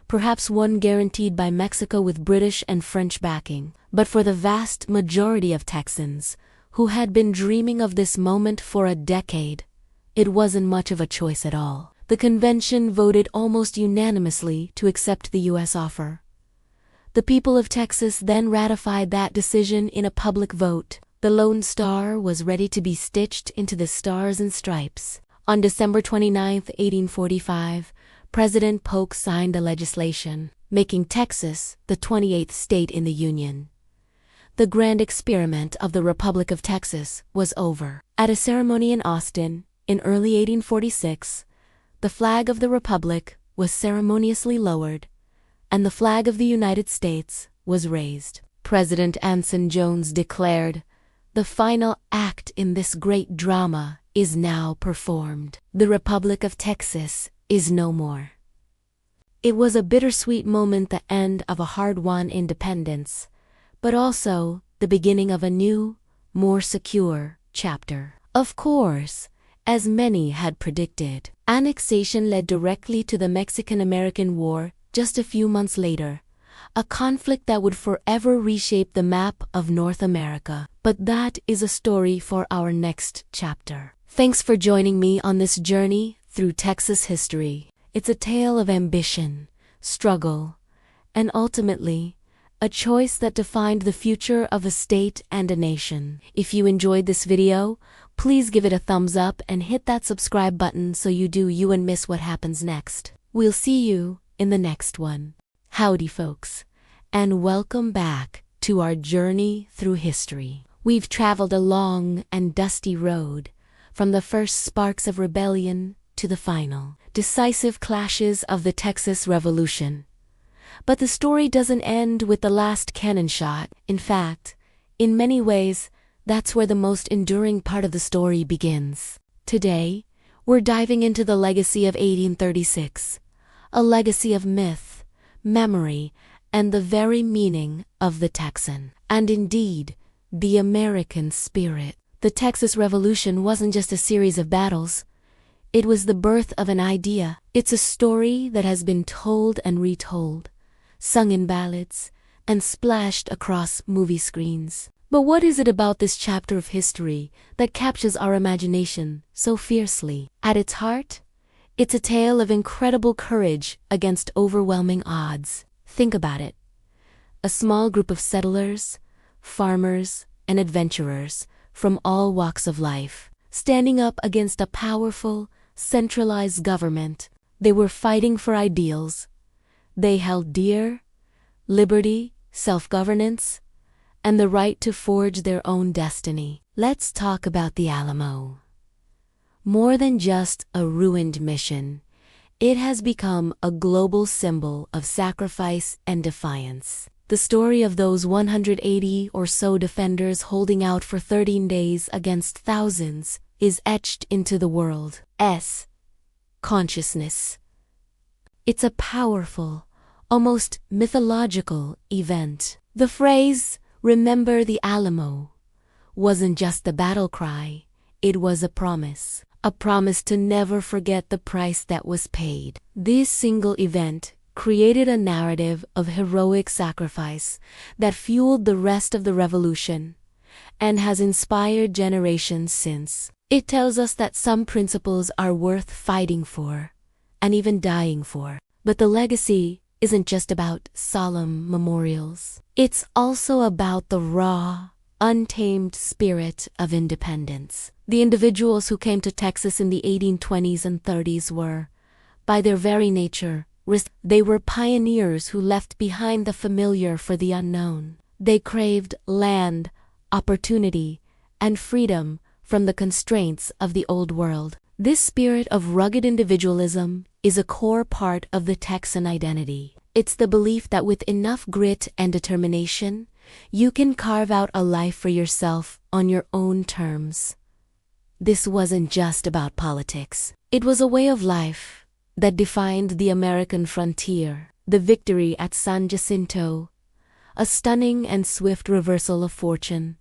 perhaps one guaranteed by Mexico with British and French backing. But for the vast majority of Texans, who had been dreaming of this moment for a decade, it wasn't much of a choice at all. The convention voted almost unanimously to accept the U.S. offer. The people of Texas then ratified that decision in a public vote. The Lone Star was ready to be stitched into the Stars and Stripes. On December 29, 1845, President Polk signed the legislation, making Texas the 28th state in the Union. The grand experiment of the Republic of Texas was over. At a ceremony in Austin, in early 1846, the flag of the Republic was ceremoniously lowered, and the flag of the United States was raised. President Anson Jones declared, "The final act in this great drama is now performed. The Republic of Texas is no more." It was a bittersweet moment, the end of a hard-won independence, but also the beginning of a new, more secure chapter. Of course, as many had predicted, annexation led directly to the Mexican-American War just a few months later, a conflict that would forever reshape the map of North America. But that is a story for our next chapter. Thanks for joining me on this journey through Texas history. It's a tale of ambition, struggle, and ultimately, a choice that defined the future of a state and a nation. If you enjoyed this video, please give it a thumbs up and hit that subscribe button so you and miss what happens next. We'll see you in the next one. Howdy folks, and welcome back to our journey through history. We've traveled a long and dusty road, from the first sparks of rebellion to the final, decisive clashes of the Texas Revolution. But the story doesn't end with the last cannon shot. In fact, in many ways, that's where the most enduring part of the story begins. Today, we're diving into the legacy of 1836, a legacy of myth, memory, and the very meaning of the Texan. And indeed, the American spirit. The Texas Revolution wasn't just a series of battles. It was the birth of an idea. It's a story that has been told and retold, sung in ballads, and splashed across movie screens. But what is it about this chapter of history that captures our imagination so fiercely? At its heart, it's a tale of incredible courage against overwhelming odds. Think about it. A small group of settlers, farmers, and adventurers from all walks of life, standing up against a powerful, centralized government. They were fighting for ideals they held dear: liberty, self-governance, and the right to forge their own destiny. Let's talk about the Alamo. More than just a ruined mission, it has become a global symbol of sacrifice and defiance. The story of those 180 or so defenders holding out for 13 days against thousands is etched into the world's consciousness. It's a powerful, almost mythological event. The phrase, "Remember the Alamo," wasn't just the battle cry, it was a promise to never forget the price that was paid. This single event created a narrative of heroic sacrifice that fueled the rest of the revolution and has inspired generations since. It tells us that some principles are worth fighting for and even dying for. But the legacy isn't just about solemn memorials. It's also about the raw, untamed spirit of independence. The individuals who came to Texas in the 1820s and 30s were, by their very nature, they were pioneers who left behind the familiar for the unknown. They craved land, opportunity, and freedom from the constraints of the old world. This spirit of rugged individualism is a core part of the Texan identity. It's the belief that with enough grit and determination, you can carve out a life for yourself on your own terms. This wasn't just about politics. It was a way of life, that defined the American frontier. The victory at San Jacinto, a stunning and swift reversal of fortune,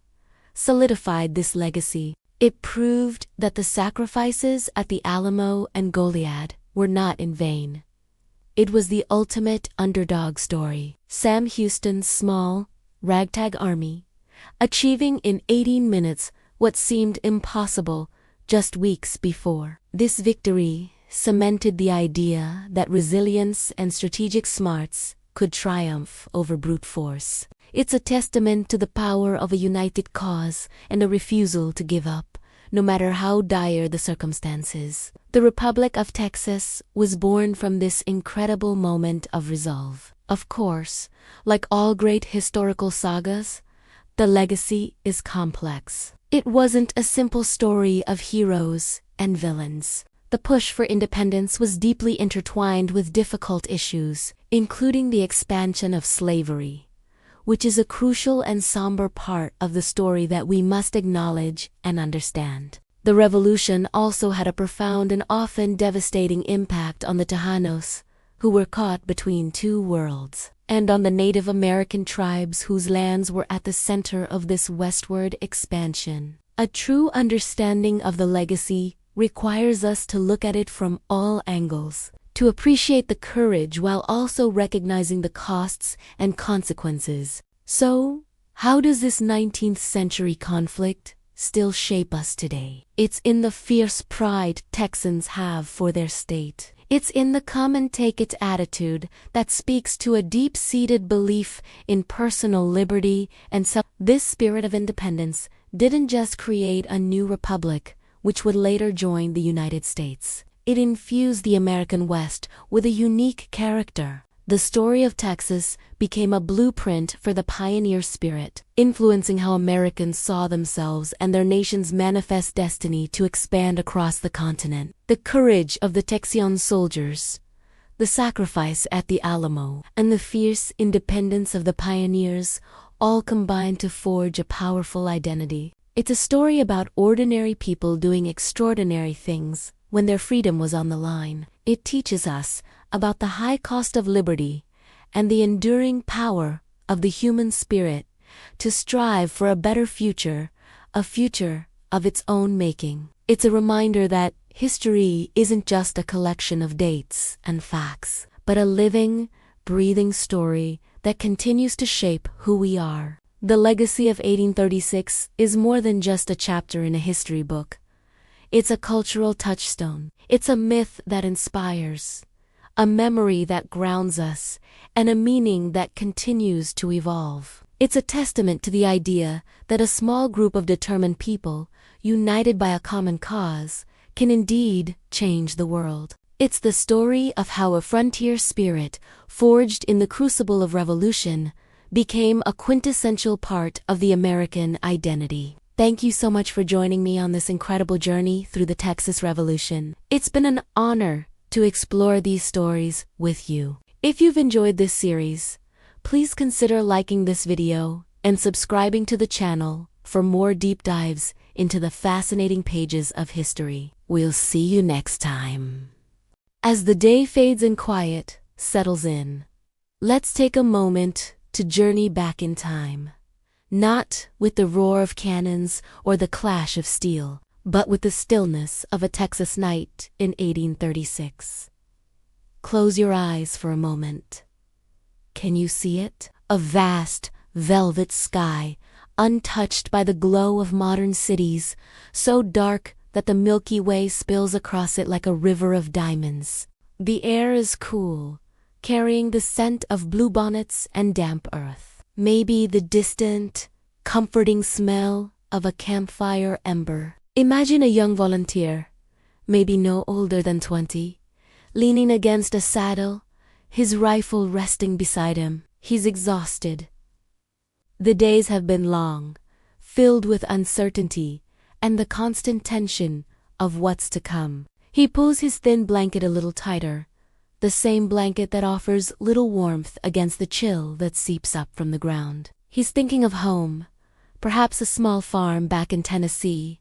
solidified this legacy. It proved that the sacrifices at the Alamo and Goliad were not in vain. It was the ultimate underdog story. Sam Houston's small, ragtag army, achieving in 18 minutes what seemed impossible just weeks before. This victory cemented the idea that resilience and strategic smarts could triumph over brute force. It's a testament to the power of a united cause and a refusal to give up, no matter how dire the circumstances. The Republic of Texas was born from this incredible moment of resolve. Of course, like all great historical sagas, the legacy is complex. It wasn't a simple story of heroes and villains. The push for independence was deeply intertwined with difficult issues, including the expansion of slavery, which is a crucial and somber part of the story that we must acknowledge and understand. The revolution also had a profound and often devastating impact on the Tejanos, who were caught between two worlds, and on the Native American tribes whose lands were at the center of this westward expansion. A true understanding of the legacy requires us to look at it from all angles, to appreciate the courage while also recognizing the costs and consequences. So, how does this 19th century conflict still shape us today? It's in the fierce pride Texans have for their state. It's in the come-and-take-it attitude that speaks to a deep-seated belief in personal liberty and self. This spirit of independence didn't just create a new republic, which would later join the United States. It infused the American West with a unique character. The story of Texas became a blueprint for the pioneer spirit, influencing how Americans saw themselves and their nation's manifest destiny to expand across the continent. The courage of the Texian soldiers, the sacrifice at the Alamo, and the fierce independence of the pioneers all combined to forge a powerful identity. It's a story about ordinary people doing extraordinary things when their freedom was on the line. It teaches us about the high cost of liberty and the enduring power of the human spirit to strive for a better future, a future of its own making. It's a reminder that history isn't just a collection of dates and facts, but a living, breathing story that continues to shape who we are. The legacy of 1836 is more than just a chapter in a history book. It's a cultural touchstone. It's a myth that inspires, a memory that grounds us, and a meaning that continues to evolve. It's a testament to the idea that a small group of determined people, united by a common cause, can indeed change the world. It's the story of how a frontier spirit, forged in the crucible of revolution, became a quintessential part of the American identity. Thank you so much for joining me on this incredible journey through the Texas Revolution. It's been an honor to explore these stories with you. If you've enjoyed this series, please consider liking this video and subscribing to the channel for more deep dives into the fascinating pages of history. We'll see you next time. As the day fades and quiet settles in, let's take a moment to journey back in time. Not with the roar of cannons or the clash of steel, but with the stillness of a Texas night in 1836. Close your eyes for a moment. Can you see it? A vast, velvet sky, untouched by the glow of modern cities, so dark that the Milky Way spills across it like a river of diamonds. The air is cool, carrying the scent of bluebonnets and damp earth. Maybe the distant, comforting smell of a campfire ember. Imagine a young volunteer, maybe no older than 20, leaning against a saddle, his rifle resting beside him. He's exhausted. The days have been long, filled with uncertainty and the constant tension of what's to come. He pulls his thin blanket a little tighter, the same blanket that offers little warmth against the chill that seeps up from the ground. He's thinking of home, perhaps a small farm back in Tennessee,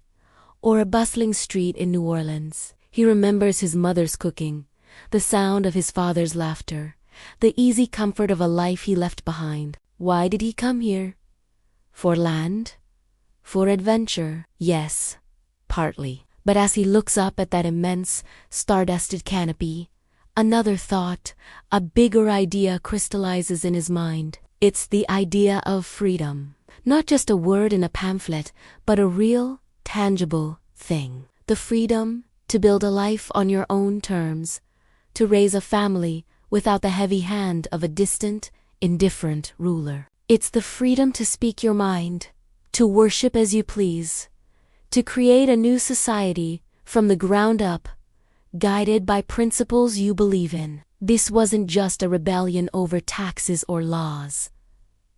or a bustling street in New Orleans. He remembers his mother's cooking, the sound of his father's laughter, the easy comfort of a life he left behind. Why did he come here? For land? For adventure? Yes, partly. But as he looks up at that immense, star-dusted canopy, another thought, a bigger idea crystallizes in his mind. It's the idea of freedom. Not just a word in a pamphlet, but a real, tangible thing. The freedom to build a life on your own terms, to raise a family without the heavy hand of a distant, indifferent ruler. It's the freedom to speak your mind, to worship as you please, to create a new society from the ground up, guided by principles you believe in. This wasn't just a rebellion over taxes or laws.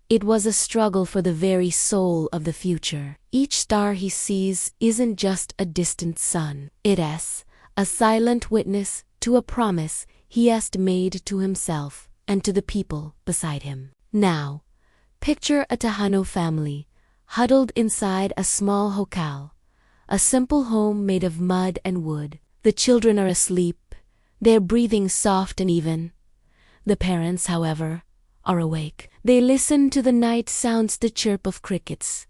It was a struggle for the very soul of the future. Each star he sees isn't just a distant sun. It is a silent witness to a promise he has made to himself and to the people beside him. Now, picture a Tejano family huddled inside a small hocal, a simple home made of mud and wood. The children are asleep, their breathing soft and even. The parents, however, are awake. They listen to the night sounds, the chirp of crickets,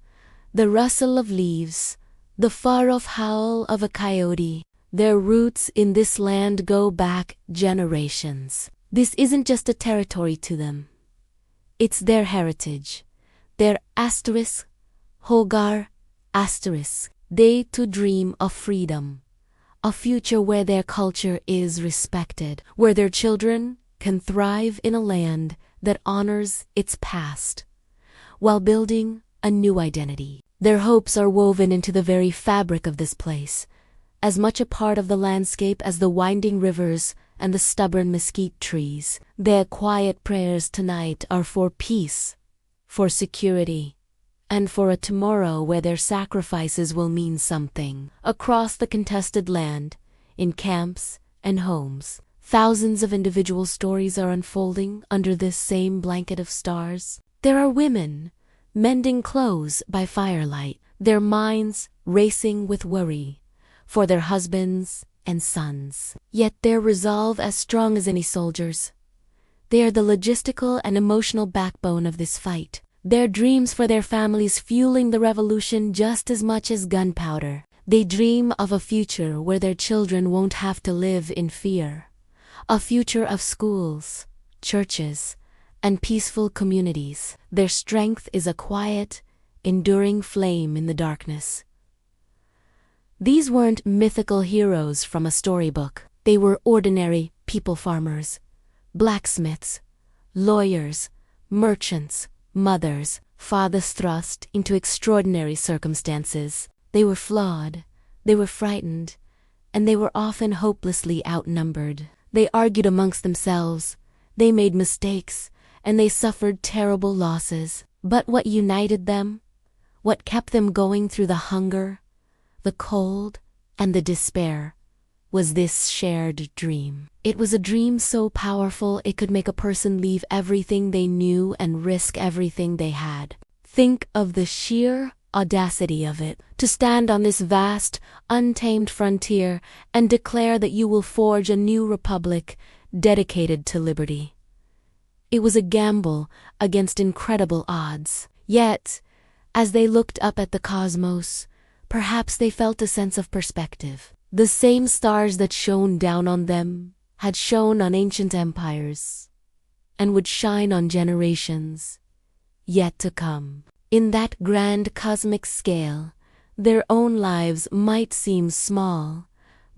the rustle of leaves, the far-off howl of a coyote. Their roots in this land go back generations. This isn't just a territory to them. It's their heritage, their asterisk, hogar, asterisk. They too dream of freedom, a future where their culture is respected, where their children can thrive in a land that honors its past, while building a new identity. Their hopes are woven into the very fabric of this place, as much a part of the landscape as the winding rivers and the stubborn mesquite trees. Their quiet prayers tonight are for peace, for security, and for a tomorrow where their sacrifices will mean something. Across the contested land, in camps and homes, thousands of individual stories are unfolding under this same blanket of stars. There are women mending clothes by firelight, their minds racing with worry for their husbands and sons. Yet their resolve as strong as any soldiers. They are the logistical and emotional backbone of this fight. Their dreams for their families fueling the revolution just as much as gunpowder. They dream of a future where their children won't have to live in fear. A future of schools, churches, and peaceful communities. Their strength is a quiet, enduring flame in the darkness. These weren't mythical heroes from a storybook. They were ordinary people, farmers, blacksmiths, lawyers, merchants, mothers, fathers thrust into extraordinary circumstances. They were flawed, they were frightened, and they were often hopelessly outnumbered. They argued amongst themselves, they made mistakes, and they suffered terrible losses. But what united them, what kept them going through the hunger, the cold, and the despair, was this shared dream. It was a dream so powerful it could make a person leave everything they knew and risk everything they had. Think of the sheer audacity of it, to stand on this vast, untamed frontier and declare that you will forge a new republic dedicated to liberty. It was a gamble against incredible odds. Yet, as they looked up at the cosmos, perhaps they felt a sense of perspective. The same stars that shone down on them had shone on ancient empires, and would shine on generations yet to come. In that grand cosmic scale, their own lives might seem small,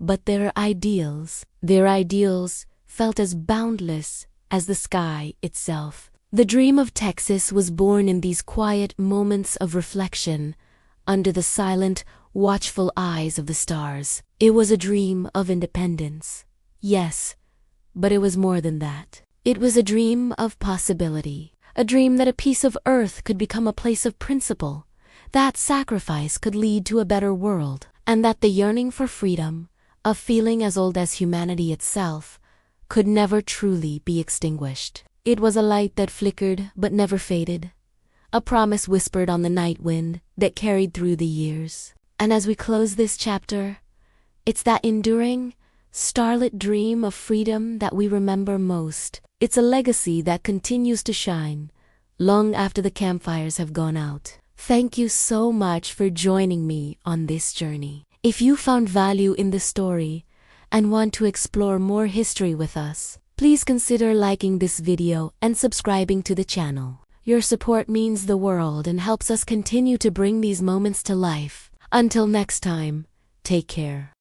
but their ideals felt as boundless as the sky itself. The dream of Texas was born in these quiet moments of reflection, under the silent, watchful eyes of the stars. It was a dream of independence. Yes, but it was more than that. It was a dream of possibility. A dream that a piece of earth could become a place of principle, that sacrifice could lead to a better world, and that the yearning for freedom, a feeling as old as humanity itself, could never truly be extinguished. It was a light that flickered but never faded, a promise whispered on the night wind that carried through the years. And as we close this chapter, it's that enduring, starlit dream of freedom that we remember most. It's a legacy that continues to shine long after the campfires have gone out. Thank you so much for joining me on this journey. If you found value in the story and want to explore more history with us, please consider liking this video and subscribing to the channel. Your support means the world and helps us continue to bring these moments to life. Until next time, take care.